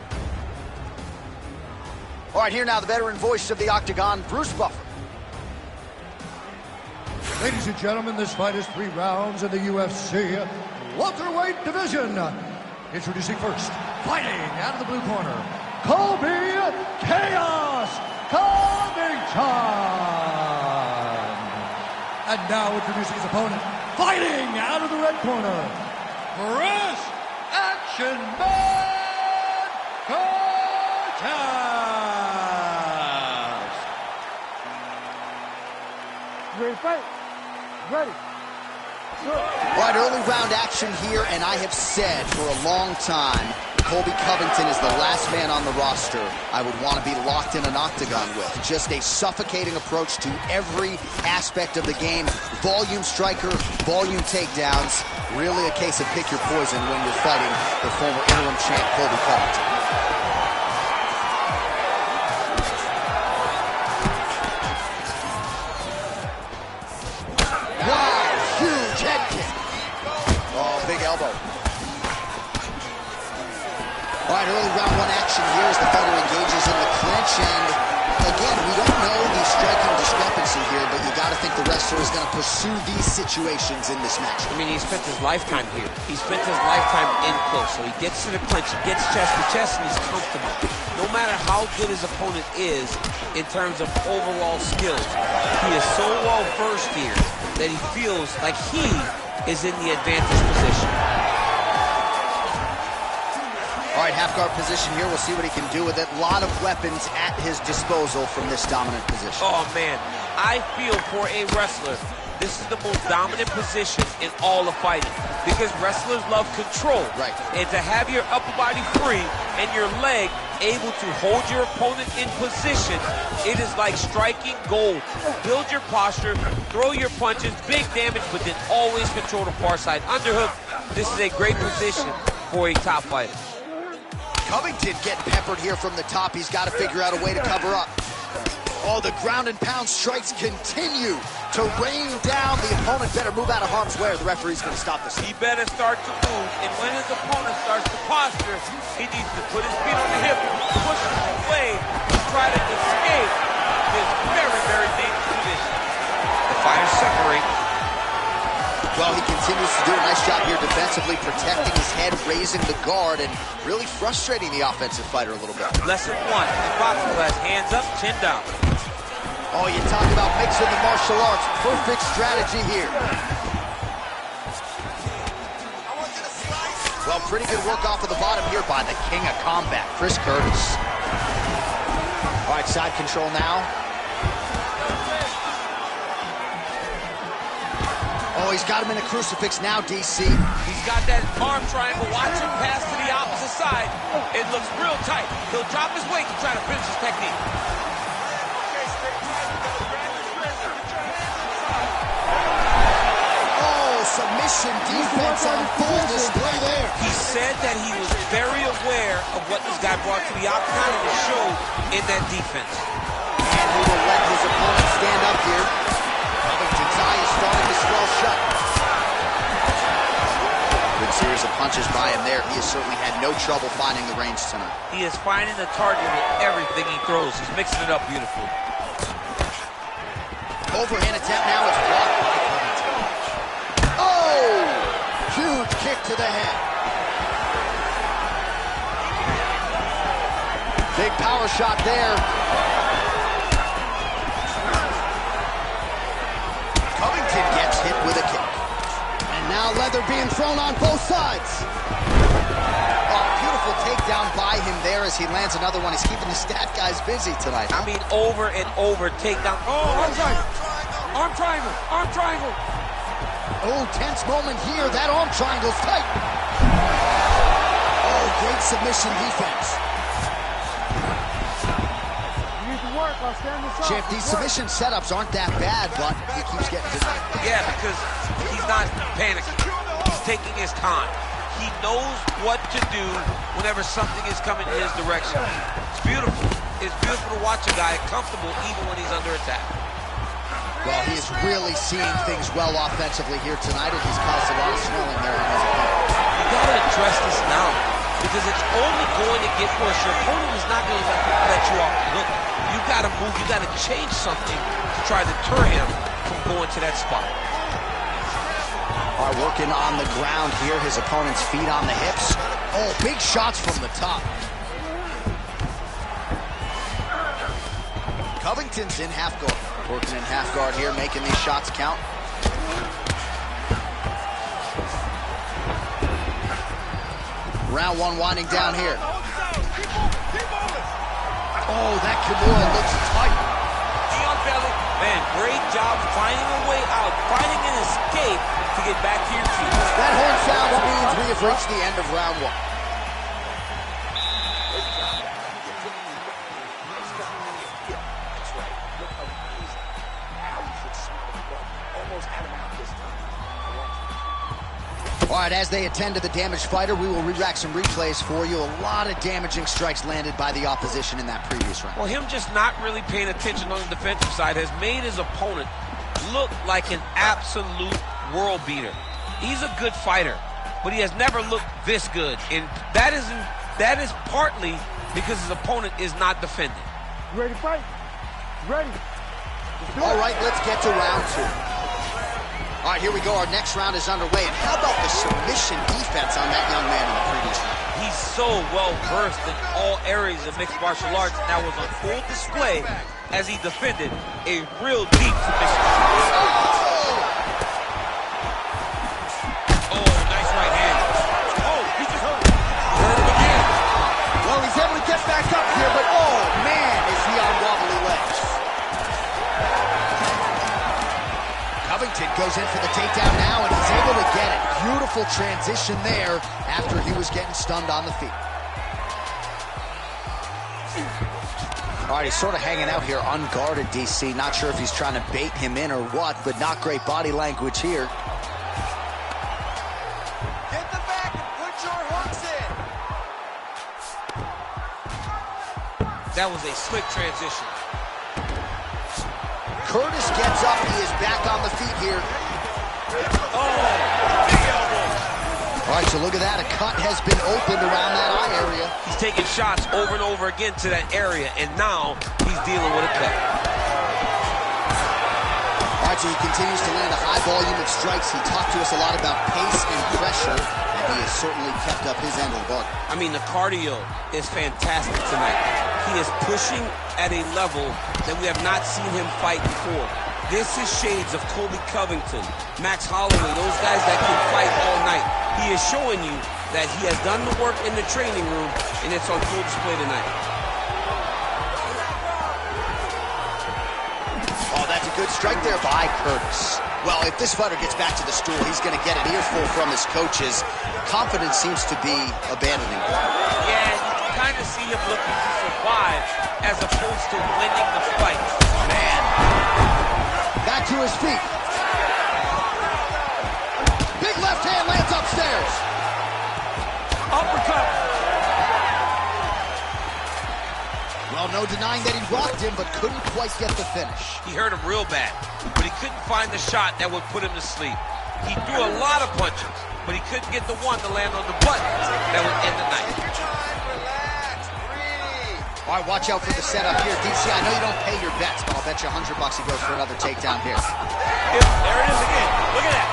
All right, here now the veteran voice of the Octagon, Bruce Buffer.
Ladies and gentlemen, this fight is 3 rounds in the UFC welterweight division. Introducing first, fighting out of the blue corner, Colby Chaos Covington. And now introducing his opponent, fighting out of the red corner, Press Action Man Cortez.
Ready to fight? Ready.
All right, early round action here, and I have said for a long time, Colby Covington is the last man on the roster I would want to be locked in an octagon with. Just a suffocating approach to every aspect of the game. Volume striker, volume takedowns. Really a case of pick your poison when you're fighting the former interim champ, Colby Covington. Wow, huge head kick. Oh, big elbow. All right, early round 1 action here as the fighter engages in the clinch, and again, we don't know the striking discrepancy here, but you got to think the wrestler is going to pursue these situations in this match.
I mean, he spent his lifetime here. He spent his lifetime in close, so he gets to the clinch, he gets chest to chest, and he's comfortable. No matter how good his opponent is in terms of overall skills, he is so well versed here that he feels like he is in the advantage position.
All right, half guard position here. We'll see what he can do with it. A lot of weapons at his disposal from this dominant position.
Oh, man. I feel for a wrestler, this is the most dominant position in all of fighting because wrestlers love control.
Right.
And to have your upper body free and your leg able to hold your opponent in position, it is like striking gold. Build your posture, throw your punches, big damage, but then always control the far side underhook. This is a great position for a top fighter.
Covington getting peppered here from the top. He's got to figure out a way to cover up. Oh, the ground and pound strikes continue to rain down. The opponent better move out of harm's way or the referee's going to stop this.
He better start to move, and when his opponent starts to posture, he needs to put his feet on the hip, push him away, to try to escape this very, very dangerous position. The fighters separate.
Well, he continues to do a nice job here defensively, protecting his head, raising the guard, and really frustrating the offensive fighter a little bit.
Lesson 1, in boxing class, hands up, chin down.
Oh, you talk about mixing the martial arts. Perfect strategy here. Well, pretty good work off of the bottom here by the king of combat, Chris Curtis. right, side control now. Oh, he's got him in a crucifix now, DC.
He's got that arm triangle. Watch him pass to the opposite side. It looks real tight. He'll drop his weight to try to finish his technique.
Oh, submission defense on full display there.
He said that he was very aware of what this guy brought to the octagon and it showed in that defense.
And he will let his opponent stand up here. Covington's eye is starting to swell shut. Good series of punches by him there. He has certainly had no trouble finding the range tonight.
He is finding the target with everything he throws. He's mixing it up beautifully.
Overhand attempt now is blocked by Covington. Oh! Huge kick to the head. Big power shot there. Covington gets hit with a kick. And now leather being thrown on both sides. Oh, beautiful takedown by him there as he lands another one. He's keeping the stat guys busy tonight.
I mean, over and over takedown. Oh,
Arm triangle. Arm triangle. Arm triangle.
Oh, tense moment here. That arm triangle's tight. Oh, great submission defense.
You need to work. I'll stand this up.
Champ, these submission setups aren't that bad, but he keeps getting denied.
Yeah, because he's not panicking. He's taking his time. He knows what to do whenever something is coming in his direction. It's beautiful. It's beautiful to watch a guy comfortable even when he's under attack.
Well, he is really seeing things well offensively here tonight, and he's caused a lot of swelling there on his opponent.
You gotta address this now, because it's only going to get worse. Your opponent is not going to let you off the hook. You gotta move, you gotta change something to try to deter him from going to that spot.
Are working on the ground here, his opponent's feet on the hips. Oh, big shots from the top. Covington's in half guard. Working in half guard here, making these shots count. Round one winding down here. Oh, that Kimura looks tight.
Dion Belly, man, great job finding a way out, finding an escape to get back to your feet.
That horn sound means we have reached the end of round one. All right, as they attend to the damaged fighter, we will re-rack some replays for you. A lot of damaging strikes landed by the opposition in that previous round.
Well, him just not really paying attention on the defensive side has made his opponent look like an absolute world beater. He's a good fighter, but he has never looked this good, and that is partly because his opponent is not defending.
You ready to fight? Ready.
All right, let's get to round two. All right, here we go. Our next round is underway. And how about the submission defense on that young man in the previous round?
He's so well-versed in all areas of mixed martial arts. That was on full display as he defended a real deep submission. Oh, nice right hand. Oh, he just hurt him. He hurt him again.
Well, he's able to get back up here, but oh, man, is he on wobbly legs. Covington goes in for the takedown now, and he's able to get it. Beautiful transition there after he was getting stunned on the feet. All right, he's sort of hanging out here unguarded, DC. Not sure if he's trying to bait him in or what, but not great body language here.
Get the back and put your hooks in.
That was a slick transition.
Curtis gets up. He is back on the feet here.
Oh, big elbow.
All right, so look at that. A cut has been opened around that eye area.
He's taking shots over and over again to that area, and now he's dealing with a cut.
All right, so he continues to land a high volume of strikes. He talked to us a lot about pace and pressure, and he has certainly kept up his end of the bargain.
I mean, the cardio is fantastic tonight. He is pushing at a level that we have not seen him fight before. This is shades of Colby Covington, Max Holloway, those guys that can fight all night. He is showing you that he has done the work in the training room, and it's on full display tonight.
good strike there by Curtis. Well, if this fighter gets back to the stool, he's going to get an earful from his coaches. Confidence seems to be abandoning him.
Yeah, you can kind of see him looking to survive as opposed to winning the fight.
Man. Back to his feet. Big left hand lands upstairs.
Uppercut.
Well, no denying that he rocked him, but couldn't quite get the finish.
He hurt him real bad, but he couldn't find the shot that would put him to sleep. He threw a lot of punches, but he couldn't get the one to land on the button that would end the night.
Take your time, relax, breathe.
All right, watch out for the setup here, DC. I know you don't pay your bets, but I'll bet you $100 he goes for another takedown here.
There it is again. Look at that.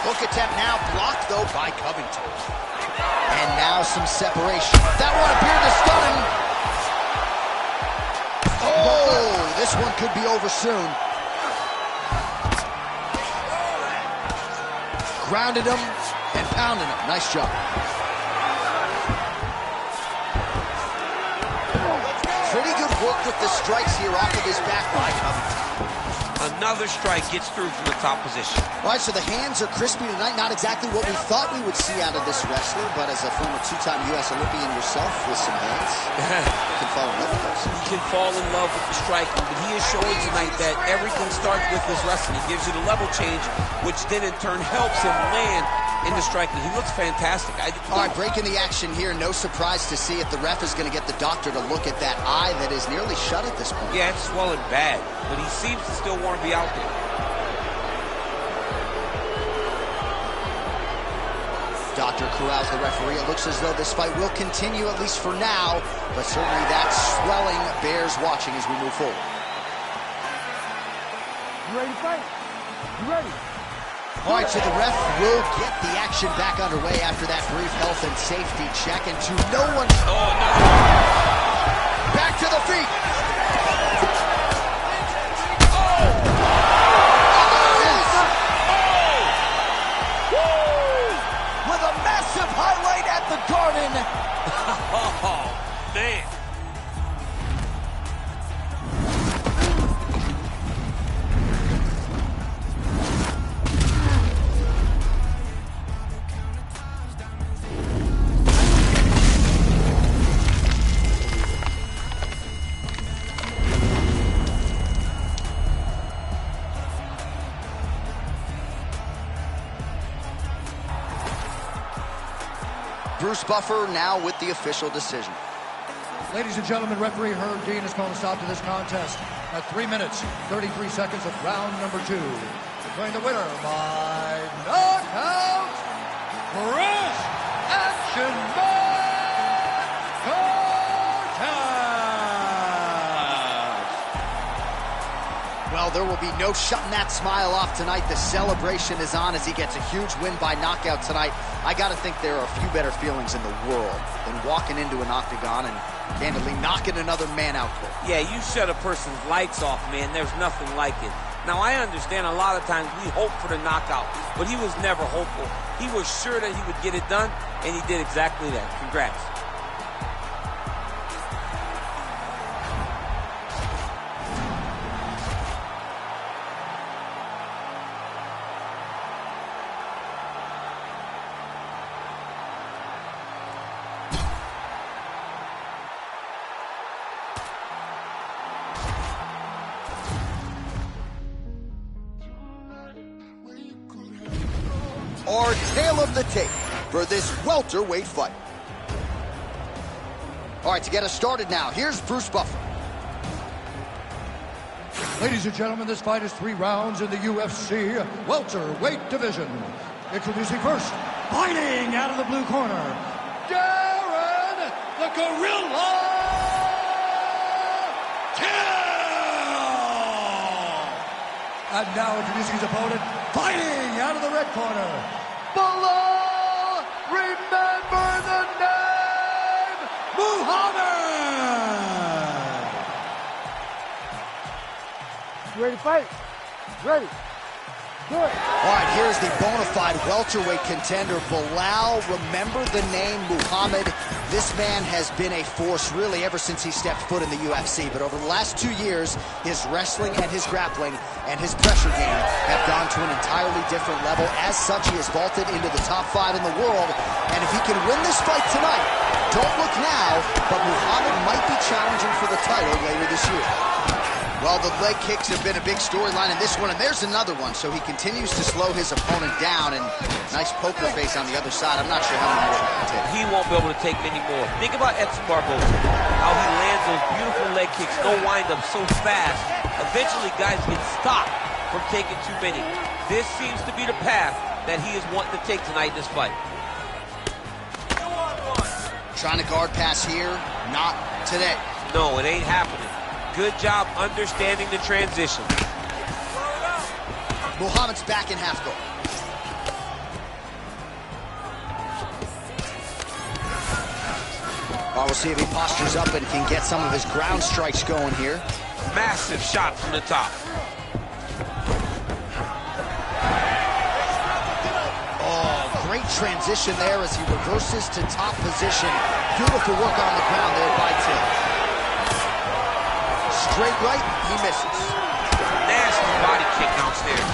Hook attempt now blocked, though, by Covington. And now some separation. That one appeared to stun him. Oh, this one could be over soon. Grounded him and pounded him. Nice job. Pretty good work with the strikes here off of his back by Covington.
Another strike gets through from the top position.
All right, so the hands are crispy tonight. Not exactly what we thought we would see out of this wrestler, but as a former two-time U.S. Olympian yourself with some hands, you can fall in love with those.
He can fall in love with the striking, but he is showing tonight that everything starts with his wrestling. He gives you the level change, which then in turn helps him land in the striking. He looks fantastic.
All right, breaking the action here. No surprise to see if the ref is going to get the doctor to look at that eye that is nearly shut at this point.
Yeah, it's swelling bad, but he seems to still want to be out there.
Doctor corrals the referee. It looks as though this fight will continue, at least for now, but certainly that swelling bears watching as we move forward.
You ready to fight? You ready?
All right, so the ref will get the action back underway after that brief health and safety check, and to no one's...
Oh, no.
Back to the feet. With a massive highlight at the Garden.
Oh, man.
Bruce Buffer now with the official decision.
Ladies and gentlemen, referee Herb Dean has called a stop to this contest at 3 minutes, 33 seconds of round number 2. Declaring the winner by knockout, Prix Action
Well, there will be no shutting that smile off tonight. The celebration is on as he gets a huge win by knockout tonight. I got to think there are a few better feelings in the world than walking into an octagon and candidly knocking another man out cold.
Yeah, you shut a person's lights off, man. There's nothing like it. Now, I understand a lot of times we hope for the knockout, but he was never hopeful. He was sure that he would get it done, and he did exactly that. Congrats.
Our tale of the tape for this welterweight fight. All right, to get us started now, here's Bruce Buffer.
Ladies and gentlemen, this fight is 3 rounds in the UFC welterweight division. Introducing first, fighting out of the blue corner, Darren the Gorilla Till! And now introducing his opponent, fighting out of the red corner, Bilal, remember the name, Muhammad!
You ready to fight? You ready? Do it.
All right, here's the bona fide welterweight contender, Bilal. Remember the name Muhammad. This man has been a force really ever since he stepped foot in the UFC. But over the last 2 years, his wrestling and his grappling and his pressure game have gone to an entirely different level. As such, he has vaulted into the top 5 in the world. And if he can win this fight tonight, don't look now, but Muhammad might be challenging for the title later this year. Well, the leg kicks have been a big storyline in this one, and there's another one. So he continues to slow his opponent down, and nice poker face on the other side. I'm not sure how many more he can take.
He won't be able to take many more. Think about Edson Barboza, how he lands those beautiful leg kicks, no wind-up, so fast. Eventually, guys get stopped from taking too many. This seems to be the path that he is wanting to take tonight in this fight.
Trying to guard pass here, not today.
No, it ain't happening. Good job understanding the transition.
Muhammad's back in half guard. Well, we'll see if he postures up and can get some of his ground strikes going here.
Massive shot from the top.
Oh, great transition there as he reverses to top position. Beautiful work on the ground there by Till. Straight right, he misses.
Nasty body kick downstairs.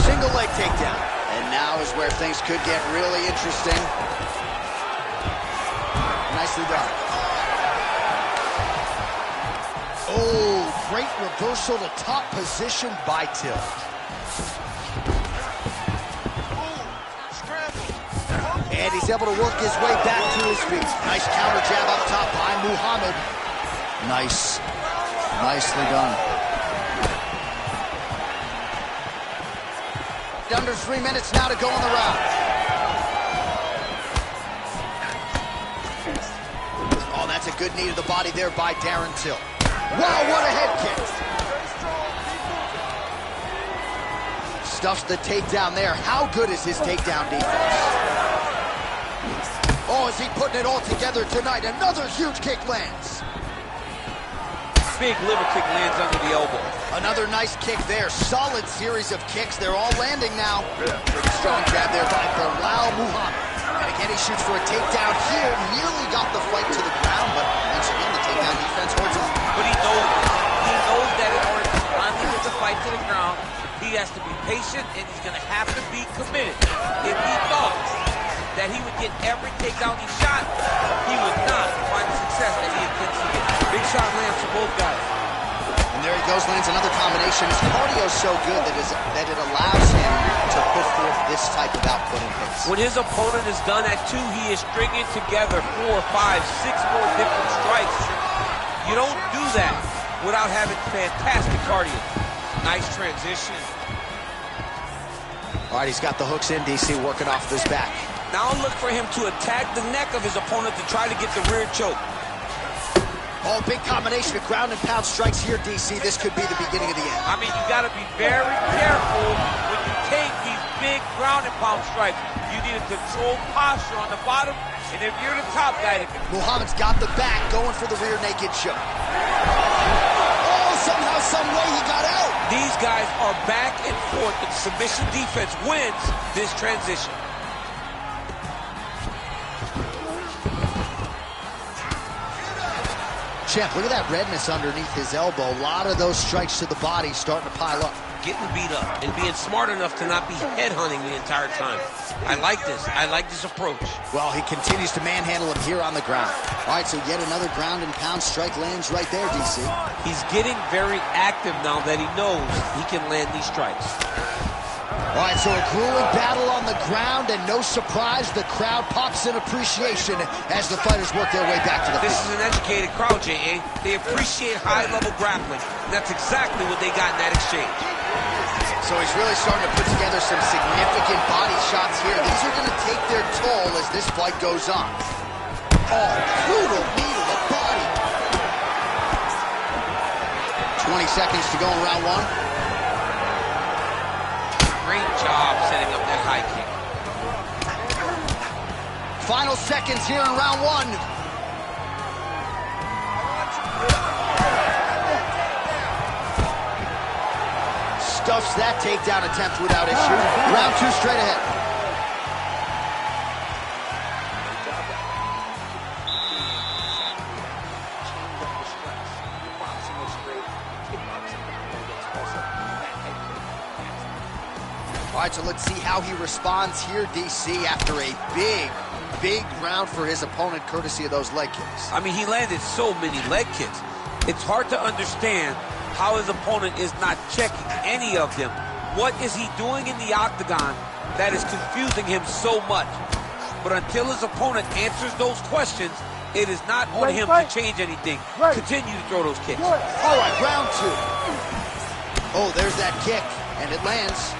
Single leg takedown. And now is where things could get really interesting. Nicely done. Oh, great reversal to top position by Till. And he's able to work his way back to his feet. Nice counter jab up top by Muhammad. Nice. Nicely done. Under 3 minutes now to go in the round. Oh, that's a good knee to the body there by Darren Till. Wow, what a head kick. Stuffs the takedown there. How good is his takedown defense? Oh, is he putting it all together tonight? Another huge kick lands.
Big liver kick lands under the elbow.
Another nice kick there. Solid series of kicks. They're all landing now. Pretty strong jab there by Bilal Muhammad. And again, he shoots for a takedown here. Nearly got the fight to the ground, but once again, the takedown defense holds him.
But he knows this. He knows that in order to finally get the fight to the ground, he has to be patient and he's going to have to be committed. If he thought that he would get every takedown he shot, he would not find the success that he intends to get. Big shot lands for both guys.
And there he goes, lands another combination. His cardio is so good that it allows him to put forth this type of output and pace.
When his opponent is done at 2, he is stringing together 4, 5, 6 more different strikes. You don't do that without having fantastic cardio. Nice transition.
All right, he's got the hooks in, DC, working off of his back.
Now look for him to attack the neck of his opponent to try to get the rear choke.
Oh, big combination of ground and pound strikes here, DC. This could be the beginning of the end.
I mean, you got to be very careful when you take these big ground and pound strikes. You need a controlled posture on the bottom, and if you're the top guy...
Muhammad's got the back, going for the rear naked choke. Oh, somehow, some way he got out.
These guys are back and forth, and submission defense wins this transition.
Champ, look at that redness underneath his elbow. A lot of those strikes to the body starting to pile up.
Getting beat up and being smart enough to not be headhunting the entire time. I like this. I like this approach.
Well, he continues to manhandle him here on the ground. All right, so yet another ground and pound strike lands right there, DC.
He's getting very active now that he knows he can land these strikes.
All right, so a grueling battle on the ground, and no surprise, the crowd pops in appreciation as the fighters work their way back to the
This
field.
is an educated crowd, J.A. They appreciate high-level grappling, and that's exactly what they got in that exchange.
So he's really starting to put together some significant body shots here. These are going to take their toll as this fight goes on. Oh, brutal knee to the body. 20 seconds to go in round 1.
Great job setting up that high kick.
Final seconds here in round 1. stuffs that takedown attempt without issue. Round 2 straight ahead. All right, so let's see how he responds here, DC, after a big round for his opponent, courtesy of those leg kicks.
I mean, he landed so many leg kicks. It's hard to understand how his opponent is not checking any of them. What is he doing in the octagon that is confusing him so much? But until his opponent answers those questions, it is not on him to change anything. Continue to throw those kicks.
All right, round 2. Oh, there's that kick, and it lands.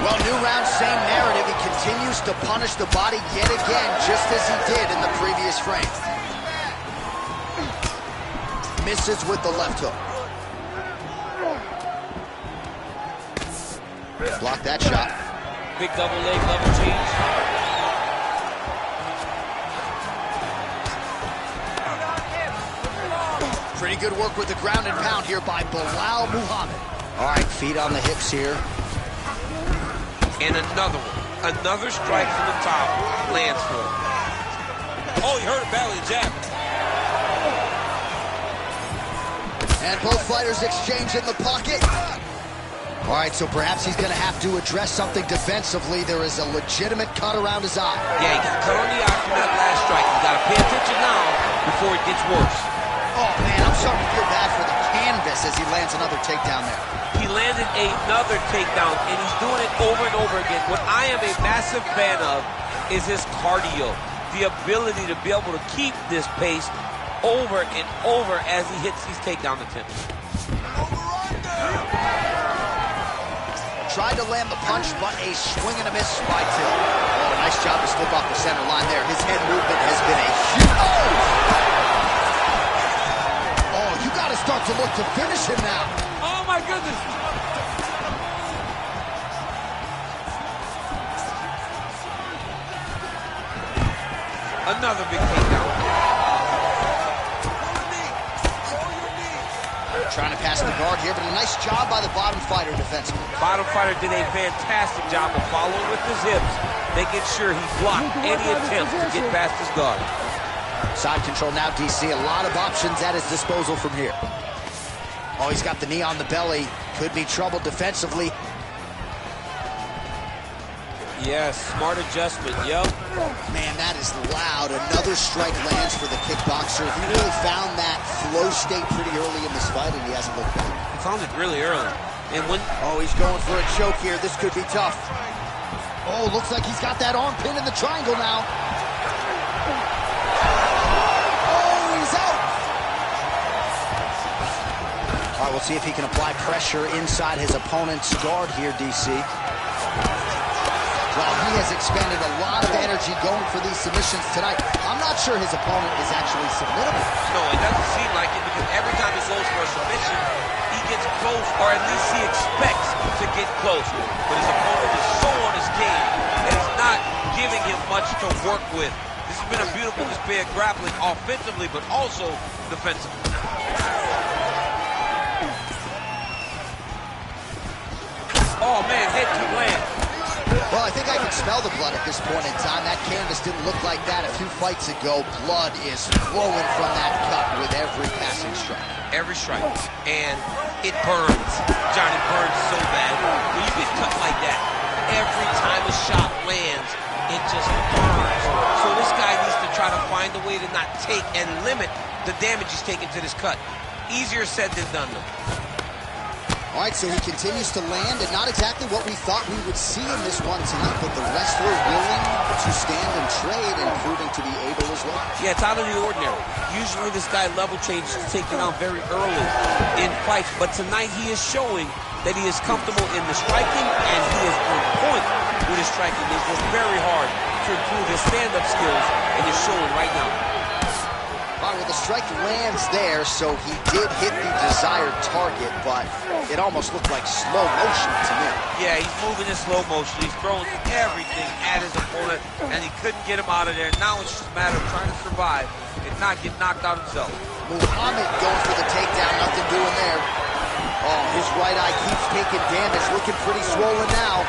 Well, new round, same narrative. He continues to punish the body yet again, just as he did in the previous frame. Misses with the left hook. Block that shot.
Big double leg level change.
Pretty good work with the ground and pound here by Bilal Muhammad. All right, feet on the hips here.
And another one. Another strike from the top lands for him. Oh, he heard it badly, jab.
And both fighters exchange in the pocket. All right, so perhaps he's going to have to address something defensively. There is a legitimate cut around his eye.
Yeah, he got cut on the eye from that last strike. He's got to pay attention now before it gets worse.
Oh, man, I'm starting to feel bad for the canvas as he lands another takedown there.
He landed another takedown, and he's doing it over and over again. What I am a massive fan of is his cardio, the ability to be able to keep this pace over and over as he hits these takedown attempts.
Tried to land the punch, but a swing and a miss by Till. Oh, nice job to slip off the center line there. His head movement has been a huge... Oh, you got to start to look to finish him now.
Oh, my goodness. Another big takedown.
Trying to pass the guard here, but a nice job by the bottom fighter defensively.
Bottom fighter did a fantastic job of following with his hips, making sure he blocked any attempts to get past his guard.
Side control now, DC. A lot of options at his disposal from here. Oh, he's got the knee on the belly. Could be trouble defensively.
Yes, smart adjustment, yep.
Man, that is loud. Another strike lands for the kickboxer. He really found that flow state pretty early in this fight, and he hasn't looked back.
He found it really early. And when...
Oh, he's going for a choke here. This could be tough. Oh, looks like he's got that arm pin in the triangle now. Oh, he's out. All right, we'll see if he can apply pressure inside his opponent's guard here, DC. Well, he has expended a lot of energy going for these submissions tonight. I'm not sure his opponent is actually submittable.
No, it doesn't seem like it, because every time he goes for a submission, he gets close, or at least he expects to get close. But his opponent is so on his game that he's not giving him much to work with. This has been a beautiful display of grappling offensively, but also defensively. Oh, man, head to land.
Well, I think I can smell the blood at this point in time. That canvas didn't look like that a few fights ago. Blood is flowing from that cut with every passing strike.
Every strike. And it burns. Johnny burns so bad. When you get cut like that, every time a shot lands, it just burns. So this guy needs to try to find a way to not take and limit the damage he's taking to this cut. Easier said than done, though.
All right, so he continues to land, and not exactly what we thought we would see in this one tonight, but the wrestler willing to stand and trade and proving to be able as well.
Yeah, it's out of the ordinary. Usually this guy level changes to take him out very early in fights, but tonight he is showing that he is comfortable in the striking, and he is on point with his striking. He's worked very hard to improve his stand-up skills, and he's showing right now.
All right, well, the strike lands there, so he did hit the desired target, but it almost looked like slow motion to me.
Yeah, he's moving in slow motion. He's throwing everything at his opponent, and he couldn't get him out of there. Now it's just a matter of trying to survive and not get knocked out himself.
Muhammad going for the takedown, nothing doing there. Oh, his right eye keeps taking damage, looking pretty swollen now.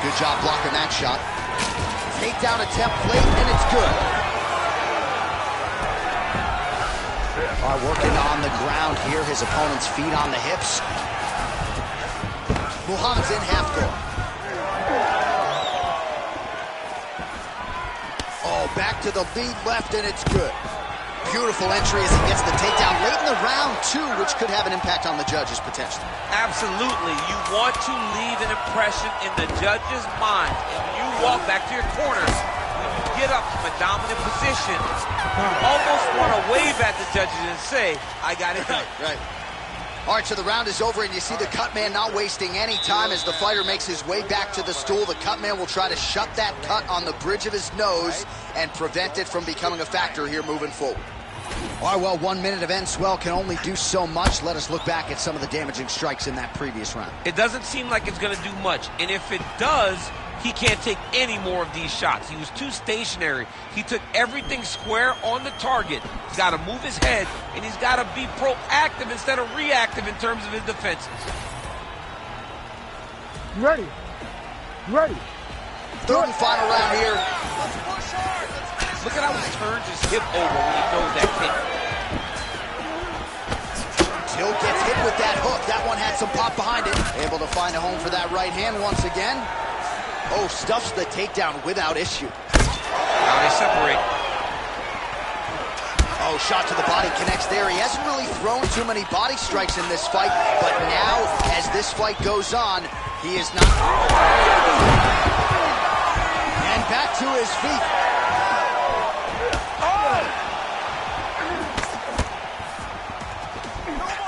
Good job blocking that shot. Takedown attempt late, and it's good. Working on the ground here, his opponent's feet on the hips. Muhammad's in half guard. Oh, back to the lead left, and it's good. Beautiful entry as he gets the takedown late in the round, too, which could have an impact on the judges, potentially.
Absolutely. You want to leave an impression in the judge's mind. And when you walk back to your corner, when you get up from a dominant position, you almost want to wave at the judges and say, I got it done.
Right. All right, so the round is over, and you see the cut man not wasting any time as the fighter makes his way back to the stool. The cut man will try to shut that cut on the bridge of his nose and prevent it from becoming a factor here moving forward. All right, well, 1 minute of end swell can only do so much. Let us look back at some of the damaging strikes in that previous round.
It doesn't seem like it's going to do much, and if it does, he can't take any more of these shots. He was too stationary. He took everything square on the target. He's got to move his head, and he's got to be proactive instead of reactive in terms of his defenses.
You ready? You ready?
Third and final round here.
Look at how he turns his hip over when he throws that kick.
Till gets hit with that hook. That one had some pop behind it. Able to find a home for that right hand once again. Oh, stuffs the takedown without issue.
Now they separate.
Oh, shot to the body connects there. He hasn't really thrown too many body strikes in this fight, but now, as this fight goes on, he is not. And back to his feet.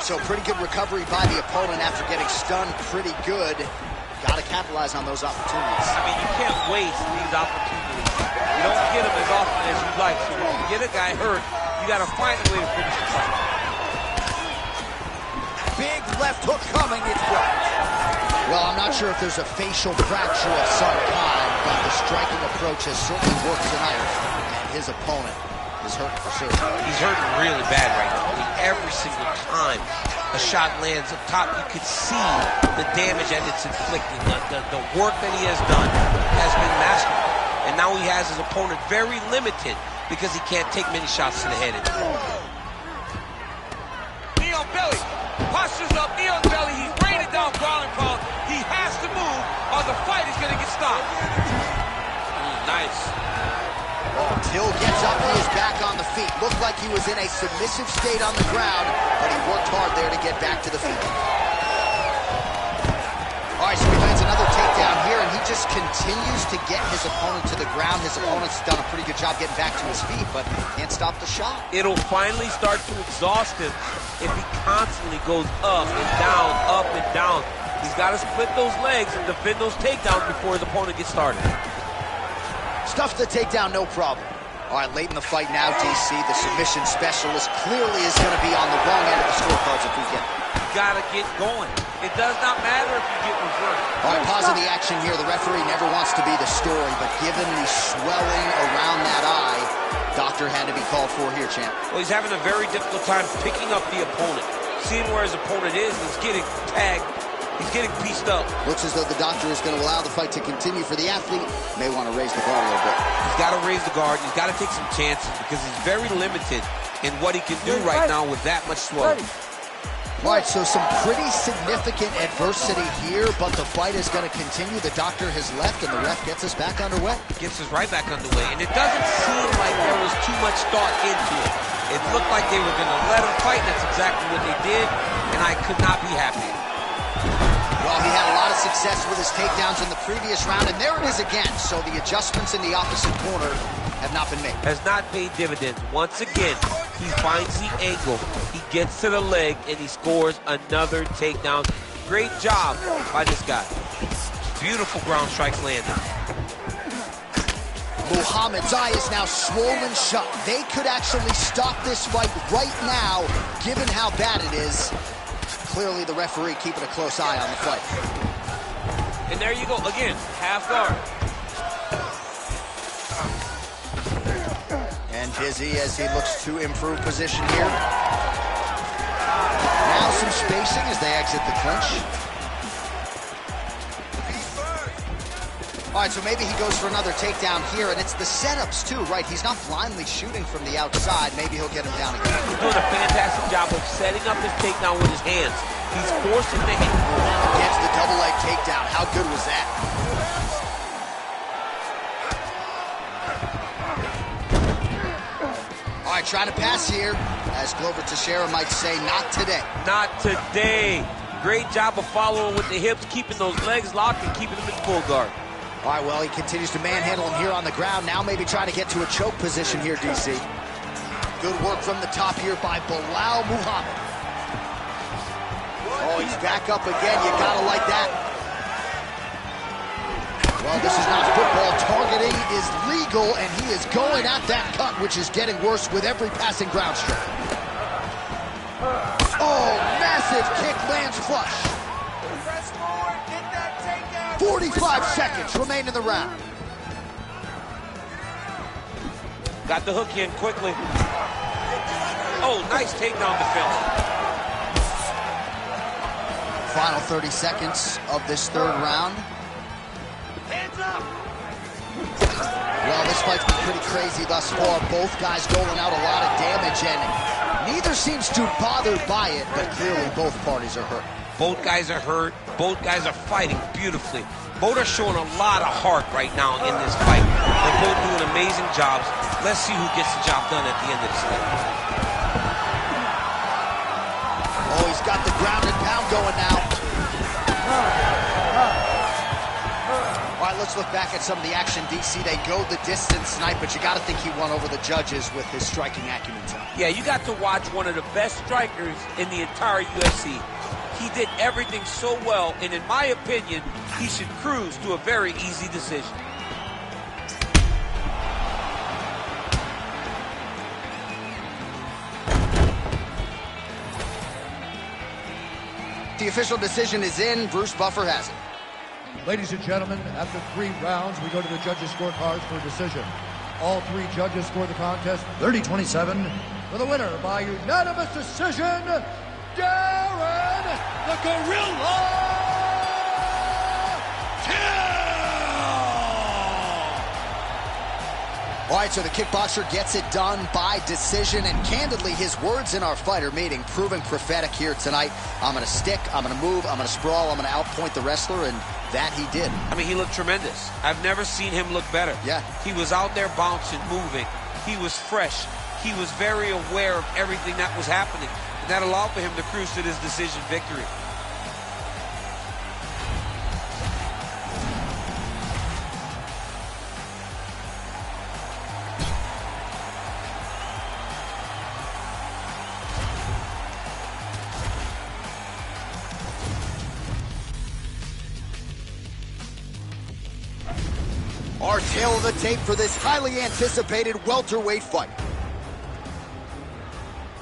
So pretty good recovery by the opponent after getting stunned pretty good. Got to capitalize on those opportunities.
I mean, you can't waste these opportunities. You don't get them as often as you'd like. So when you get a guy hurt, you got to find a way to finish the fight.
Big left hook coming, it's blocked. Well, I'm not sure if there's a facial fracture of some kind, but the striking approach has certainly worked tonight, and his opponent is hurting for sure. He's
hurting really bad right now. I mean, every single time a shot lands up top, you could see the damage that it's inflicting. The work that he has done has been masterful. And now he has his opponent very limited because he can't take many shots to the head anymore. Knee on belly. Postures up, knee on belly. He's raining down ground and pound. He has to move or the fight is going to get stopped. Nice.
Oh, Till gets up, he is back on the feet. Looked like he was in a submissive state on the ground, but he worked hard there to get back to the feet. All right, so he lands another takedown here, and he just continues to get his opponent to the ground. His opponent's done a pretty good job getting back to his feet, but can't stop the shot.
It'll finally start to exhaust him if he constantly goes up and down, up and down. He's got to split those legs and defend those takedowns before his opponent gets started.
Stuffs the takedown, no problem. All right, late in the fight now, DC, the submission specialist clearly is going to be on the wrong end of the scorecards if we get it.
You got to get going. It does not matter if you get reversed.
All right, pause in the action here. The referee never wants to be the story, but given the swelling around that eye, doctor had to be called for here, champ.
Well, he's having a very difficult time picking up the opponent. Seeing where his opponent is, he's getting tagged. He's getting pieced up.
Looks as though the doctor is going to allow the fight to continue for the athlete. May want to raise the guard a little bit.
He's got to raise the guard. He's got to take some chances because he's very limited in what he can do right now with that much swelling.
All right, so some pretty significant adversity here, but the fight is going to continue. The doctor has left, and the ref gets us back underway.
Gets us right back underway, and it doesn't seem like there was too much thought into it. It looked like they were going to let him fight, and that's exactly what they did, and I could not be happier.
Well, he had a lot of success with his takedowns in the previous round, and there it is again. So the adjustments in the opposite corner have not been made.
Has not paid dividends. Once again, he finds the angle, he gets to the leg, and he scores another takedown. Great job by this guy. Beautiful ground strikes landed.
Muhammad's eye is now swollen shut. They could actually stop this fight right now, given how bad it is. Clearly the referee keeping a close eye on the fight.
And there you go, again, half guard.
And Dizzy as he looks to improve position here. Now some spacing as they exit the clinch. All right, so maybe he goes for another takedown here, and it's the setups too, right? He's not blindly shooting from the outside. Maybe he'll get him down again.
He's doing a fantastic job of setting up his takedown with his hands. He's forcing the hand.
Gets the double leg takedown. How good was that? All right, trying to pass here. As Glover Teixeira might say, not today.
Not today. Great job of following with the hips, keeping those legs locked and keeping them in full guard.
All right, well, he continues to manhandle him here on the ground. Now maybe trying to get to a choke position here, DC. Good work from the top here by Bilal Muhammad. Oh, he's back up again. You gotta like that. Well, this is not football. Targeting is legal, and he is going at that cut, which is getting worse with every passing ground stroke. Oh, massive kick lands flush. 45 seconds remain in the round.
Got the hook in quickly. Oh, nice takedown defense.
Final 30 seconds of this third round.
Hands up.
Well, this fight's been pretty crazy thus far. Both guys doling out a lot of damage, and neither seems too bothered by it, but clearly both parties are hurt.
Both guys are hurt. Both guys are fighting beautifully. Both are showing a lot of heart right now in this fight. They're both doing amazing jobs. Let's see who gets the job done at the end of this fight.
Oh, he's got the ground and pound going now. All right, let's look back at some of the action, DC. They go the distance tonight, but you got to think he won over the judges with his striking acumen tonight.
Yeah, you got to watch one of the best strikers in the entire UFC. He did everything so well, and in my opinion, he should cruise to a very easy decision.
The official decision is in. Bruce Buffer has it.
Ladies and gentlemen, after 3 rounds, we go to the judges' scorecards for a decision. All 3 judges scored the contest 30-27 for the winner by unanimous decision, Darren the Gorilla
All right, so the kickboxer gets it done by decision, and candidly, his words in our fighter meeting proving prophetic here tonight. I'm going to stick, I'm going to move, I'm going to sprawl, I'm going to outpoint the wrestler, and that he did.
I mean, he looked tremendous. I've never seen him look better.
Yeah.
He was out there bouncing, moving. He was fresh. He was very aware of everything that was happening, and that allowed for him to cruise to this decision victory.
Our tail of the tape for this highly anticipated welterweight fight.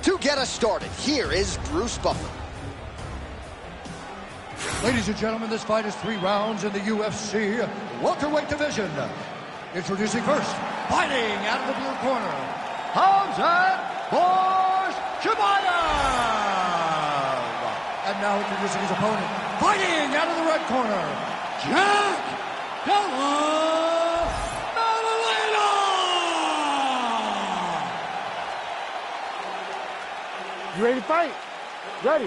To get us started, here is Bruce Buffer.
Ladies and gentlemen, this fight is 3 rounds in the UFC welterweight division. Introducing first, fighting out of the blue corner, Hamzat Chimaev. And now introducing his opponent, fighting out of the red corner, Jack Della.
You ready to fight? Ready.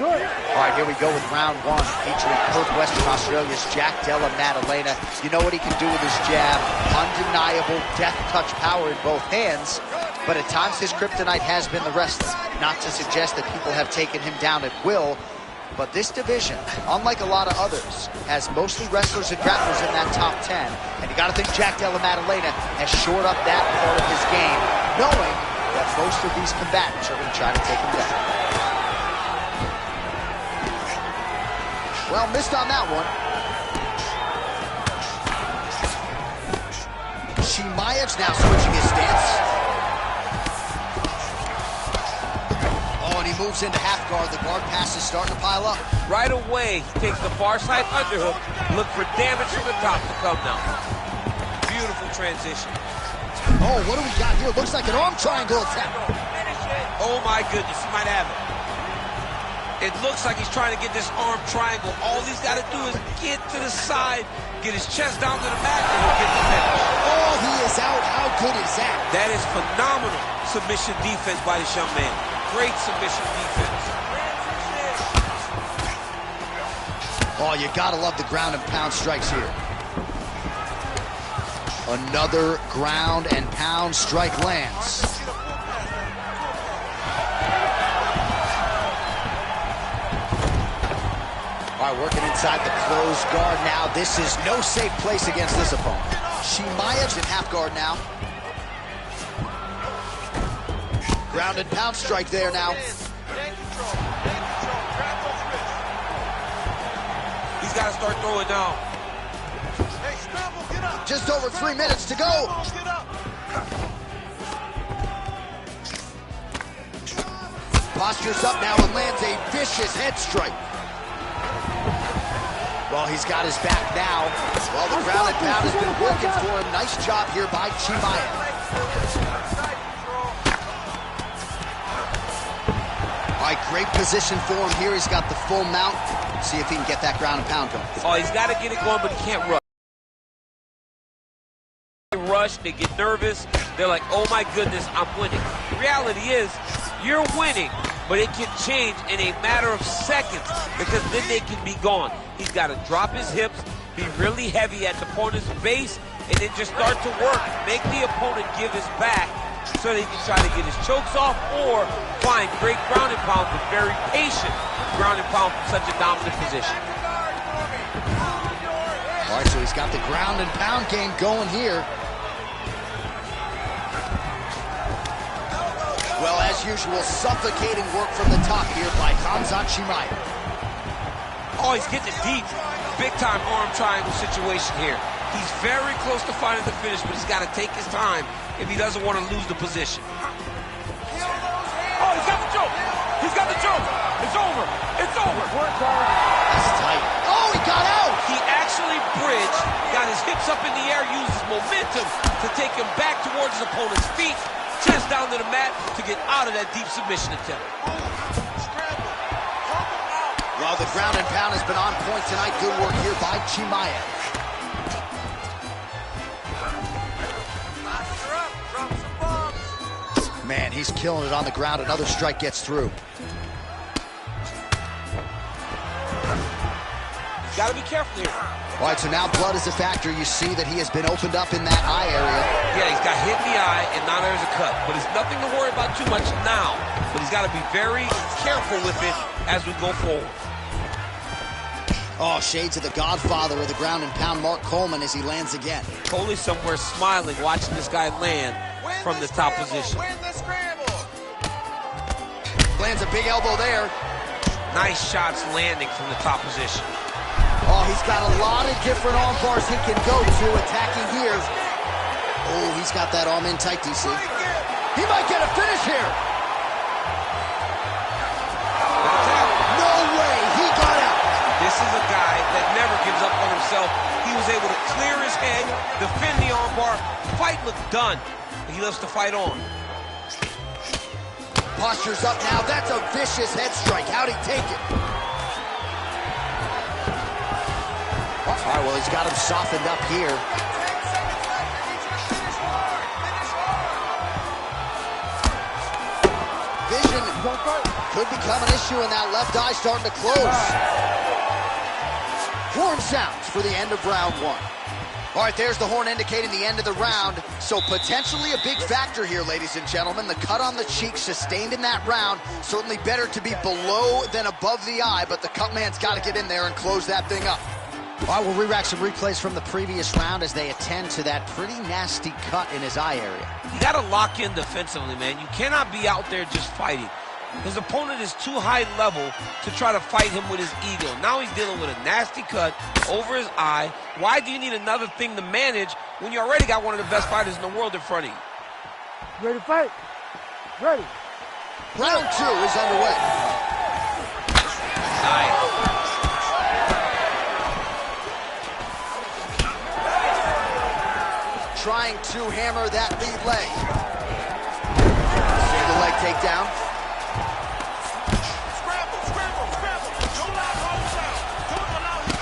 Do it.
All right, here we go with round 1, featuring Perth, Western Australia's Jack Della Maddalena. You know what he can do with his jab. Undeniable death touch power in both hands. But at times his kryptonite has been the wrestling. Not to suggest that people have taken him down at will, but this division, unlike a lot of others, has mostly wrestlers and grapplers in that top 10. And you got to think Jack Della Maddalena has shored up that part of his game, knowing that most of these combatants are going to try to take him down. Well, missed on that one. Chimaev's now switching his stance. Oh, and he moves into half guard. The guard pass is starting to pile up.
Right away, he takes the far side underhook. Look for damage from the top to come now. Beautiful transition.
Oh, what do we got here? Looks like an arm triangle attack.
Oh my goodness, he might have it. It looks like he's trying to get this arm triangle. All he's got to do is get to the side, get his chest down to the mat, and he'll get the finish.
Oh, he is out. How good is that?
That is phenomenal submission defense by this young man. Great submission defense.
Oh, you gotta love the ground and pound strikes here. Another ground and pound strike lands. All right, working inside the closed guard now. This is no safe place against this opponent. Chimaev's in half guard now. Ground and pound strike there now.
He's got to start throwing now.
Just over 3 minutes to go. Postures up now and lands a vicious head strike. Well, he's got his back now. Well, the ground and pound has been working for him. Nice job here by Chimaev. All right, great position for him here. He's got the full mount. See if he can get that ground and pound going.
Oh, he's got to get it going, but he can't rush. They rush, they get nervous. They're like, oh my goodness, I'm winning. The reality is, you're winning, but it can change in a matter of seconds because then they can be gone. He's got to drop his hips, be really heavy at the opponent's base, and then just start to work. Make the opponent give his back so that he can try to get his chokes off or find great ground and pound, but very patient ground and pound from such a dominant position.
All right, so he's got the ground and pound game going here. Well, as usual, suffocating work from the top here by Khamzat Chimaev.
Oh, he's getting it deep. Big-time arm triangle situation here. He's very close to finding the finish, but he's got to take his time if he doesn't want to lose the position. Oh, he's got the choke. He's got the choke. It's over. It's over.
That's tight. Oh, he got out.
He actually bridged, got his hips up in the air, used his momentum to take him back towards his opponent's feet, chest down to the mat to get out of that deep submission attempt.
Well, the ground and pound has been on point tonight. Good work here by Chimaev. Man, he's killing it on the ground. Another strike gets through.
He's got to be careful here.
All right, so now blood is a factor. You see that he has been opened up in that eye area.
Yeah, he's got hit in the eye, and now there's a cut. But it's nothing to worry about too much now. But he's got to be very careful with it as we go forward.
Oh, shades of the godfather of the ground and pound, Mark Coleman, as he lands again.
Totally somewhere smiling, watching this guy land from the top position.
Lands a big elbow there.
Nice shots landing from the top position.
Oh, he's got a lot of different arm bars he can go to, attacking here. Oh, he's got that arm in tight, DC. He might get a finish here. No way, he got out.
This is a guy that never gives up on himself. He was able to clear his head, defend the armbar. Fight looked done, but he loves to fight on.
Posture's up now. That's a vicious head strike. How'd he take it? All right, well, he's got him softened up here. Vision could become an issue, and that left eye starting to close. Horn sounds for the end of round one. All right, there's the horn indicating the end of the round. So potentially a big factor here, ladies and gentlemen. The cut on the cheek sustained in that round. Certainly better to be below than above the eye, but the cut man's got to get in there and close that thing up. All right, we'll re-rack some replays from the previous round as they attend to that pretty nasty cut in his eye area.
You got to lock in defensively, man. You cannot be out there just fighting. His opponent is too high level to try to fight him with his ego. Now he's dealing with a nasty cut over his eye. Why do you need another thing to manage when you already got one of the best fighters in the world in front of you?
Ready to fight? Ready.
Round two is underway.
Nice.
trying to hammer that lead leg. Single leg takedown.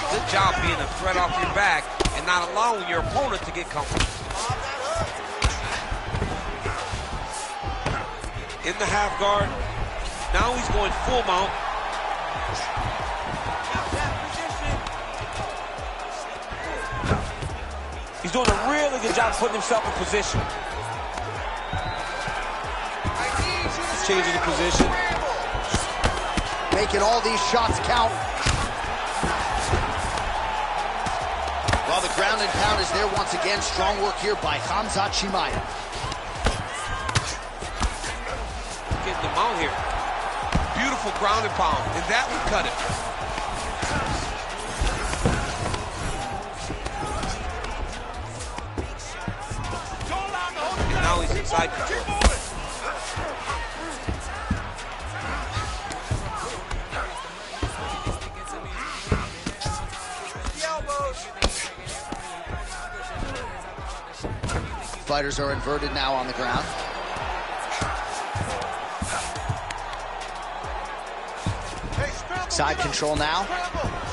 Good job being a threat off your back and not allowing your opponent to get comfortable. In the half guard. Now he's going full mount. He's doing a really good job putting himself in position. Changing the position.
Making all these shots count. While the ground and pound is there once again. Strong work here by Khamzat Chimaev.
Getting the mount here. Beautiful ground and pound. And that would cut it. And now he's inside control.
Fighters are inverted now on the ground. Side control now.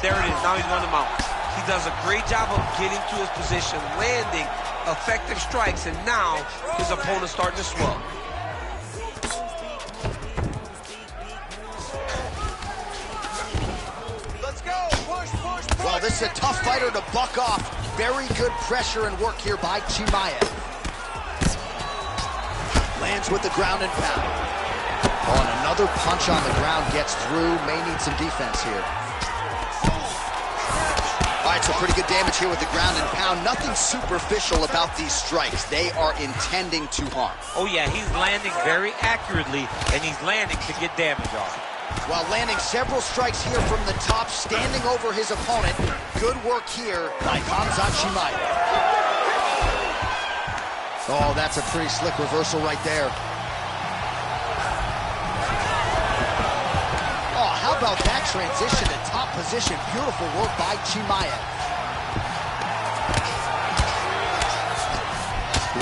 There it is. Now he's on the mount. He does a great job of getting to his position, landing effective strikes, and now his opponent's starting to swell.
Let's go. Push, push, push.
Well, this is a tough fighter to buck off. Very good pressure and work here by Chimaev. Lands with the ground and pound. Oh, and another punch on the ground gets through. May need some defense here. All right, so pretty good damage here with the ground and pound. Nothing superficial about these strikes. They are intending to harm.
Oh yeah, he's landing very accurately, and he's landing to get damage on.
While landing several strikes here from the top, standing over his opponent. Good work here by Khamzat Chimaev. Oh, that's a pretty slick reversal right there. Oh, how about that transition to top position? Beautiful work by Chimaev.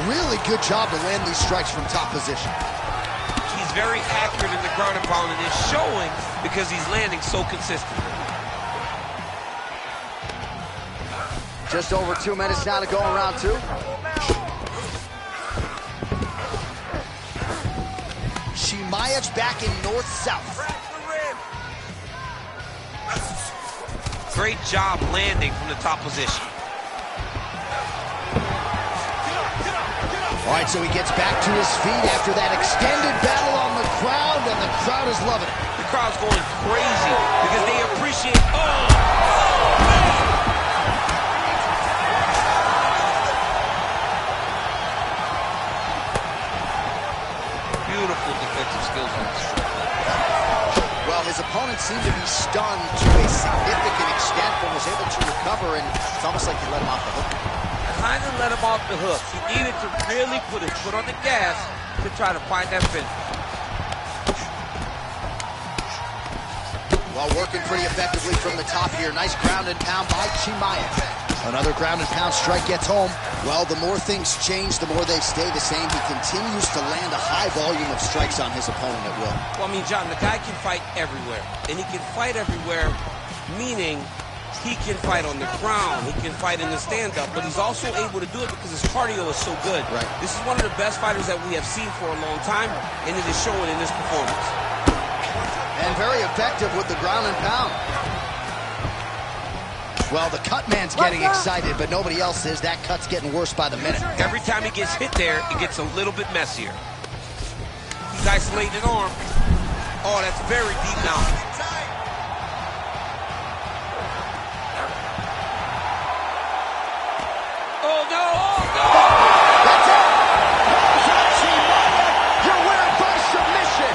Really good job to land these strikes from top position.
He's very accurate in the ground and pound, and it's showing because he's landing so consistently.
Just over 2 minutes now to go in round two. Chimaev's back in north-south.
Great job landing from the top position.
All right, so he gets back to his feet after that extended battle on the ground, and the crowd is loving it.
The crowd's going crazy because they appreciate, beautiful defensive skills on this strike.
Well, his opponent seemed to be stunned to a significant extent, but was able to recover, and it's almost like he let him off the hook.
Kind of let him off the hook. He needed to really put his foot on the gas to try to find that finish.
While working pretty effectively from the top here. Nice ground and pound by Chimaev. Another ground and pound strike gets home. Well, the more things change, the more they stay the same. He continues to land a high volume of strikes on his opponent at will.
Well, I mean, John, the guy can fight everywhere. And he can fight everywhere, meaning he can fight on the ground, he can fight in the stand-up, but he's also able to do it because his cardio is so good.
Right.
This is one of the best fighters that we have seen for a long time, and it is showing in this performance.
And very effective with the ground and pound. Well, the cut man's getting excited, but nobody else is. That cut's getting worse by the minute.
Every time he gets hit there, it gets a little bit messier. He's isolating an arm. Oh, that's very deep now. Oh, no! Oh, no!
That's it! You're winning by submission!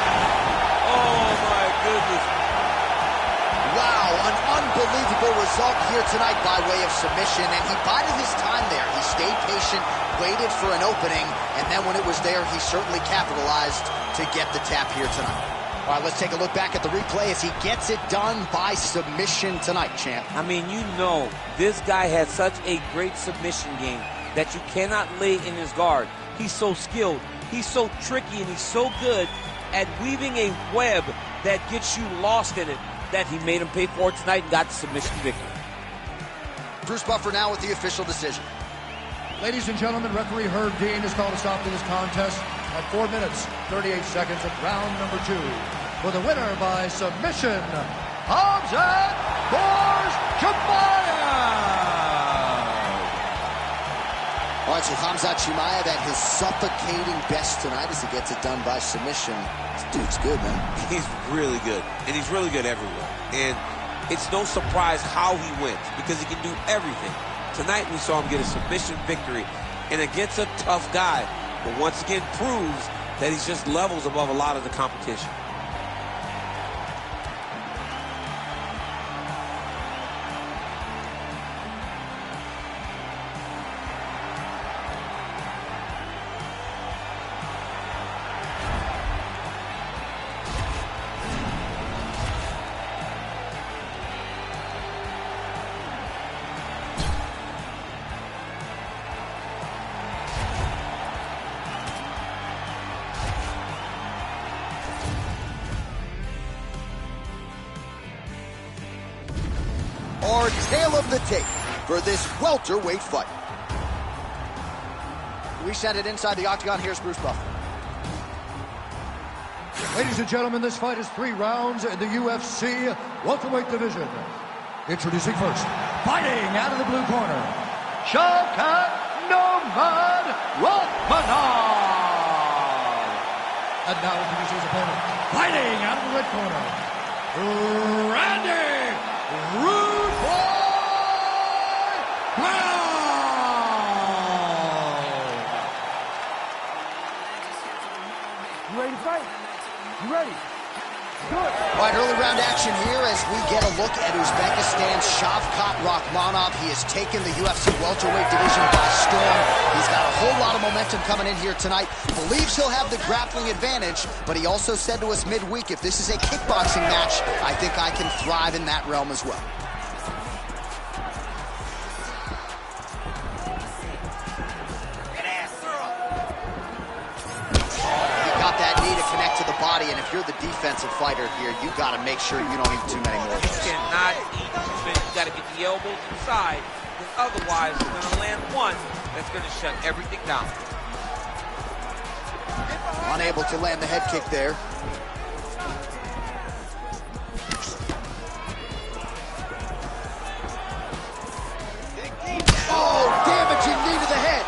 Oh, my goodness.
Wow, an unbelievable result here tonight by way of submission, and he bided his time there. He stayed patient, waited for an opening, and then when it was there, he certainly capitalized to get the tap here tonight. All right, let's take a look back at the replay as he gets it done by submission tonight, champ.
I mean, you know, this guy had such a great submission game. that you cannot lay in his guard. He's so skilled, he's so tricky, and he's so good at weaving a web that gets you lost in it that he made him pay for it tonight and got the submission victory.
Bruce Buffer now with the official decision.
Ladies and gentlemen, referee Herb Dean has called a stop to this contest at 4 minutes, 38 seconds of round number 2. For the winner by submission, Hamzat Chimaev!
All right, so Hamzat Chimaev at his suffocating best tonight as he gets it done by submission. This dude's good, man.
He's really good, and he's really good everywhere. And it's no surprise how he wins, because he can do everything. Tonight we saw him get a submission victory, and against a tough guy, but once again proves that he's just levels above a lot of the competition.
Our tale of the tape for this welterweight fight. We send it inside the octagon. Here's Bruce Buffer.
Ladies and gentlemen, this fight is 3 rounds in the UFC welterweight division. Introducing first, fighting out of the blue corner, Shavkat Nomad Rahmanov. And now introducing his opponent, fighting out of the red corner, Randy Rude Boy Brown.
You ready to fight? You ready? Good.
All right, early round action here as we get a look at Uzbekistan's Shavkat Rahmanov. He has taken the UFC welterweight division by storm. He's got a whole lot of momentum coming in here tonight. Believes he'll have the grappling advantage, but he also said to us midweek, if this is a kickboxing match, I think I can thrive in that realm as well. Connect to the body, and if you're the defensive fighter here, you got to make sure you don't eat too many more of those.
You cannot eat too many. You got to get the elbows inside, because otherwise you're going to land one that's going to shut everything down.
Unable to land the head kick there. Oh, damaging knee to the head.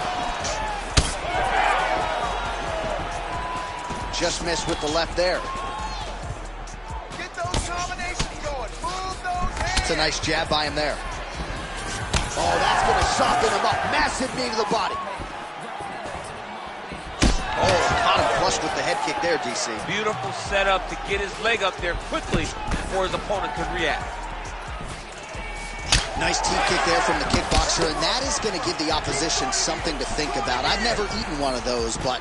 Just missed with the left there.
Get those combinations going. Move those hands.
It's a nice jab by him there. Oh, that's going to soften him up. Massive knee to the body. Oh, caught him flush with the head kick there, DC.
Beautiful setup to get his leg up there quickly before his opponent could react.
Nice teep kick there from the kickboxer, and that is going to give the opposition something to think about. I've never eaten one of those, but...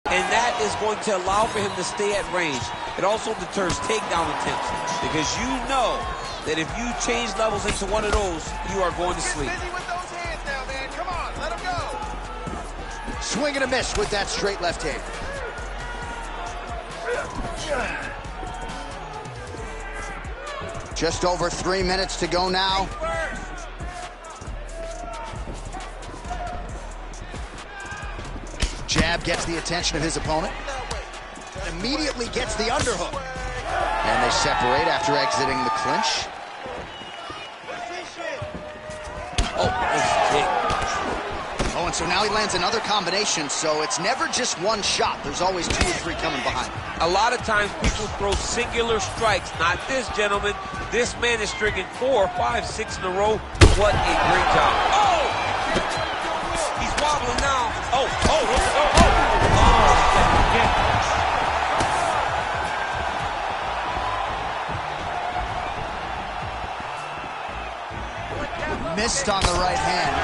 And that is going to allow for him to stay at range. It also deters takedown attempts, because you know that if you change levels into one of those, you are going to sleep.
Get busy with those hands now, man. Come on, let him go.
Swing and a miss with that straight left hand. Just over 3 minutes to go now. Jab gets the attention of his opponent. Immediately gets the underhook. And they separate after exiting the clinch.
Oh, nice kick.
Oh, and so now he lands another combination, so it's never just one shot. There's always 2 or 3 coming behind.
A lot of times people throw singular strikes. Not this gentleman. This man is striking 4, 5, 6 in a row. What a great job. Oh! He's wobbling now. Oh.
Missed on the right hand.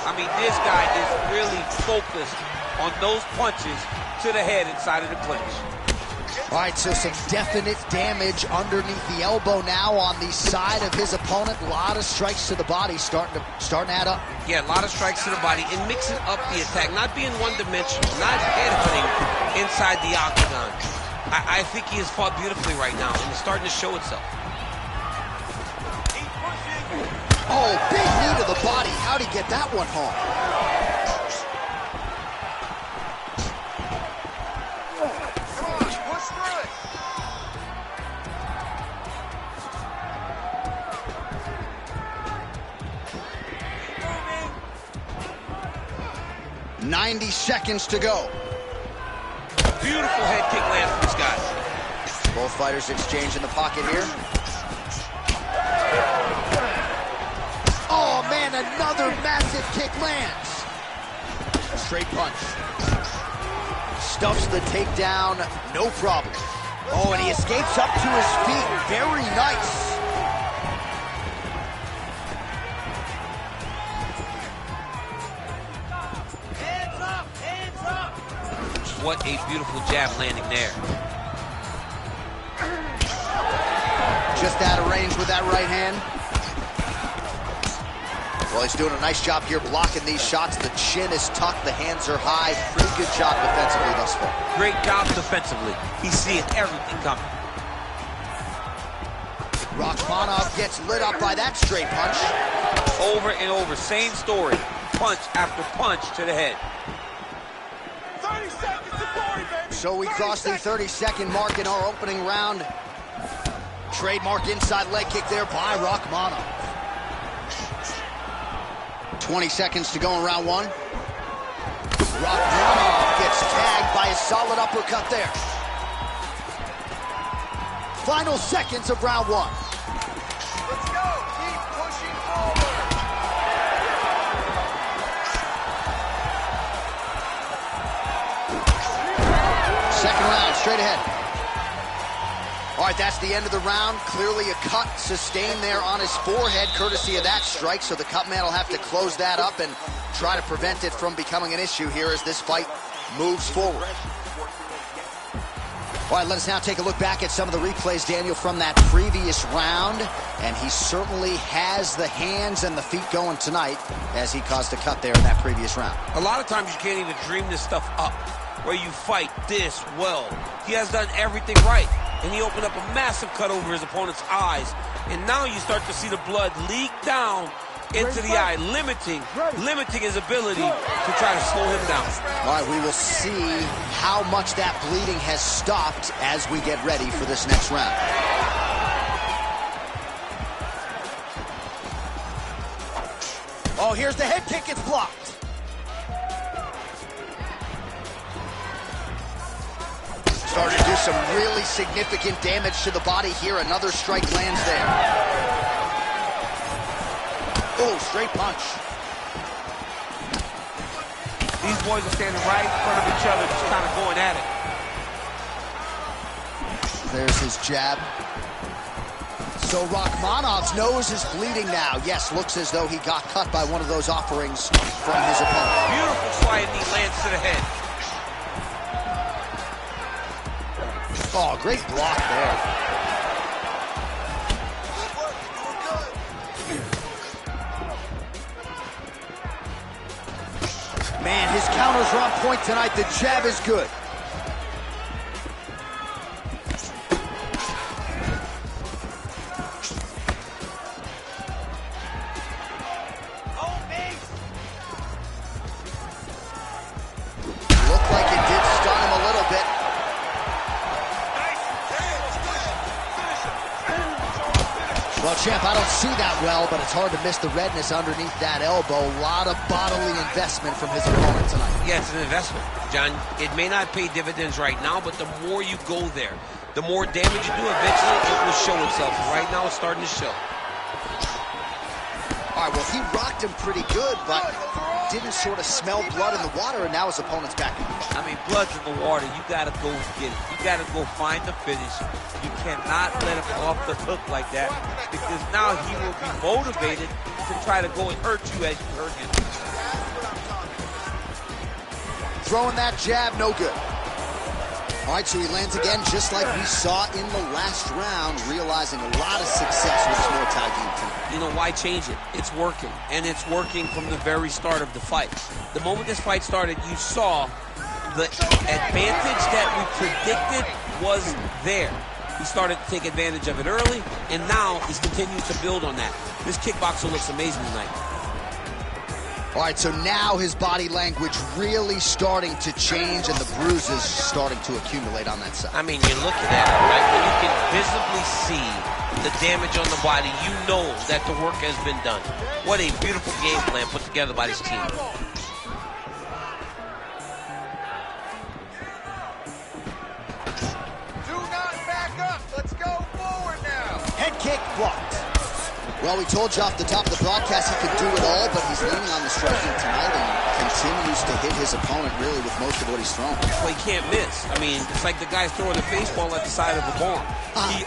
I mean, this guy is really focused on those punches to the head inside of the clinch.
All right, so some definite damage underneath the elbow now on the side of his opponent. A lot of strikes to the body starting to add up.
Yeah, a lot of strikes to the body and mixing up the attack, not being one-dimensional, not headhunting inside the octagon. I think he has fought beautifully right now, and it's starting to show itself.
Oh, big knee to the body. How'd he get that one home?
Come on, push through it.
90 seconds to go.
Beautiful head kick lands from this guy.
Both fighters exchange in the pocket here. Oh, man, another massive kick lands. Straight punch. Stuffs the takedown, no problem. Oh, and he escapes up to his feet. Very nice.
What a beautiful jab landing there.
Just out of range with that right hand. Well, he's doing a nice job here blocking these shots. The chin is tucked, the hands are high. Pretty good job defensively thus far.
Great job defensively. He's seeing everything coming.
Rachmanov gets lit up by that straight punch.
Over and over, same story. Punch after punch to the head.
30 seconds to 40, baby.
So we crossed the 30-second mark in our opening round. Trademark inside leg kick there by Rachmanov. 20 seconds to go in round one. Rachmanov gets tagged by a solid uppercut there. Final seconds of round one.
Let's go. Keep pushing forward.
Second round, straight ahead. All right, that's the end of the round. Clearly a cut sustained there on his forehead, courtesy of that strike. So the cut man will have to close that up and try to prevent it from becoming an issue here as this fight moves forward. All right, let us now take a look back at some of the replays, Daniel, from that previous round. And he certainly has the hands and the feet going tonight as he caused a cut there in that previous round.
A lot of times you can't even dream this stuff up, where you fight this well. He has done everything right, and he opened up a massive cut over his opponent's eyes. And now you start to see the blood leak down into the eye, limiting his ability to try to slow him down.
All right, we will see how much that bleeding has stopped as we get ready for this next round. Oh, here's the head kick, it's blocked. Starting to do some really significant damage to the body here. Another strike lands there. Oh, straight punch.
These boys are standing right in front of each other, just kind of going at it.
There's his jab. So Rachmanov's nose is bleeding now. Yes, looks as though he got cut by one of those offerings from his opponent.
Beautiful sliding knee lands to the head.
Oh, great block there. Man, his counters are on point tonight. The jab is good. Looked like it did stun him a little bit. Well, champ, I don't see that well, but it's hard to miss the redness underneath that elbow. A lot of bodily investment from his opponent tonight.
Yeah, it's an investment, John. It may not pay dividends right now, but the more you go there, the more damage you do, eventually it will show itself. Right now, it's starting to show.
All right, well, he rocked him pretty good, but didn't sort of smell blood in the water, and now his opponent's back in the fight.
I mean, blood's in the water. You got to go get it. You got to go find the finish. You cannot let him off the hook like that, because now he will be motivated to try to go and hurt you as you hurt him.
Throwing that jab, no good. All right, so he lands again, just like we saw in the last round, realizing a lot of success with his Muay Thai game.
You know, why change it? It's working, and it's working from the very start of the fight. The moment this fight started, you saw the advantage that we predicted was there. He started to take advantage of it early, and now he's continued to build on that. This kickboxer looks amazing tonight.
All right, so now his body language really starting to change, and the bruises starting to accumulate on that side.
I mean, you're looking at it, right? When you can visibly see the damage on the body, you know that the work has been done. What a beautiful game plan put together by this team.
Do not back up. Let's go forward now.
Head kick blocked. Well, we told you off the top of the broadcast he could do it all, but he's leaning on the striking tonight and continues to hit his opponent really with most of what he's thrown.
Well, he can't miss. I mean, it's like the guy's throwing a baseball at the side of the barn.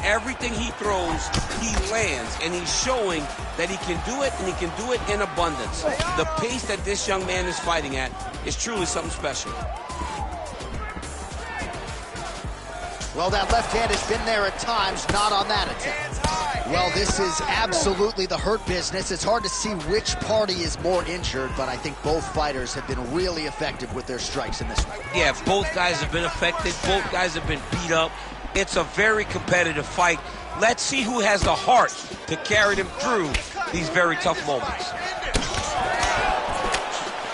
Everything he throws, he lands, and he's showing that he can do it, and he can do it in abundance. The pace that this young man is fighting at is truly something special.
Well, that left hand has been there at times, not on that attempt. Well, this is absolutely the hurt business. It's hard to see which party is more injured, but I think both fighters have been really effective with their strikes in this one.
Yeah, both guys have been affected. Both guys have been beat up. It's a very competitive fight. Let's see who has the heart to carry them through these very tough moments.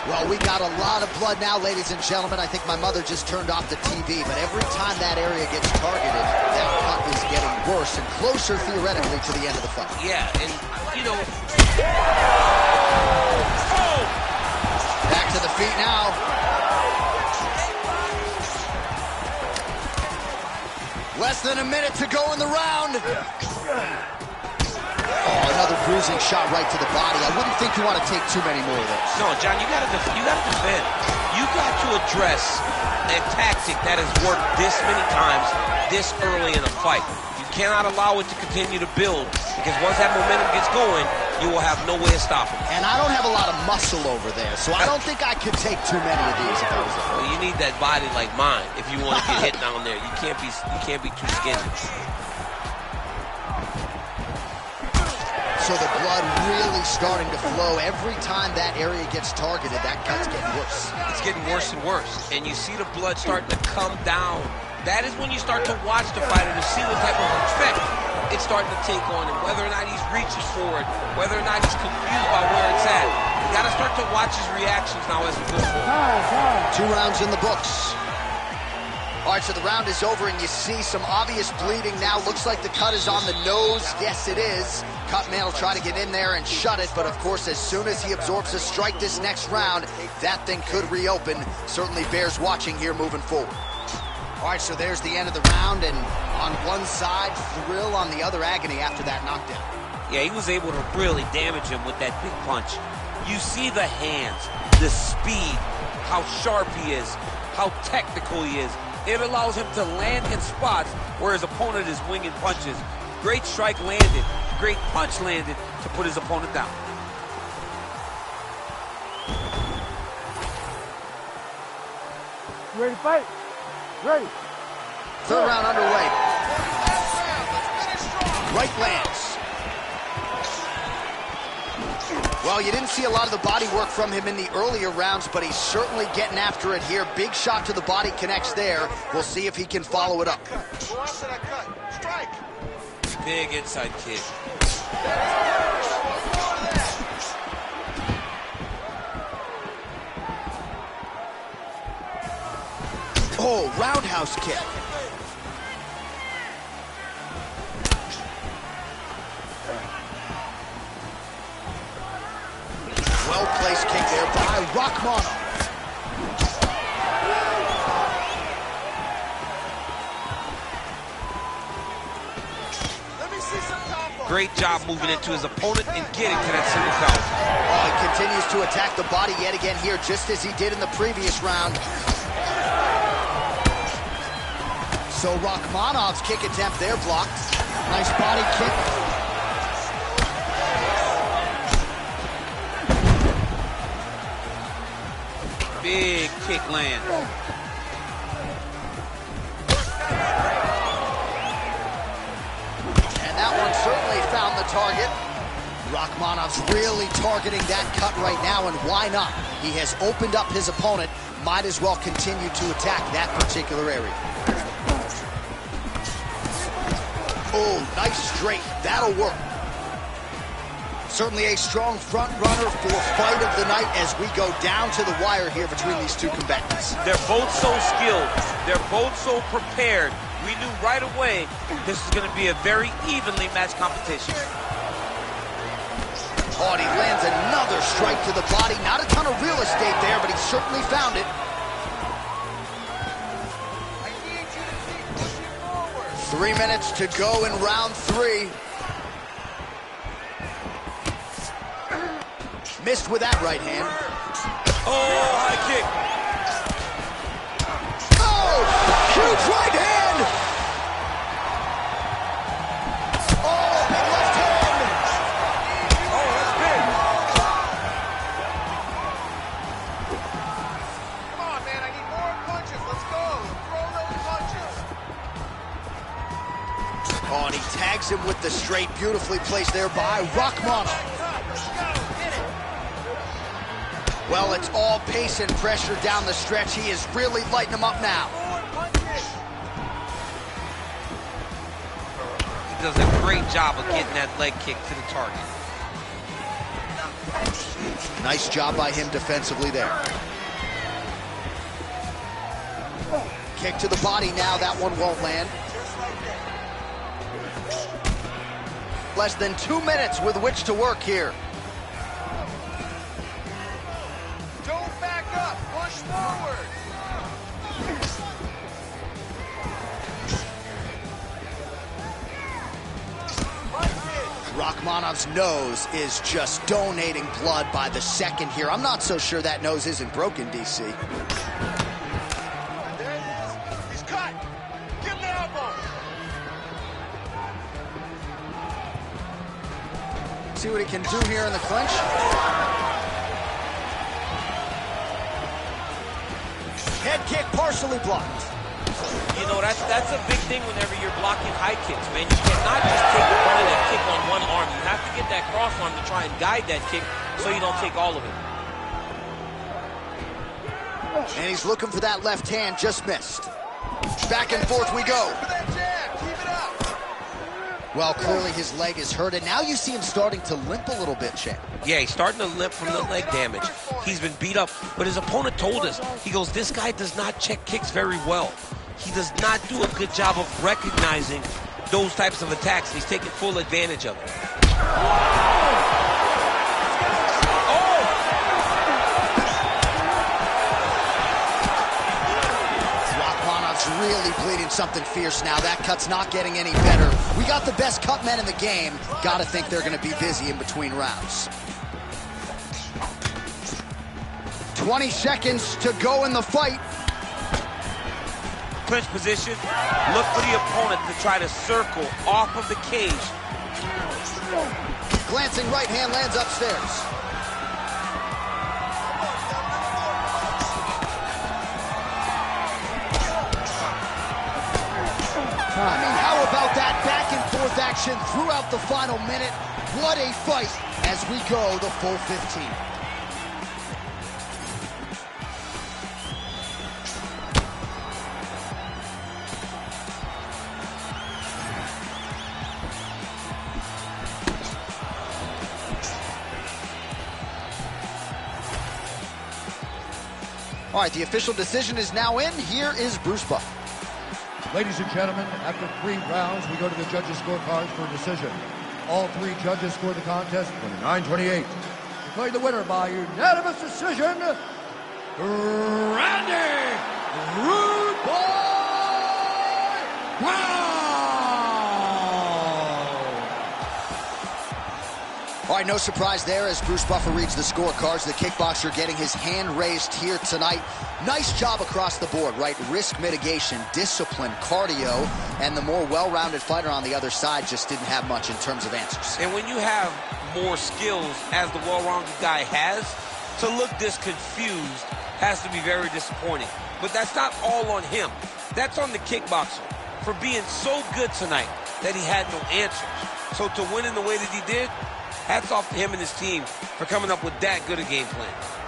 Well, we got a lot of blood now, ladies and gentlemen. I think my mother just turned off the TV, but every time that area gets targeted, that cut is getting worse and closer, theoretically, to the end of the fight.
Yeah, and, you know...
Back to the feet now. Less than a minute to go in the round. Oh, another bruising shot right to the body. I wouldn't think you want to take too many more of those.
No, John, you gotta defend. You got to address a tactic that has worked this many times, this early in a fight. You cannot allow it to continue to build, because once that momentum gets going, you will have no way of stopping it.
And I don't have a lot of muscle over there, so I don't think I could take too many of these if I was
well, you need that body like mine if you want to get hit down there. You can't be too skinny.
So the blood really starting to flow. Every time that area gets targeted, that cut's getting worse.
It's getting worse and worse. And you see the blood starting to come down. That is when you start to watch the fighter to see what type of effect it's starting to take on him. Whether or not he's reaching for it, whether or not he's confused by where it's at. You got to start to watch his reactions now as we go forward.
2 rounds in the books. All right, so the round is over, and you see some obvious bleeding now. Looks like the cut is on the nose. Yes, it is. Cutman will try to get in there and shut it, but of course, as soon as he absorbs a strike this next round, that thing could reopen. Certainly bears watching here moving forward. All right, so there's the end of the round, and on one side, thrill, on the other, agony after that knockdown.
Yeah, he was able to really damage him with that big punch. You see the hands, the speed, how sharp he is, how technical he is. It allows him to land in spots where his opponent is winging punches. Great strike landed, great punch landed to put his opponent down.
You ready to fight? Ready.
Third round underway. Right lands. Well, you didn't see a lot of the body work from him in the earlier rounds, but he's certainly getting after it here. Big shot to the body connects there. We'll see if he can follow it up.
Go after that cut. Strike.
Big inside kick.
Oh, roundhouse kick. Well-placed kick there by Rachmanov.
Let me see some combo.
Great job moving into his opponent and getting to that single count.
Oh, he continues to attack the body yet again here, just as he did in the previous round. So Rachmanov's kick attempt there blocked. Nice body kick.
Big kick land.
the target. Rachmanov's really targeting that cut right now, and why not? He has opened up his opponent. Might as well continue to attack that particular area. Oh, nice straight. That'll work. Certainly a strong front runner for fight of the night as we go down to the wire here between these two combatants.
They're both so skilled. They're both so prepared. We knew right away this is going to be a very evenly matched competition.
Oh, and he lands another strike to the body. Not a ton of real estate there, but he certainly found it.
I need you to keep pushing forward.
3 minutes to go in round 3. Missed with that right hand.
Oh, high kick.
Oh, huge right hand. Oh, big left hand.
Oh, that's big.
Come on, man, I need more punches. Let's go. Throw those punches.
Oh, and he tags him with the straight. Beautifully placed there by Rachmanov.
Let's go. Hit it.
Well, it's all pace and pressure down the stretch. He is really lighting him up now.
More punches.
He does a great job of getting that leg kick to the target.
Nice job by him defensively there. Kick to the body now. That one won't land. Less than 2 minutes with which to work here.
Don't back up. Push forward.
Rachmanov's nose is just donating blood by the second here. I'm not so sure that nose isn't broken, DC.
There it is. He's cut. Give him the elbow.
See what he can do here in the clinch. Head kick partially blocked.
You know, that's a big thing whenever you're blocking high kicks, man. You cannot just take part of that kick on one arm. You have to get that cross arm to try and guide that kick so you don't take all of it.
And he's looking for that left hand, just missed. Back and forth we go.
For that jab. Keep it up.
Well, clearly his leg is hurt, and now you see him starting to limp a little bit, Champ.
Yeah, he's starting to limp from the leg damage. He's been beat up, but his opponent told us, he goes, this guy does not check kicks very well. He does not do a good job of recognizing those types of attacks. He's taking full advantage of it.
Rachmanov's really bleeding something fierce now. That cut's not getting any better. We got the best cut men in the game. Gotta think they're gonna be busy in between rounds. 20 seconds to go in the fight.
Clinch position, look for the opponent to try to circle off of the cage.
Glancing right hand lands upstairs. I mean, how about that back and forth action throughout the final minute? What a fight as we go the full 15. All right, the official decision is now in. Here is Bruce Buck.
Ladies and gentlemen, after 3 rounds, we go to the judges' scorecards for a decision. All 3 judges scored the contest 29-28. Declaring the winner by unanimous decision, Randy Rude Boy Brown!
All right, no surprise there as Bruce Buffer reads the scorecards. The kickboxer getting his hand raised here tonight. Nice job across the board, right? Risk mitigation, discipline, cardio, and the more well-rounded fighter on the other side just didn't have much in terms of answers.
And when you have more skills, as the well-rounded guy has, to look this confused has to be very disappointing. But that's not all on him. That's on the kickboxer for being so good tonight that he had no answers. So to win in the way that he did, hats off to him and his team for coming up with that good a game plan.